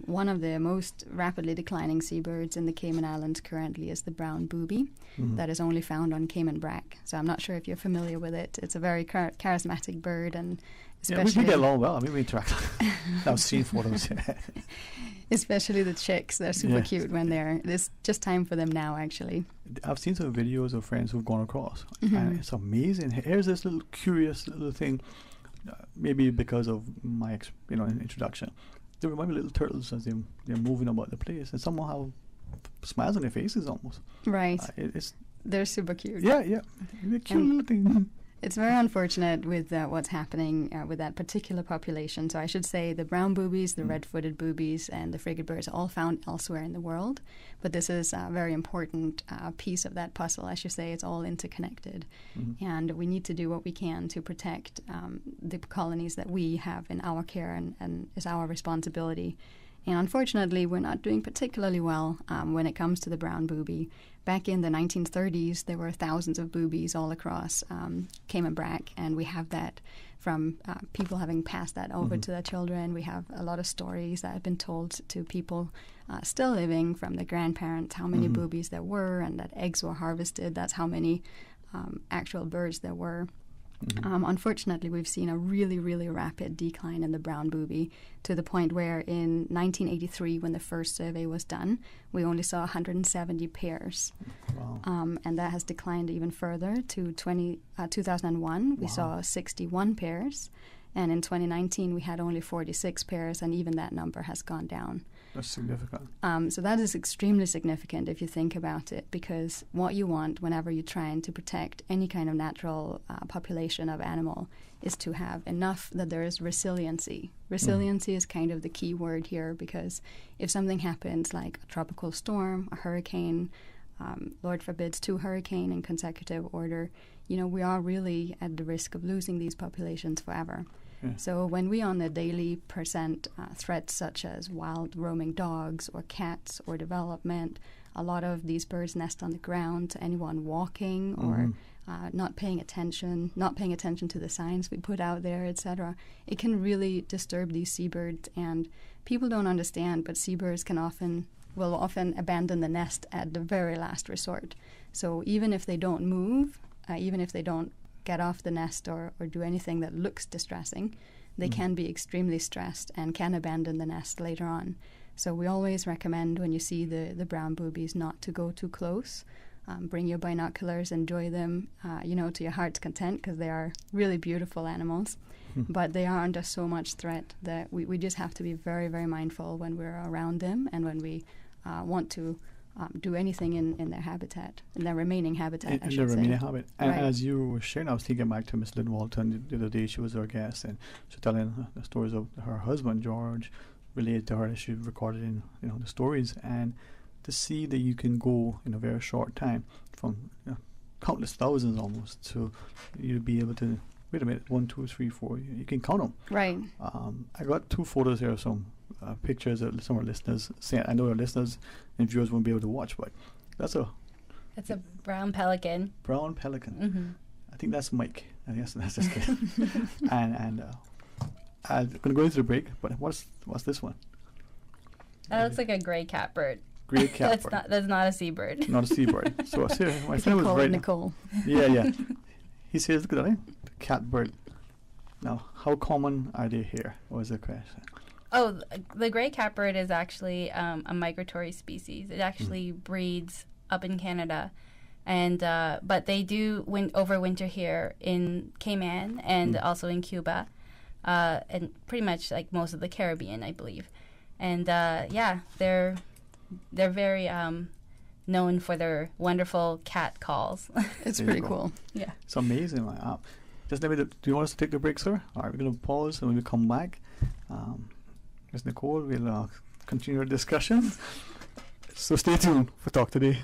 [SPEAKER 14] One of the most rapidly declining seabirds in the Cayman Islands currently is the brown booby that is only found on Cayman brack. So I'm not sure if you're familiar with it. It's a very charismatic bird, and especially
[SPEAKER 1] we get along well. We interact. I've seen photos.
[SPEAKER 14] Especially the chicks. They're super cute when it's just time for them now, actually.
[SPEAKER 1] I've seen some videos of friends who've gone across, and it's amazing. Here's this little curious little thing, maybe because of my introduction. They remind me of little turtles as they're moving about the place, and somehow have smiles on their faces almost.
[SPEAKER 14] Right. They're super cute.
[SPEAKER 1] Yeah. They're cute little thing.
[SPEAKER 14] It's very unfortunate with what's happening with that particular population. So I should say the brown boobies, the red-footed boobies, and the frigate birds are all found elsewhere in the world. But this is a very important piece of that puzzle. As you say, it's all interconnected. And we need to do what we can to protect the colonies that we have in our care and is our responsibility. And unfortunately, we're not doing particularly well when it comes to the brown booby. Back in the 1930s, there were thousands of boobies all across Cayman brack, and we have that from people having passed that over to their children. We have a lot of stories that have been told to people still living from their grandparents, how many boobies there were, and that eggs were harvested. That's how many actual birds there were. Unfortunately, we've seen a really, really rapid decline in the brown booby to the point where in 1983, when the first survey was done, we only saw 170 pairs.
[SPEAKER 1] Wow.
[SPEAKER 14] And that has declined even further to 2001. We saw 61 pairs. And in 2019, we had only 46 pairs, and even that number has gone down.
[SPEAKER 1] That's significant.
[SPEAKER 14] So that is extremely significant if you think about it, because what you want whenever you're trying to protect any kind of natural population of animal is to have enough that there is resiliency. Resiliency is kind of the key word here, because if something happens like a tropical storm, a hurricane, Lord forbids 2 hurricanes in consecutive order, we are really at the risk of losing these populations forever. So when we on a daily present threats such as wild roaming dogs or cats or development, a lot of these birds nest on the ground. Anyone walking or not paying attention to the signs we put out there, etc., it can really disturb these seabirds. And people don't understand, but seabirds will often abandon the nest at the very last resort. So even if they don't move, even if they don't get off the nest or do anything that looks distressing, they can be extremely stressed and can abandon the nest later on. So we always recommend when you see the brown boobies not to go too close. Bring your binoculars, enjoy them, to your heart's content, because they are really beautiful animals. But they are under so much threat that we just have to be very, very mindful when we're around them and when we want to do anything in their habitat, in their remaining habitat, I should say.
[SPEAKER 1] In their remaining habitat. And
[SPEAKER 14] right.
[SPEAKER 1] As you were sharing, I was thinking back to Miss Lynn Walton the other day. She was our guest, and she was telling the stories of her husband, George, related to her that she recorded in the stories. And to see that you can go in a very short time from countless thousands almost to you be able to, wait a minute, 1, 2, 3, 4, you can count them.
[SPEAKER 14] Right.
[SPEAKER 1] I got 2 photos here of some pictures that some of our listeners sent. I know our listeners and viewers won't be able to watch, but that's a
[SPEAKER 12] brown pelican.
[SPEAKER 1] Brown pelican. I think that's Mike. I guess that's just good. and I'm gonna go into the break. But what's this one?
[SPEAKER 12] That looks like a gray catbird.
[SPEAKER 1] Gray catbird.
[SPEAKER 12] That's not a seabird.
[SPEAKER 1] Not a seabird. So my friend was right.
[SPEAKER 14] Nicole.
[SPEAKER 1] Yeah. He says, look at that, the catbird. Now, how common are they here? Was the question.
[SPEAKER 12] Oh, the gray catbird is actually a migratory species. It actually breeds up in Canada, And but they do overwinter here in Cayman and also in Cuba, and pretty much like most of the Caribbean, I believe. And they're very known for their wonderful cat calls.
[SPEAKER 14] It's pretty cool.
[SPEAKER 12] Yeah,
[SPEAKER 1] it's amazing. Just let me. Do you want us to take a break, sir? All right, we're going to pause, and when we come back, Ms. Nicole will continue our discussion. So stay tuned for Talk Today.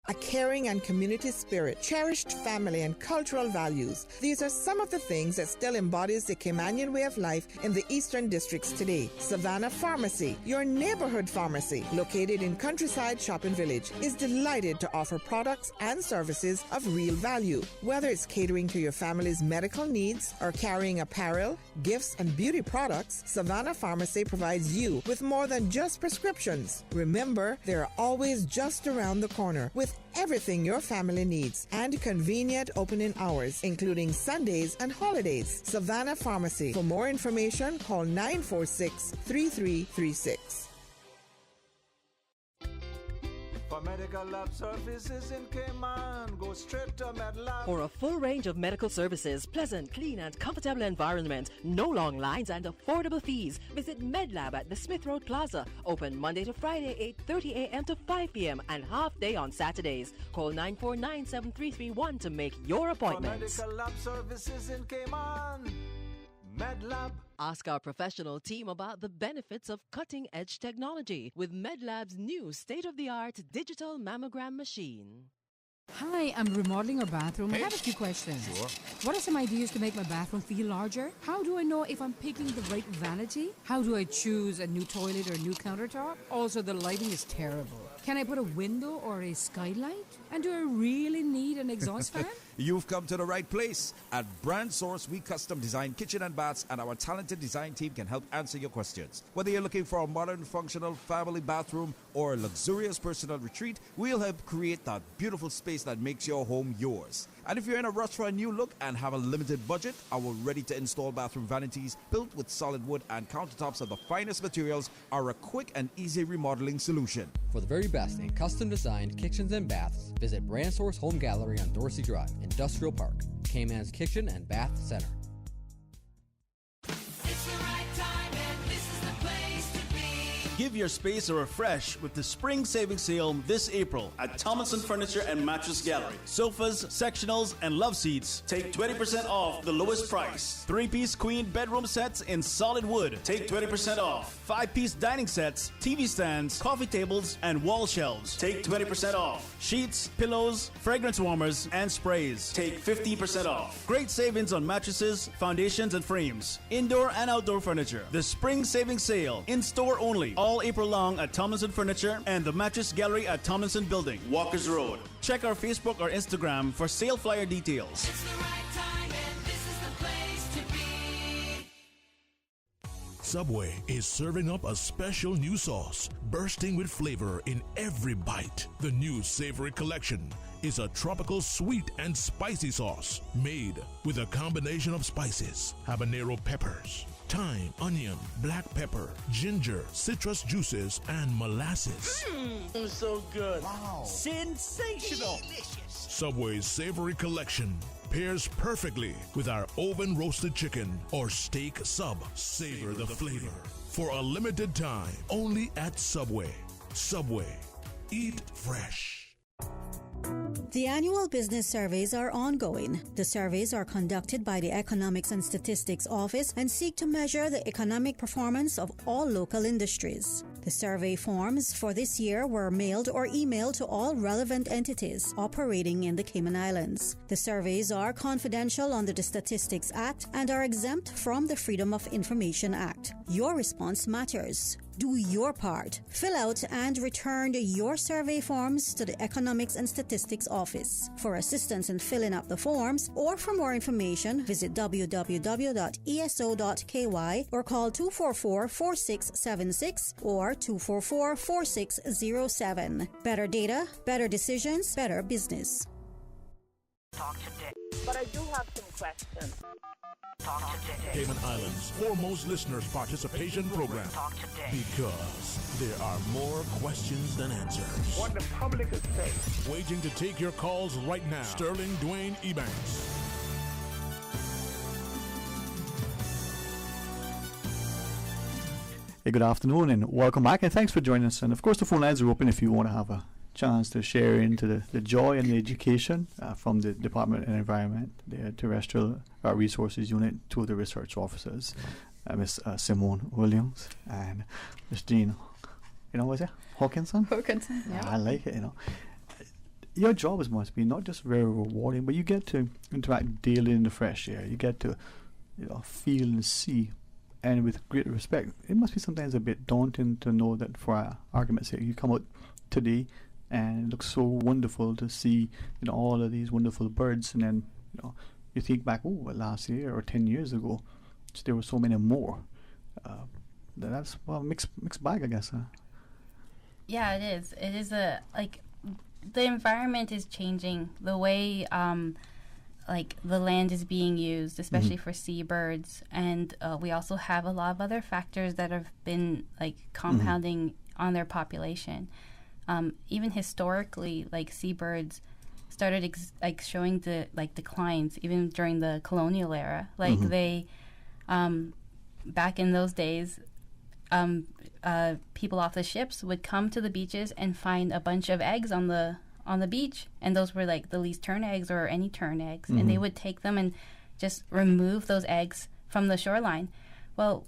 [SPEAKER 11] A caring and community spirit, cherished family and cultural values. These are some of the things that still embodies the Caymanian way of life in the Eastern Districts today. Savannah Pharmacy, your neighborhood pharmacy, located in Countryside Shopping Village, is delighted to offer products and services of real value. Whether it's catering to your family's medical needs or carrying apparel, gifts, and beauty products, Savannah Pharmacy provides you with more than just prescriptions. Remember, they're always just around the corner with everything your family needs and convenient opening hours, including Sundays and holidays. Savannah Pharmacy. For more information, call 946-3336.
[SPEAKER 7] For medical lab services in Cayman, go straight to MedLab.
[SPEAKER 8] For a full range of medical services, pleasant, clean and comfortable environment, no long lines and affordable fees, visit MedLab at the Smith Road Plaza. Open Monday to Friday, 8:30 a.m. to 5 p.m. and half day on Saturdays. Call 949-7331 to make your appointment.
[SPEAKER 7] For medical lab services in Cayman, MedLab.
[SPEAKER 8] Ask our professional team about the benefits of cutting-edge technology with MedLab's new state-of-the-art digital mammogram machine.
[SPEAKER 15] Hi, I'm remodeling our bathroom. I have a few questions.
[SPEAKER 2] Sure.
[SPEAKER 15] What are some ideas to make my bathroom feel larger? How do I know if I'm picking the right vanity? How do I choose a new toilet or a new countertop? Also, the lighting is terrible. Can I put a window or a skylight? And do I really need an exhaust fan?
[SPEAKER 25] You've come to the right place. At Brand Source, we custom design kitchen and baths, and our talented design team can help answer your questions. Whether you're looking for a modern, functional family bathroom or a luxurious personal retreat, we'll help create that beautiful space that makes your home yours. And if you're in a rush for a new look and have a limited budget, our ready-to-install bathroom vanities, built with solid wood and countertops of the finest materials, are a quick and easy remodeling solution.
[SPEAKER 16] For the very best in custom-designed kitchens and baths, visit Brand Source Home Gallery on Dorsey Drive, Industrial Park, Cayman's Kitchen and Bath Center.
[SPEAKER 17] It's the right time and this is the place to be.
[SPEAKER 18] Give your space a refresh with the spring savings sale this April at Tomlinson Furniture and Mattress Gallery. Sofas, sectionals, and love seats take 20% off the lowest price. 3-piece queen bedroom sets in solid wood take 20% off. 5-piece dining sets, TV stands, coffee tables, and wall shelves take 20% off. Sheets, pillows, fragrance warmers, and sprays take 15% off. Great savings on mattresses, foundations, and frames. Indoor and outdoor furniture. The spring savings sale in store only all April long at Tomlinson Furniture and the Mattress Gallery at Tomlinson Building, Walkers Road. Check our Facebook or Instagram for sale flyer details.
[SPEAKER 17] It's the right time and this is the place to be.
[SPEAKER 2] Subway is serving up a special new sauce, bursting with flavor in every bite. The new Savory Collection is a tropical sweet and spicy sauce made with a combination of spices, habanero peppers, thyme, onion, black pepper, ginger, citrus juices, and molasses.
[SPEAKER 17] So good.
[SPEAKER 2] Wow.
[SPEAKER 17] Sensational. Delicious.
[SPEAKER 2] Subway's Savory Collection pairs perfectly with our oven roasted chicken or steak sub. Savor the flavor. For a limited time, only at Subway. Subway. Eat fresh.
[SPEAKER 19] The annual business surveys are ongoing. The surveys are conducted by the Economics and Statistics Office and seek to measure the economic performance of all local industries. The survey forms for this year were mailed or emailed to all relevant entities operating in the Cayman Islands. The surveys are confidential under the Statistics Act and are exempt from the Freedom of Information Act. Your response matters. Do your part. Fill out and return your survey forms to the Economics and Statistics Office. For assistance in filling up the forms or for more information, visit www.eso.ky or call 244-4676 or 244-4607. Better data, better decisions, better business.
[SPEAKER 10] Talk today.
[SPEAKER 3] But I do have some questions.
[SPEAKER 10] Talk today.
[SPEAKER 2] Cayman Islands' foremost listeners participation program.
[SPEAKER 10] Talk today.
[SPEAKER 2] Because there are more questions than answers.
[SPEAKER 3] What the public is saying.
[SPEAKER 2] Waiting to take your calls right now. Sterling Dwayne Ebanks.
[SPEAKER 1] Hey, good afternoon and welcome back, and thanks for joining us. And of course, the phone lines are open if you want to have a chance to share into the joy and the education from the Department of Environment, the Terrestrial Resources Unit, two of the research officers, Miss Simone Williams and Miss Jean, what's it? Hawkinson?
[SPEAKER 12] Yeah.
[SPEAKER 1] I like it, Your job must be not just very rewarding, but you get to interact daily in the fresh air. You get to, feel and see. And with great respect, it must be sometimes a bit daunting to know that, for argument's sake, you come out today and it looks so wonderful to see, all of these wonderful birds, and then, you think back, last year or 10 years ago, there were so many more. That's mixed bag, I guess.
[SPEAKER 12] Yeah, it is. It is the environment is changing. The way the land is being used, especially for seabirds, and we also have a lot of other factors that have been compounding on their population. Even historically, seabirds started showing declines even during the colonial era. They back in those days, people off the ships would come to the beaches and find a bunch of eggs on the beach, and those were the least tern eggs or any tern eggs, and they would take them and just remove those eggs from the shoreline. Well,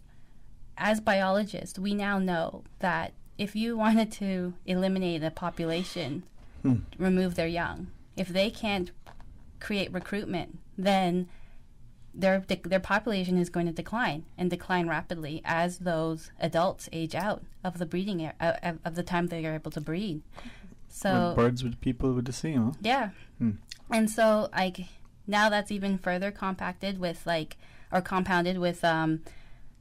[SPEAKER 12] as biologists, we now know that if you wanted to eliminate a population, remove their young. If they can't create recruitment, then their population is going to decline rapidly as those adults age out of the breeding of the time they are able to breed. So
[SPEAKER 1] with birds with people with the same, huh?
[SPEAKER 12] Yeah. And so now that's even further compounded with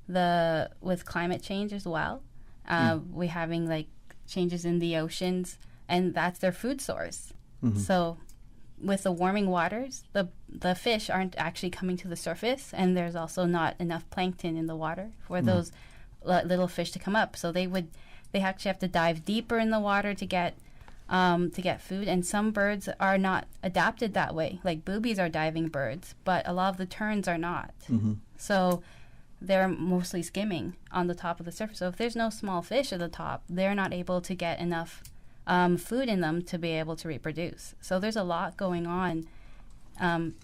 [SPEAKER 12] with climate change as well. We're having changes in the oceans, and that's their food source. So with the warming waters, the fish aren't actually coming to the surface, and there's also not enough plankton in the water for those little fish to come up. So they actually have to dive deeper in the water to get food, and some birds are not adapted that way. Boobies are diving birds, but a lot of the terns are not. So they're mostly skimming on the top of the surface. So if there's no small fish at the top, they're not able to get enough food in them to be able to reproduce. So there's a lot going on.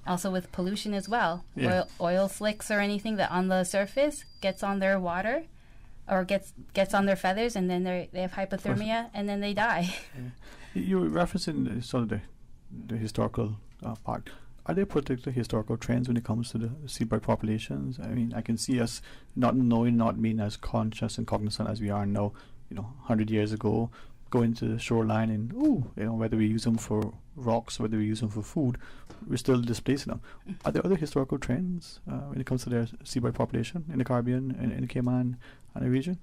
[SPEAKER 12] Also with pollution as well.
[SPEAKER 1] Yeah.
[SPEAKER 12] Oil slicks or anything that on the surface gets on their water or gets on their feathers, and then they have hypothermia, and then they die.
[SPEAKER 1] You were referencing sort of the historical part. Are there particular historical trends when it comes to the seabird populations? I mean, I can see us not being as conscious and cognizant as we are now, 100 years ago, going to the shoreline and, whether we use them for rocks, whether we use them for food, we're still displacing them. Are there other historical trends when it comes to their seabird population in the Caribbean and in the Cayman and the region?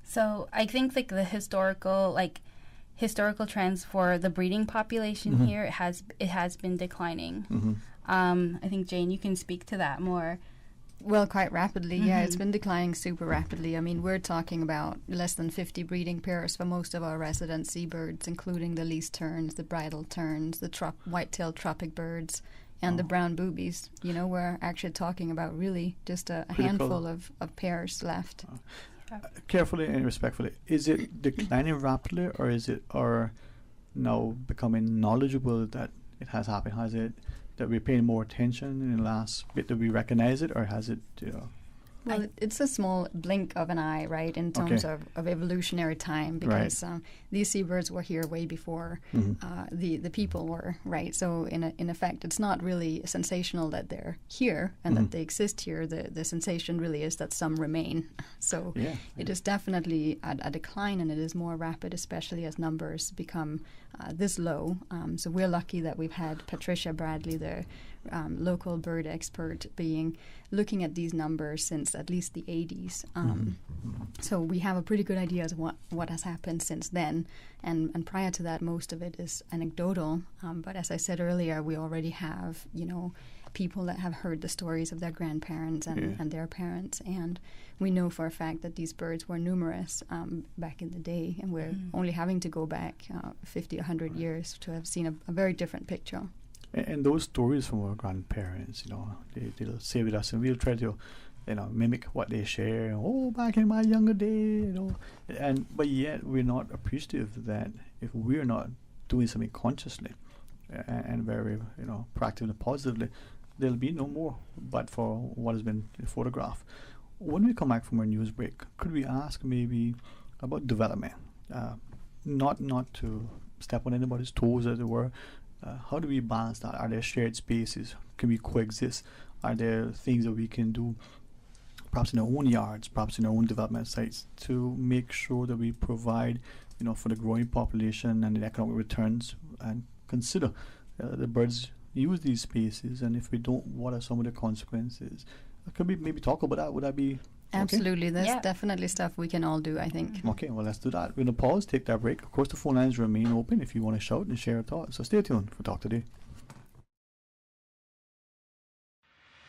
[SPEAKER 12] So I think the historical trends for the breeding population here, it has been declining. I think, Jane, you can speak to that more.
[SPEAKER 14] Well, quite rapidly, yeah. It's been declining super rapidly. I mean, we're talking about less than 50 breeding pairs for most of our resident seabirds, including the least terns, the bridal terns, the white-tailed tropic birds, and the brown boobies. We're actually talking about really just a handful of pairs left.
[SPEAKER 1] Carefully and respectfully, is it declining rapidly, or is it now becoming knowledgeable that it has happened? Has it that we're paying more attention in the last bit that we recognize it, or has it?
[SPEAKER 14] Well, it's a small blink of an eye, right, in terms of evolutionary time, because these seabirds were here way before the people were, right? So in effect, it's not really sensational that they're here and that they exist here. The sensation really is that some remain. So it is definitely a decline, and it is more rapid, especially as numbers become this low. So we're lucky that we've had Patricia Bradley, the local bird expert being looking at these numbers since at least the 80s. So we have a pretty good idea of what has happened since then. And prior to that, most of it is anecdotal. But as I said earlier, we already have, people that have heard the stories of their grandparents and their parents. And we know for a fact that these birds were numerous back in the day. And we're only having to go back 50, 100 years to have seen a very different picture.
[SPEAKER 1] And those stories from our grandparents, they'll stay with us, and we'll try to, mimic what they share. Oh, back in my younger day, but yet we're not appreciative that if we're not doing something consciously and very, proactively and positively, there'll be no more but for what has been photographed. When we come back from our news break, could we ask maybe about development? Not to step on anybody's toes, as it were. How do we balance that? Are there shared spaces? Can we coexist? Are there things that we can do, perhaps in our own yards, perhaps in our own development sites, to make sure that we provide, for the growing population and the economic returns, and consider the birds use these spaces, and if we don't, what are some of the consequences? Could we maybe talk about that? Would that be
[SPEAKER 14] absolutely? There's definitely stuff we can all do, I think.
[SPEAKER 1] Okay, well, let's do that. We're going to pause, take that break. Of course, the phone lines remain open if you want to shout and share your thoughts. So stay tuned for Talk Today.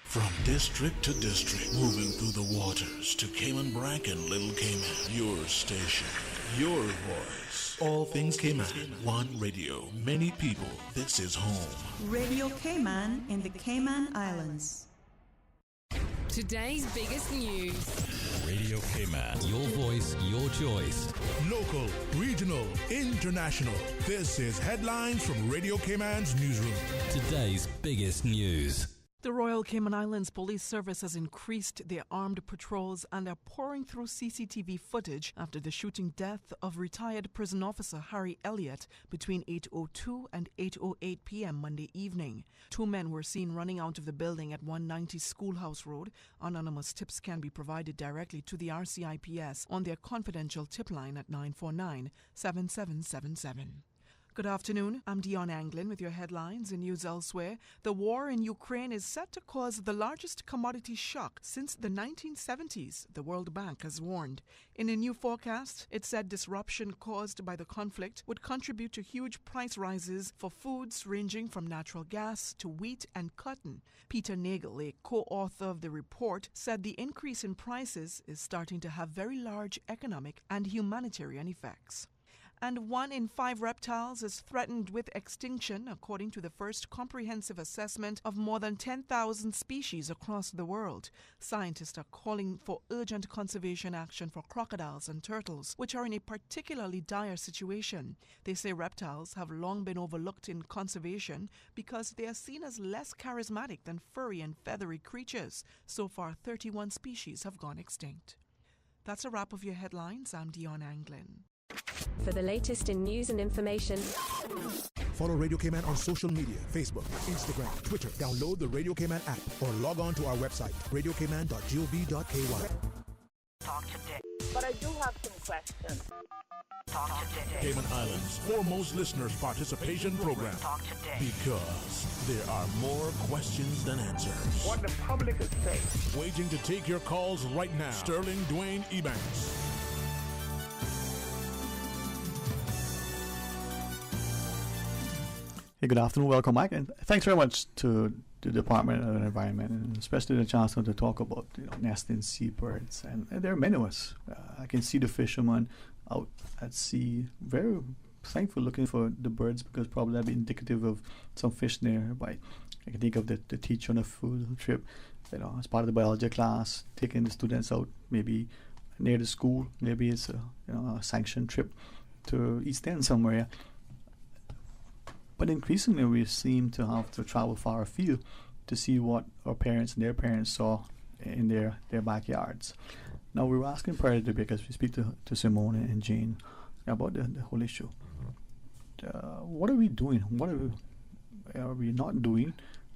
[SPEAKER 2] From district to district, moving through the waters to Cayman Brac and Little Cayman. Your station, your voice. All things Cayman. One radio, many people. This is home.
[SPEAKER 4] Radio Cayman in the Cayman Islands.
[SPEAKER 17] Today's biggest news.
[SPEAKER 2] Radio Cayman.
[SPEAKER 5] Your voice, your choice.
[SPEAKER 2] Local, regional, international. This is Headlines from Radio Cayman's newsroom.
[SPEAKER 5] Today's biggest news.
[SPEAKER 6] The Royal Cayman Islands Police Service has increased their armed patrols and are pouring through CCTV footage after the shooting death of retired prison officer Harry Elliott between 8:02 and 8:08 p.m. Monday evening. Two men were seen running out of the building at 190 Schoolhouse Road. Anonymous tips can be provided directly to the RCIPS on their confidential tip line at 949-7777. Good afternoon. I'm Dion Anglin with your headlines and news elsewhere. The war in Ukraine is set to cause the largest commodity shock since the 1970s, the World Bank has warned. In a new forecast, it said disruption caused by the conflict would contribute to huge price rises for foods ranging from natural gas to wheat and cotton. Peter Nagel, a co-author of the report, said the increase in prices is starting to have very large economic and humanitarian effects. And 1 in 5 reptiles is threatened with extinction, according to the first comprehensive assessment of more than 10,000 species across the world. Scientists are calling for urgent conservation action for crocodiles and turtles, which are in a particularly dire situation. They say reptiles have long been overlooked in conservation because they are seen as less charismatic than furry and feathery creatures. So far, 31 species have gone extinct. That's a wrap of your headlines. I'm Dion Anglin.
[SPEAKER 9] For the latest in news and information,
[SPEAKER 2] follow Radio Cayman on social media, Facebook, Instagram, Twitter. Download the Radio Cayman app or log on to our website, radiocayman.gov.ky.
[SPEAKER 10] Talk today.
[SPEAKER 3] But I do have some questions.
[SPEAKER 10] Talk today.
[SPEAKER 2] Cayman Islands' foremost listeners participation program.
[SPEAKER 10] Talk today.
[SPEAKER 2] Because there are more questions than answers.
[SPEAKER 3] What the public is saying.
[SPEAKER 2] Waiting to take your calls right now. Sterling Dwayne Ebanks.
[SPEAKER 1] Hey, good afternoon. Welcome back, and thanks very much to the Department of the Environment, and especially the chance to talk about nesting seabirds. And there are many of us. I can see the fishermen out at sea, very thankful looking for the birds, because probably that'd be indicative of some fish nearby. I can think of the teacher on a field trip, as part of the biology class, taking the students out maybe near the school. Maybe it's a sanctioned trip to East End somewhere. But increasingly, we seem to have to travel far afield to see what our parents and their parents saw in their backyards. Now, we were asking prior to the break, as we speak to Simone and Jane about the whole issue. What are we doing? What are we not doing?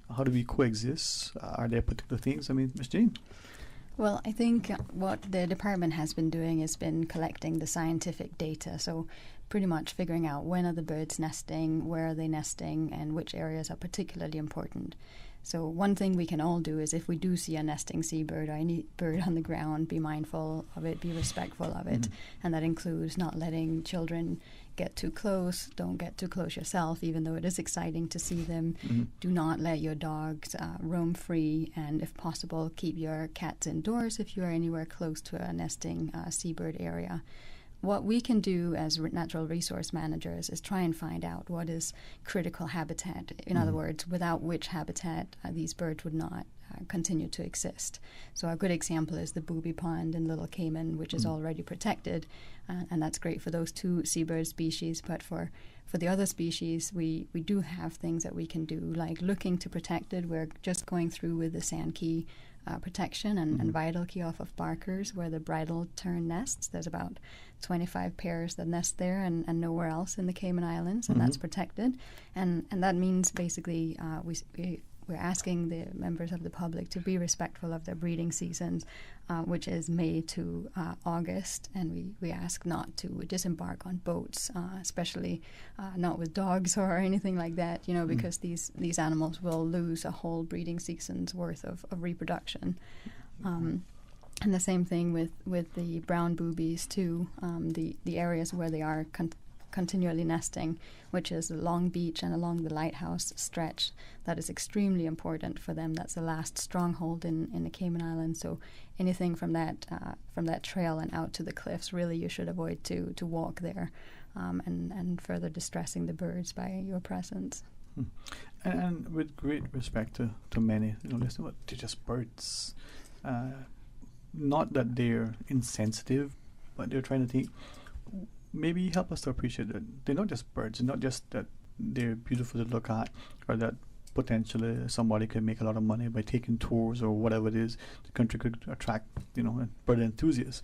[SPEAKER 1] How do we coexist? Are there particular things? I mean, Ms. Jane?
[SPEAKER 14] Well, I think what the department has been doing has been collecting the scientific data. So pretty much figuring out when are the birds nesting, where are they nesting, and which areas are particularly important. So one thing we can all do is if we do see a nesting seabird or any bird on the ground, be mindful of it, be respectful of it. And that includes not letting children get too close. Don't get too close yourself, even though it is exciting to see them. Do not let your dogs roam free, and if possible, keep your cats indoors if you are anywhere close to a nesting seabird area. What we can do as natural resource managers is try and find out what is critical habitat. In other words, without which habitat these birds would not continue to exist. So a good example is the booby pond in Little Cayman, which is already protected, and that's great for those two seabird species. But for the other species, we do have things that we can do, like looking to protect it. We're just going through with the sand key protection and vital key off of Barkers, where the bridal tern nests. There's about 25 pairs that nest there and nowhere else in the Cayman Islands, and that's protected. And that means basically we're asking the members of the public to be respectful of their breeding seasons, which is May to August, and we ask not to disembark on boats, especially not with dogs or anything like that, because these animals will lose a whole breeding season's worth of reproduction. And the same thing with the brown boobies too, the areas where they are continually nesting, which is Long Beach and along the Lighthouse stretch. That is extremely important for them. That's the last stronghold in the Cayman Islands. So anything from that trail and out to the cliffs, really you should avoid to walk there, and further distressing the birds by your presence.
[SPEAKER 1] And with great respect to many, listen, they're just birds. Not that they're insensitive, but they're trying to think. Maybe help us to appreciate that they're not just birds, not just that they're beautiful to look at, or that potentially somebody could make a lot of money by taking tours or whatever it is. The country could attract, bird enthusiasts.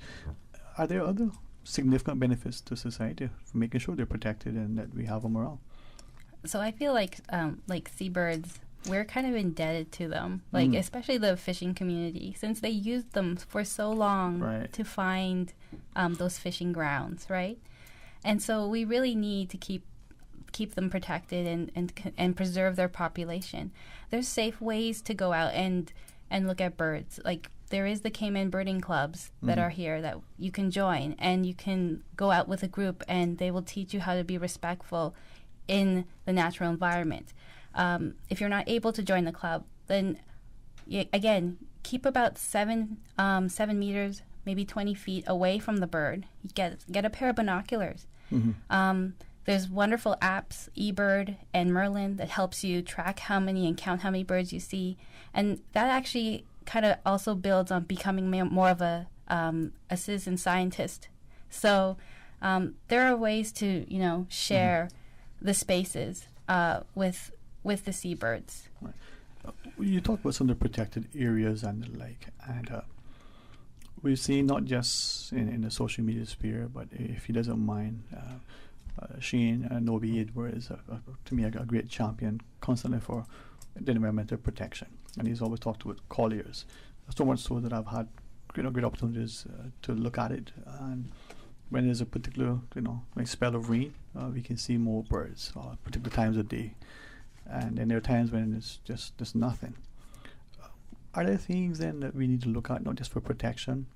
[SPEAKER 1] Are there other significant benefits to society for making sure they're protected and that we have them around?
[SPEAKER 12] So I feel like seabirds, we're kind of indebted to them, especially the fishing community, since they used them for so long to find those fishing grounds, right? And so we really need to keep them protected and preserve their population. There's safe ways to go out and look at birds. Like there is the Cayman birding clubs that are here that you can join, and you can go out with a group and they will teach you how to be respectful in the natural environment. If you're not able to join the club, then again, keep about 7 meters, maybe 20 feet away from the bird. You get a pair of binoculars. There's wonderful apps, eBird and Merlin, that helps you track how many and count how many birds you see, and that actually kind of also builds on becoming more of a citizen scientist. So there are ways to share the spaces with the seabirds.
[SPEAKER 1] Right. You talk about some of the protected areas and the like, and we've seen not just in the social media sphere, but if he doesn't mind, Shane Nobi Edward is to me a great champion constantly for the environmental protection, and he's always talked with colliers. So much so that I've had great opportunities to look at it, and when there's a particular spell of rain, we can see more birds particular times of day. And then there are times when it's just there's nothing. Are there things then that we need to look at, not just for protection,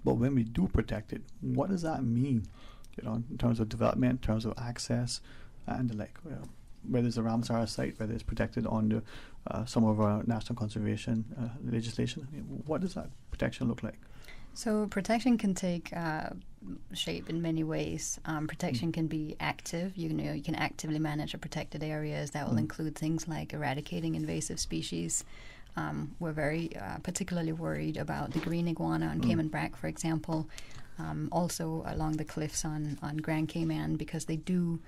[SPEAKER 1] but when we do protect it, what does that mean? In terms of development, in terms of access, and the like. Whether it's a Ramsar site, whether it's protected under some of our national conservation legislation. What does that protection look like?
[SPEAKER 14] So protection can take shape in many ways. Protection can be active. You can actively manage protected areas. That will include things like eradicating invasive species. We're very particularly worried about the green iguana on Cayman Brac, for example. Also along the cliffs on Grand Cayman, because they do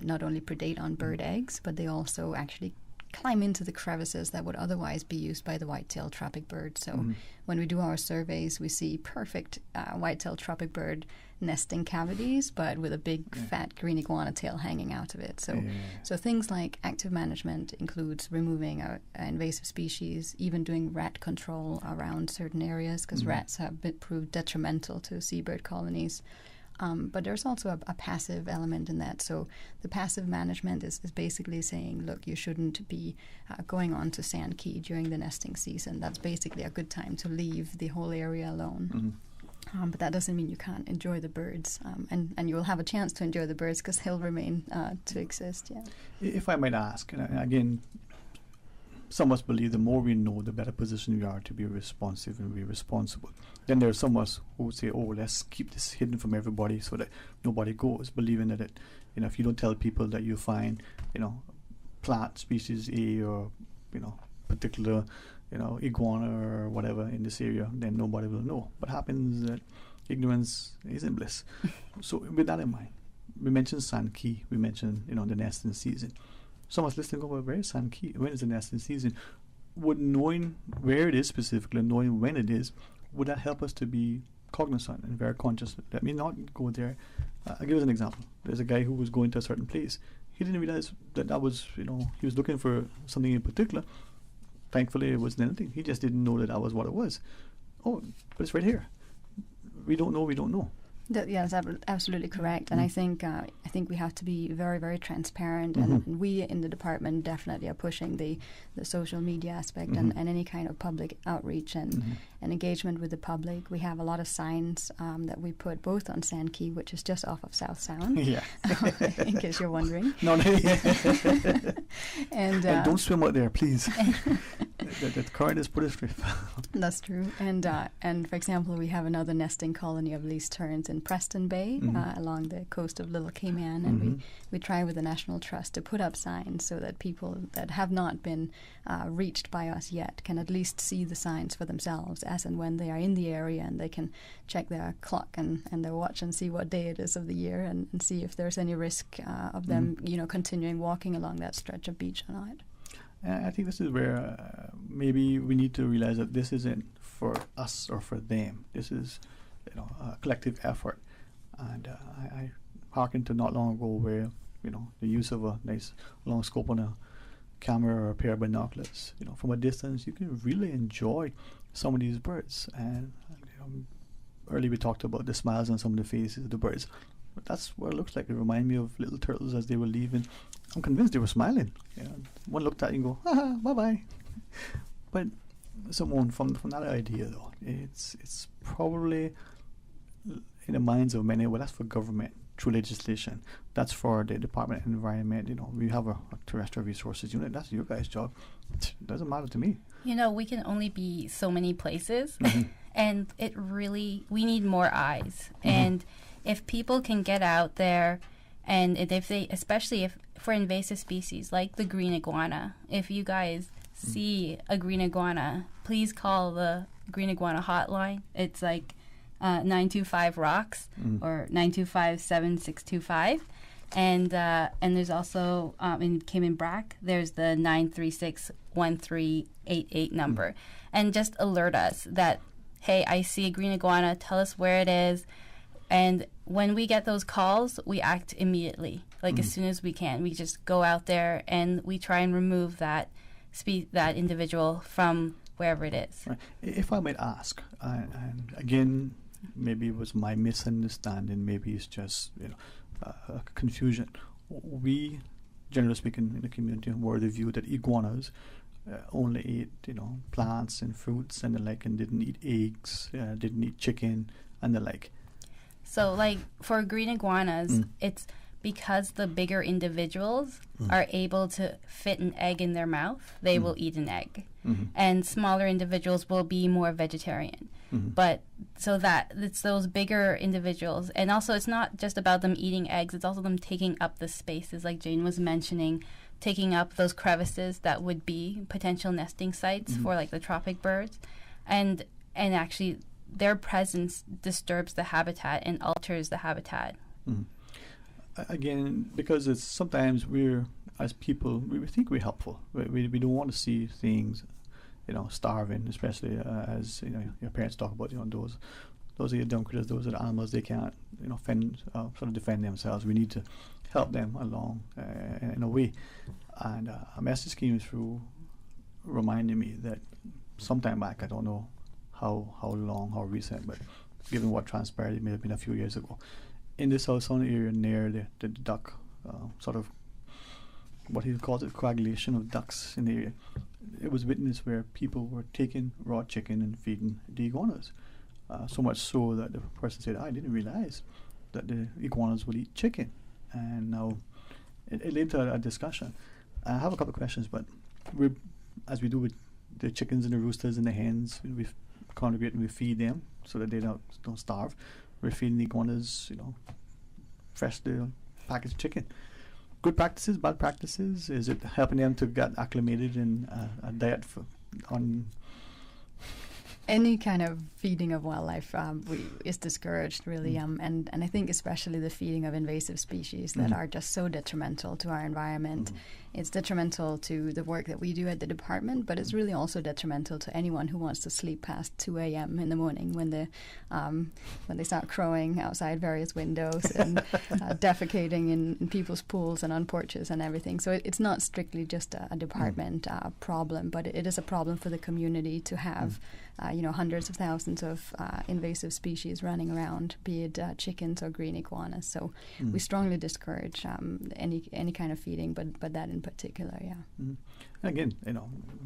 [SPEAKER 14] not only predate on bird eggs, but they also actually climb into the crevices that would otherwise be used by the white-tailed tropic bird. So when we do our surveys, we see perfect white-tailed tropic bird nesting cavities, but with a big fat green iguana tail hanging out of it. So things like active management includes removing invasive species, even doing rat control around certain areas, because rats have been proved detrimental to seabird colonies. But there's also a passive element in that. So the passive management is basically saying, look, you shouldn't be going on to Sand Key during the nesting season. That's basically a good time to leave the whole area alone. But that doesn't mean you can't enjoy the birds, and you will have a chance to enjoy the birds because they'll remain to exist. Yeah.
[SPEAKER 1] If I might ask, and again, some of us believe the more we know, the better position we are to be responsive and be responsible. Then there are some of us who would say, "Oh, let's keep this hidden from everybody so that nobody goes," believing that if you don't tell people that you find, plant species A or particular iguana or whatever in this area, then nobody will know. What happens is that ignorance isn't bliss. So with that in mind, we mentioned Sand Key, we mentioned the nesting season. Some of us listening go, where is Sand Key? When is the nesting season? Would knowing where it is specifically, knowing when it is, would that help us to be cognizant and very conscious? Let me not go there. I'll give us an example. There's a guy who was going to a certain place. He didn't realize that was, he was looking for something in particular. Thankfully, it wasn't anything. He just didn't know that was what it was. Oh, but it's right here. We don't know. We don't know.
[SPEAKER 14] That's absolutely correct. And I think we have to be very, very transparent. And we in the department definitely are pushing the social media aspect and any kind of public outreach and engagement with the public. We have a lot of signs that we put both on Sand Key, which is just off of South Sound, in case you're wondering.
[SPEAKER 1] No.
[SPEAKER 14] And
[SPEAKER 1] don't swim out there, please. The current is pretty stiff.
[SPEAKER 14] That's true. And for example, we have another nesting colony of least terns in Preston Bay along the coast of Little Cayman, and we try with the National Trust to put up signs so that people that have not been reached by us yet can at least see the signs for themselves as and when they are in the area, and they can check their clock and their watch and see what day it is of the year and see if there's any risk of them continuing walking along that stretch of beach or not.
[SPEAKER 1] I think this is where maybe we need to realize that this isn't for us or for them. This is a collective effort. And I hearken to not long ago where the use of a nice long scope on a camera or a pair of binoculars. From a distance you can really enjoy some of these birds. And earlier we talked about the smiles on some of the faces of the birds. But that's what it looks like. It reminded me of little turtles as they were leaving. I'm convinced they were smiling. One looked at you and go, haha, bye-bye. But someone from that idea, though, it's probably in the minds of many, well, that's for government through legislation. That's for the Department of Environment. We have a terrestrial resources unit. That's your guys' job. It doesn't matter to me.
[SPEAKER 12] We can only be so many places. And we need more eyes. And if people can get out there, and especially if for invasive species like the green iguana, if you guys see a green iguana, please call the green iguana hotline. It's like 925-ROCKS or 925-7625. And there's also in Cayman Brac, there's the 936-1388 number. And just alert us that, hey, I see a green iguana, tell us where it is. And when we get those calls, we act immediately. As soon as we can, we just go out there and we try and remove that individual from wherever it is.
[SPEAKER 1] Right. If I might ask, and again, maybe it was my misunderstanding, maybe it's just confusion. We, generally speaking, in the community were of the view that iguanas only ate plants and fruits and the like, and didn't eat eggs, didn't eat chicken and the like.
[SPEAKER 12] So, for green iguanas, it's because the bigger individuals are able to fit an egg in their mouth, they will eat an egg. And smaller individuals will be more vegetarian. But so that it's those bigger individuals. And also, it's not just about them eating eggs, it's also them taking up the spaces, like Jane was mentioning, taking up those crevices that would be potential nesting sites for, the tropic birds. And actually, their presence disturbs the habitat and alters the habitat.
[SPEAKER 1] Again, because it's sometimes we're, as people, we think we're helpful. We don't want to see things, starving, especially as your parents talk about, those are your dumb critters, those are the animals, they can't, defend themselves. We need to help them along in a way. And a message came through reminding me that sometime back, I don't know how long, how recent, but given what transpired, it may have been a few years ago, in the South Sound area near the duck, sort of what he calls it, coagulation of ducks in the area. It was witnessed where people were taking raw chicken and feeding the iguanas. So much so that the person said, I didn't realize that the iguanas would eat chicken. And now it led to a discussion. I have a couple of questions, but as we do with the chickens and the roosters and the hens, we congregate and we feed them so that they don't starve. We're feeding the iguanas, fresh the packaged chicken. Good practices, bad practices? Is it helping them to get acclimated in a diet on
[SPEAKER 14] any kind of feeding of wildlife is discouraged, really, and I think especially the feeding of invasive species that are just so detrimental to our environment. It's detrimental to the work that we do at the department, but it's really also detrimental to anyone who wants to sleep past 2 a.m. in the morning when they start crowing outside various windows and defecating in people's pools and on porches and everything. So it's not strictly just a department problem, but it is a problem for the community to have hundreds of thousands of invasive species running around, be it chickens or green iguanas. So we strongly discourage any kind of feeding, but that in particular,
[SPEAKER 1] Again,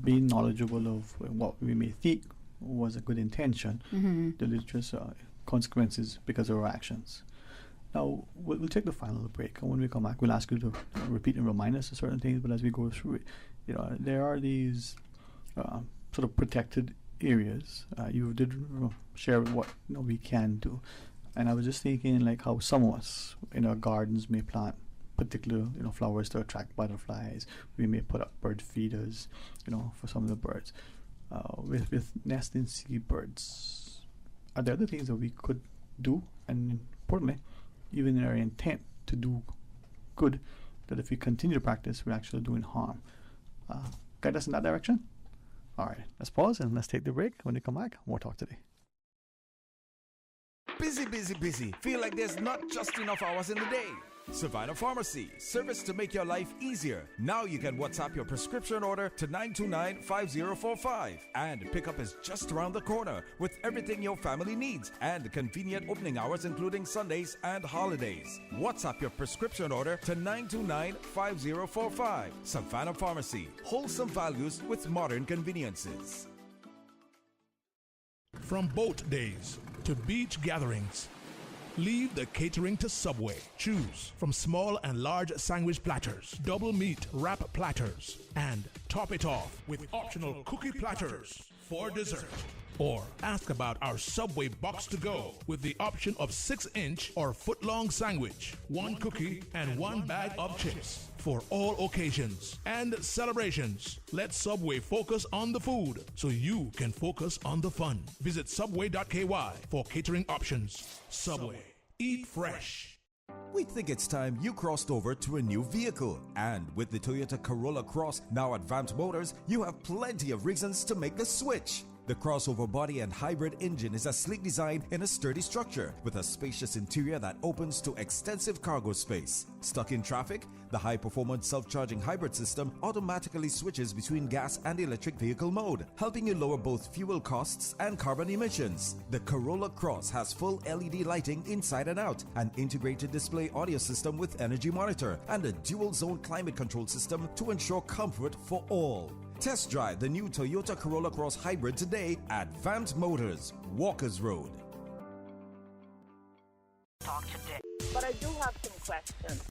[SPEAKER 1] being knowledgeable of what we may think was a good intention, there's just consequences because of our actions. Now, we'll take the final break, and when we come back, we'll ask you to repeat and remind us of certain things, but as we go through it, there are these sort of protected areas. You did share what we can do, and I was just thinking like how some of us in our gardens may plant particular flowers to attract butterflies. We may put up bird feeders for some of the birds. With nesting seabirds, are there other things that we could do, and importantly, even in our intent to do good, that if we continue to practice, we're actually doing harm? Guide us in that direction? All right, let's pause and let's take the break. When we come back, more talk today.
[SPEAKER 25] Busy, busy, busy. Feel like there's not just enough hours in the day. Savannah Pharmacy, service to make your life easier. Now you can WhatsApp your prescription order to 929-5045. And pickup is just around the corner with everything your family needs and convenient opening hours including Sundays and holidays. WhatsApp your prescription order to 929-5045. Savannah Pharmacy, wholesome values with modern conveniences.
[SPEAKER 2] From boat days to beach gatherings, leave the catering to Subway. Choose from small and large sandwich platters, double meat wrap platters, and top it off with optional cookie platters for dessert. Or ask about our Subway box to go with the option of 6-inch or foot-long sandwich, 1 cookie, and 1 bag of chips. For all occasions and celebrations, let Subway focus on the food so you can focus on the fun. Visit subway.ky for catering options. Subway. Eat fresh.
[SPEAKER 25] We think it's time you crossed over to a new vehicle. And with the Toyota Corolla Cross now at Vant Motors, you have plenty of reasons to make the switch. The crossover body and hybrid engine is a sleek design in a sturdy structure with a spacious interior that opens to extensive cargo space. Stuck in traffic? The high-performance self-charging hybrid system automatically switches between gas and electric vehicle mode, helping you lower both fuel costs and carbon emissions. The Corolla Cross has full LED lighting inside and out, an integrated display audio system with energy monitor, and a dual-zone climate control system to ensure comfort for all. Test drive the new Toyota Corolla Cross Hybrid today at Vant Motors, Walkers Road.
[SPEAKER 10] Talk today.
[SPEAKER 3] But I do have some questions.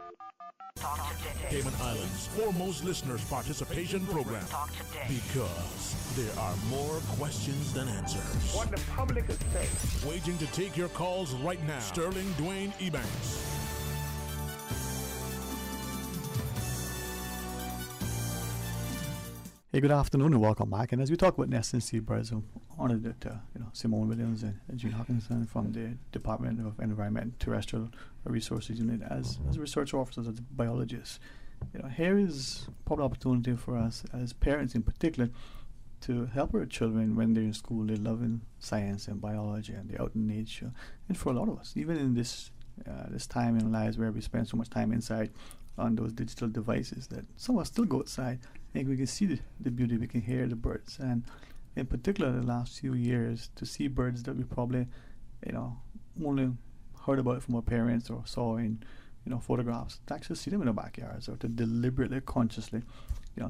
[SPEAKER 10] Talk today.
[SPEAKER 2] Cayman Islands' foremost listeners participation program.
[SPEAKER 10] Talk today.
[SPEAKER 2] Because there are more questions than answers.
[SPEAKER 3] What the public is saying.
[SPEAKER 2] Waiting to take your calls right now. Sterling Dwayne Ebanks.
[SPEAKER 1] Hey, good afternoon and welcome back. And as we talk about nesting seabirds, I'm honored that Simone Williams and Jean Hawkinson from the Department of Environment and Terrestrial Resources Unit as research officers, as biologists. Here is probably an opportunity for us as parents in particular to help our children when they're in school. They're loving science and biology and they're out in nature. And for a lot of us, even in this time in lives where we spend so much time inside on those digital devices, that some of us still go outside. I think we can see the beauty, we can hear the birds, and in particular the last few years to see birds that we probably only heard about it from our parents or saw in photographs, to actually see them in our backyards, or to deliberately, consciously,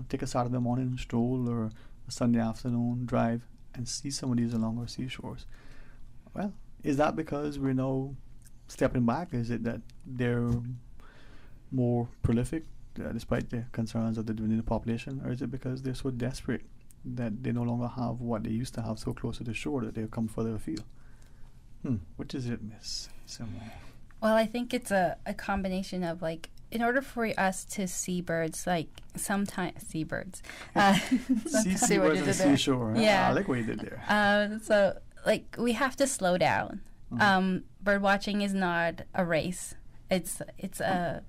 [SPEAKER 1] take a Saturday morning stroll or a Sunday afternoon drive and see some of these along our seashores. Well, is that because we're now stepping back? Is it that they're more prolific despite the concerns of the dwindling population, or is it because they're so desperate that they no longer have what they used to have so close to the shore that they'll come further afield? Which is it, Miss Simone?
[SPEAKER 12] Well, I think it's a combination of, like, in order for us to see birds, like sometimes seabirds.
[SPEAKER 1] Seabirds on the seashore.
[SPEAKER 12] Yeah.
[SPEAKER 1] I like what you did there.
[SPEAKER 12] So, like, we have to slow down. Bird watching is not a race. It's a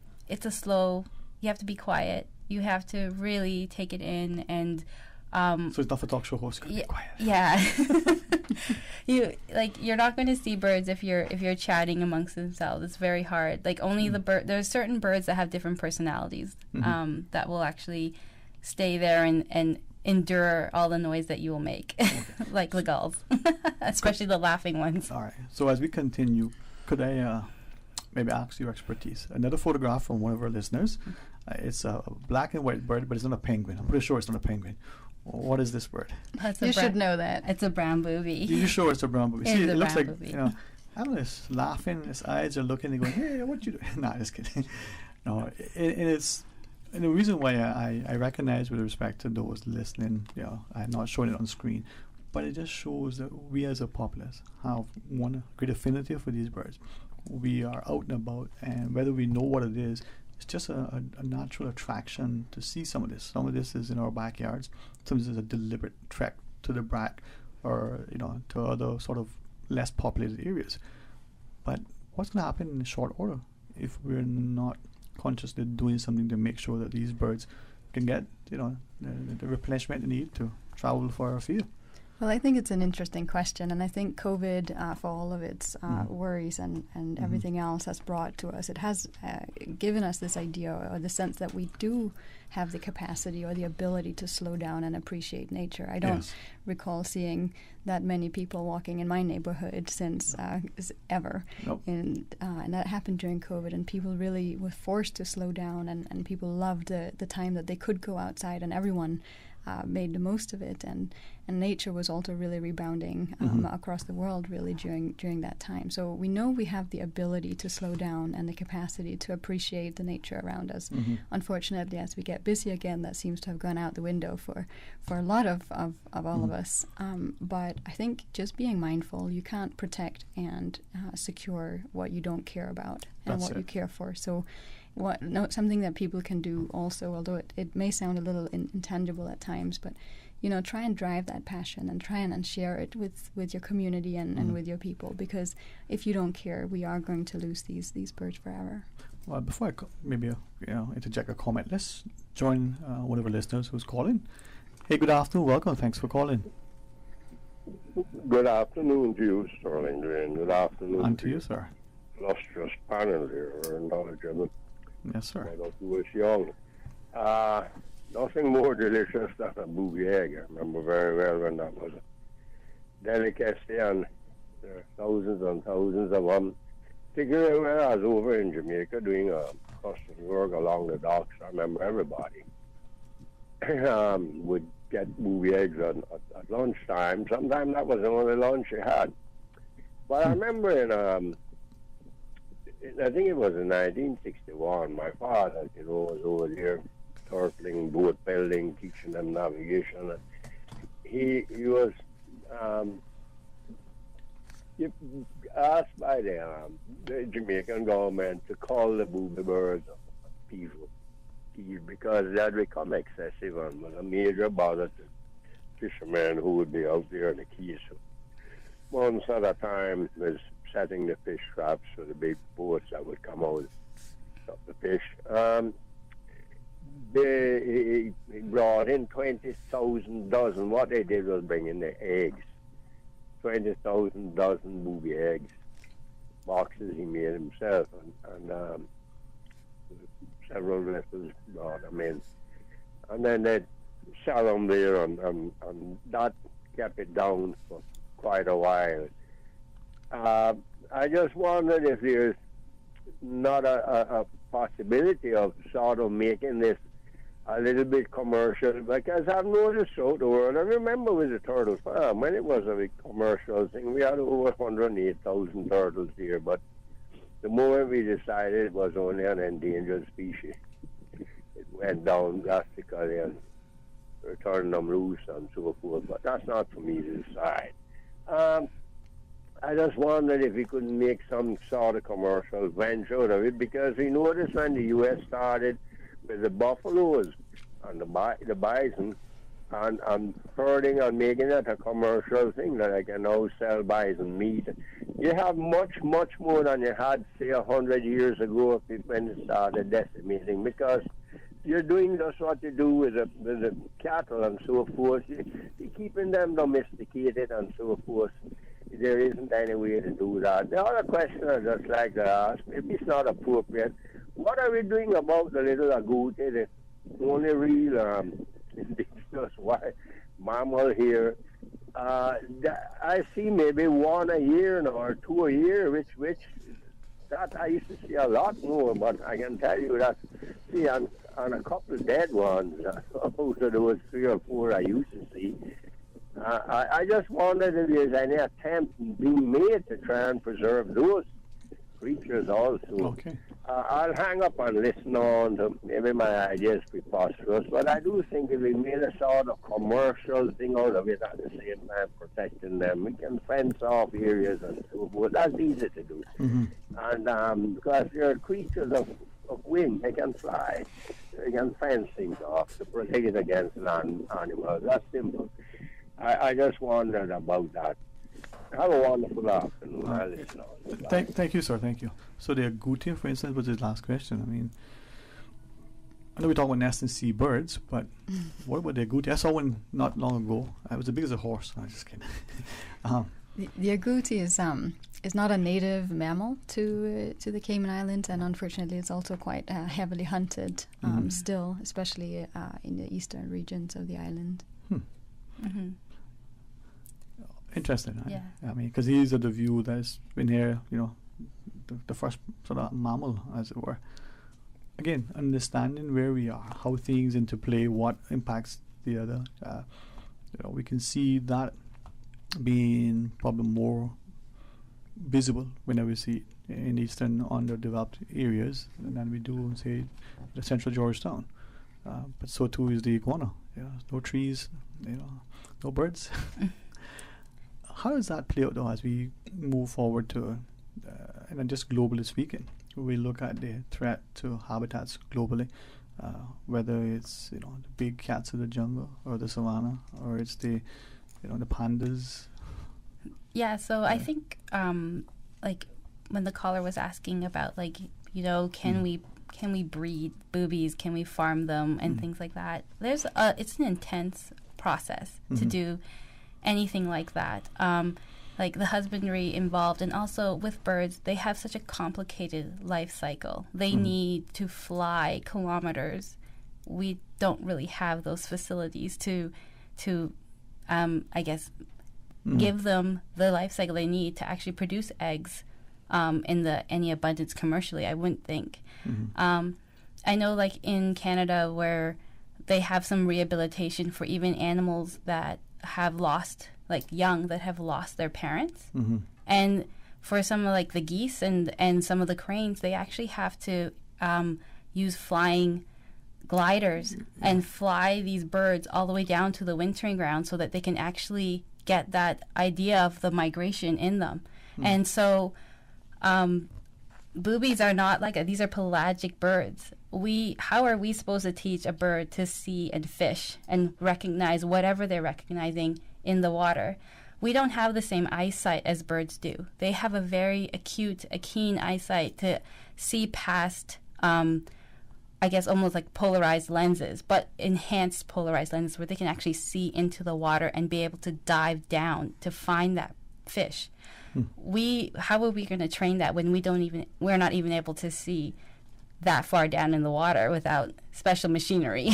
[SPEAKER 12] slow. You have to be quiet. You have to really take it in and.
[SPEAKER 1] So it's not for talk show hosts. Be quiet.
[SPEAKER 12] Yeah. You're not going to see birds if you're chatting amongst themselves. It's very hard. Like, only the bird. There's certain birds that have different personalities that will actually stay there and endure all the noise that you will make, like the gulls, especially the laughing ones.
[SPEAKER 1] All right. So as we continue, could I maybe ask your expertise? Another photograph from one of our listeners. It's a black and white bird, but it's not a penguin. I'm pretty sure it's not a penguin. What is this bird?
[SPEAKER 14] You should know that.
[SPEAKER 12] It's a brown booby.
[SPEAKER 1] You sure it's a brown booby?
[SPEAKER 12] It's
[SPEAKER 1] See,
[SPEAKER 12] a
[SPEAKER 1] it looks
[SPEAKER 12] brown
[SPEAKER 1] like,
[SPEAKER 12] booby.
[SPEAKER 1] I don't know, it's laughing, his eyes are looking, and going, hey, what you doing? Nah, just kidding. No, and the reason why I recognize with respect to those listening, I'm not showing it on screen, but it just shows that we as a populace have one great affinity for these birds. We are out and about, and whether we know what it is, it's just a natural attraction to see some of this. Some of this is in our backyards. Some of this is a deliberate trek to the brack or, to other sort of less populated areas. But what's going to happen in short order if we're not consciously doing something to make sure that these birds can get, the replenishment they need to travel for our field?
[SPEAKER 14] Well, I think it's an interesting question, and I think COVID, for all of its worries and everything else has brought to us, it has given us this idea or the sense that we do have the capacity or the ability to slow down and appreciate nature. I don't recall seeing that many people walking in my neighborhood since ever.
[SPEAKER 1] Nope.
[SPEAKER 14] And that happened during COVID, and people really were forced to slow down, and people loved the time that they could go outside, and everyone made the most of it, and nature was also really rebounding across the world really during that time. So we know we have the ability to slow down and the capacity to appreciate the nature around us. Unfortunately, as we get busy again, that seems to have gone out the window for a lot of all of us. But I think just being mindful, you can't protect and secure what you don't care about and what you care for. So something that people can do also, although it may sound a little intangible at times, but try and drive that passion and try and share it with your community and with your people, because if you don't care, we are going to lose these birds forever.
[SPEAKER 1] Well, before I maybe interject a comment, let's join one of our listeners who's calling. Hey, good afternoon, welcome, thanks for calling.
[SPEAKER 13] Good afternoon to you, Sterling, and good afternoon
[SPEAKER 1] and to you, sir.
[SPEAKER 13] Illustrious panel here, and knowledgeable.
[SPEAKER 1] Yes, sir.
[SPEAKER 13] Who was young. Nothing more delicious than a booby egg. I remember very well when that was a delicacy, and there are thousands and thousands of them. Particularly when I was over in Jamaica doing customs work along the docks, I remember everybody would get booby eggs at lunchtime. Sometimes that was the only lunch you had. But I remember I think it was in 1961, my father, was over there turtling, boat building, teaching them navigation. He was asked by the Jamaican government to call the booby birds people because they had become excessive and was a major bother to fishermen who would be out there in the Keys. Months at a time was setting the fish traps for the big boats that would come out of the fish. He brought in 20,000 dozen. What they did was bring in the eggs. 20,000 dozen booby eggs. Boxes he made himself, and several vessels brought them in. And then they'd sell them there, and that kept it down for quite a while. I just wondered if there's not a possibility of sort of making this a little bit commercial, because I've noticed throughout the world. I remember with the turtle farm, when it was a big commercial thing, we had over 108,000 turtles here, but the moment we decided it was only an endangered species, it went down drastically and returned them loose and so forth, but that's not for me to decide. I just wondered if we could make some sort of commercial venture out of it, because we noticed when the U.S. started with the buffaloes and the bison and herding and making it a commercial thing that I can now sell bison meat. You have much, much more than you had, say, 100 years ago when it started decimating, because you're doing just what you do with the cattle and so forth. You're keeping them domesticated and so forth. There isn't any way to do that. The other question I'd just like to ask, maybe it's not appropriate, what are we doing about the little agouti, the only real indigenous white mammal here? I see maybe one a year or two a year, which that I used to see a lot more, but I can tell you that, see, on a couple of dead ones, out of those 3 or 4 I used to see, I just wondered if there's any attempt being made to try and preserve those creatures also.
[SPEAKER 1] Okay.
[SPEAKER 13] I'll hang up and listen on to maybe my ideas preposterous, but I do think if we made a sort of commercial thing out of it at the same time protecting them, we can fence off areas and so forth. That's easy to do.
[SPEAKER 1] Mm-hmm.
[SPEAKER 13] And because they're creatures of wing, they can fly. They can fence things off to protect against land animals. That's simple. I just wondered about that. Have a wonderful afternoon. I'll listen on.
[SPEAKER 1] Thank you, sir. Thank you. So the agouti, for instance, was his last question. I mean, I know we talk about nesting seabirds, but what about the agouti? I saw one not long ago. It was as big as a horse. I just kidding.
[SPEAKER 14] The agouti is not a native mammal to the Cayman Islands, and unfortunately, it's also quite heavily hunted still, especially in the eastern regions of the island.
[SPEAKER 12] Mm-hmm.
[SPEAKER 1] Interesting.
[SPEAKER 12] Yeah.
[SPEAKER 1] I mean, because he's of the view that's been here, the first sort of mammal, as it were. Again, understanding where we are, how things interplay, what impacts the other. We can see that being probably more visible whenever we see it in eastern underdeveloped areas than we do in, say, the central Georgetown. But so too is the iguana. No trees, no birds. How does that play out, though, as we move forward to, and then just globally speaking, we look at the threat to habitats globally, whether it's the big cats of the jungle or the savannah, or it's the the pandas.
[SPEAKER 12] Yeah, so I think like when the caller was asking about can we breed boobies, can we farm them and things like that. It's an intense process to do anything like that. Like the husbandry involved, and also with birds, they have such a complicated life cycle. They need to fly kilometers. We don't really have those facilities to I guess, give them the life cycle they need to actually produce eggs in any abundance commercially, I wouldn't think. I know, like in Canada, where they have some rehabilitation for even animals that have lost, like young, that have lost their parents. And for some of like the geese and some of the cranes, they actually have to use flying gliders and fly these birds all the way down to the wintering ground so that they can actually get that idea of the migration in them. And so boobies are not like these are pelagic birds. How are we supposed to teach a bird to see and fish and recognize whatever they're recognizing in the water? We don't have the same eyesight as birds do. They have a very keen eyesight to see past I guess almost like polarized lenses, but enhanced polarized lenses where they can actually see into the water and be able to dive down to find that fish. How are we going to train that when we're not even able to see that far down in the water without special machinery?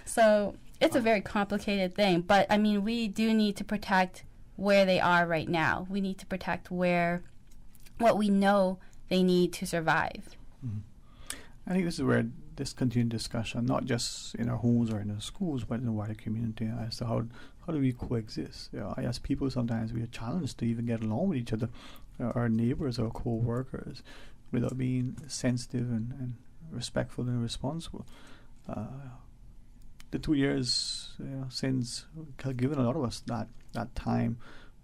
[SPEAKER 12] So it's a very complicated thing, but I mean, we do need to protect where they are right now. We need to protect what we know they need to survive.
[SPEAKER 1] Mm-hmm. I think this is where this continued discussion, not just in our homes or in our schools, but in the wider community, as to how do we coexist. As people, sometimes we are challenged to even get along with each other, our neighbors, our co-workers, without being sensitive and respectful and responsible. The 2 years since have given a lot of us that time.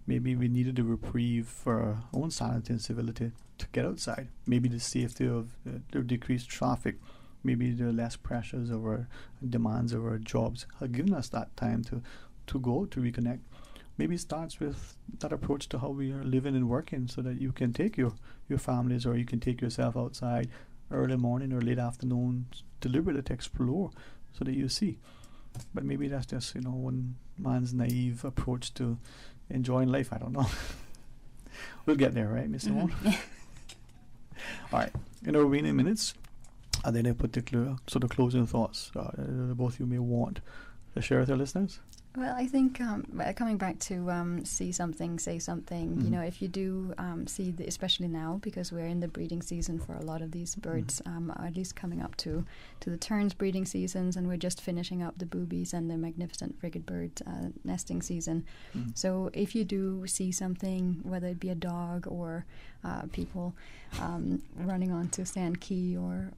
[SPEAKER 1] Maybe we needed a reprieve for our own sanity and civility to get outside. Maybe the safety of the decreased traffic, maybe the less pressures of our demands of our jobs have given us that time to go, to reconnect. Maybe it starts with that approach to how we are living and working, so that you can take your families, or you can take yourself outside early morning or late afternoon, deliberately to explore, so that you see. But maybe that's just one man's naive approach to enjoying life. I don't know. We'll get there, right, Miss Simone? All right. In our remaining minutes, are there any particular sort of closing thoughts both you may want to share with our listeners?
[SPEAKER 14] Well, I think coming back to see something, say something,
[SPEAKER 1] Mm-hmm.
[SPEAKER 14] If you do see, especially now, because we're in the breeding season for a lot of these birds, at least coming up to the terns breeding seasons, and we're just finishing up the boobies and the magnificent frigate bird nesting season.
[SPEAKER 1] Mm-hmm.
[SPEAKER 14] So if you do see something, whether it be a dog or people running onto Sand Key or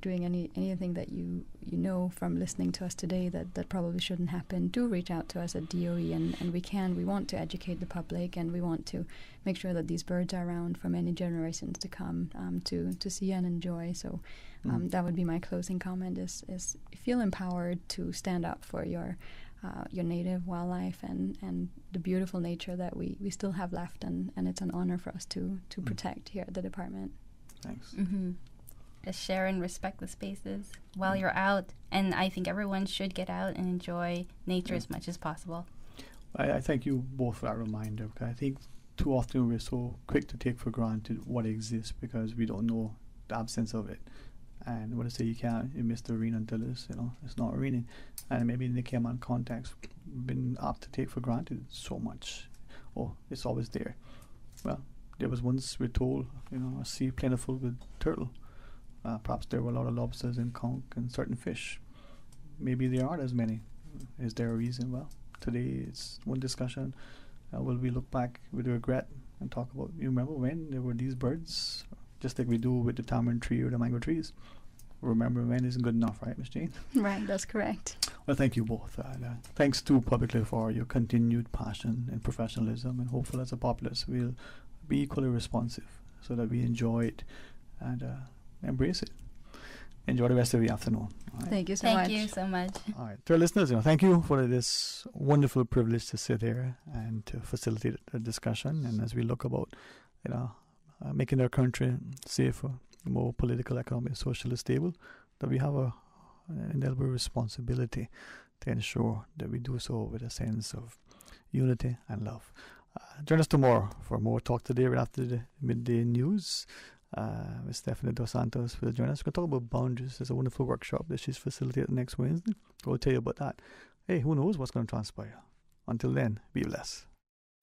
[SPEAKER 14] doing anything that you know from listening to us today that probably shouldn't happen, do reach out to us at DOE, and we want to educate the public, and we want to make sure that these birds are around for many generations to come to see and enjoy. So that would be my closing comment, is feel empowered to stand up for your native wildlife and the beautiful nature that we still have left, and it's an honor for us to protect here at the department.
[SPEAKER 1] Thanks.
[SPEAKER 12] Mm-hmm. Just share and respect the spaces while you're out, and I think everyone should get out and enjoy nature as much as possible.
[SPEAKER 1] I thank you both for that reminder, because I think too often we're so quick to take for granted what exists because we don't know the absence of it. And what I say, you miss the rain until it's not raining. And maybe in the Cayman context, we've been apt to take for granted so much. Oh, it's always there. Well, there was once, we're told, a sea plentiful with turtle. Perhaps there were a lot of lobsters and conch and certain fish. Maybe there aren't as many. Is there a reason? Well, today it's one discussion. Will we look back with regret and talk about, you remember when there were these birds? Just like we do with the tamarind tree or the mango trees. Remember when isn't good enough, right, Ms. Jane?
[SPEAKER 14] Right, that's correct.
[SPEAKER 1] Well, thank you both. Thanks too publicly for your continued passion and professionalism, and hopefully as a populace we'll be equally responsive so that we enjoy it and embrace it. Enjoy the rest of the afternoon. Right?
[SPEAKER 14] Thank you so much.
[SPEAKER 12] Thank you so much.
[SPEAKER 1] All right. To our listeners, thank you for this wonderful privilege to sit here and to facilitate a discussion. And as we look about, making our country safer, more political, economic, socially stable, that we have an indelible responsibility to ensure that we do so with a sense of unity and love. Join us tomorrow for more Talk Today right after the midday news. Ms. Stephanie Dos Santos will join us. We're going to talk about boundaries. There's a wonderful workshop that she's facilitating next Wednesday. We'll tell you about that. Hey, who knows what's going to transpire? Until then, be blessed.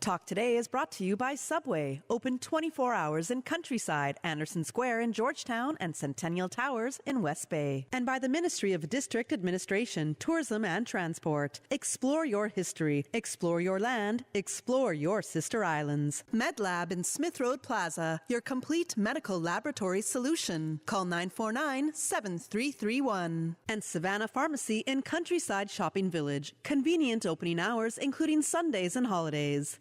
[SPEAKER 20] Talk Today is brought to you by Subway, open 24 hours in Countryside, Anderson Square in Georgetown, and Centennial Towers in West Bay. And by the Ministry of District Administration, Tourism and Transport. Explore your history, explore your land, explore your sister islands. MedLab in Smith Road Plaza, your complete medical laboratory solution. Call 949-7331. And Savannah Pharmacy in Countryside Shopping Village, convenient opening hours including Sundays and holidays.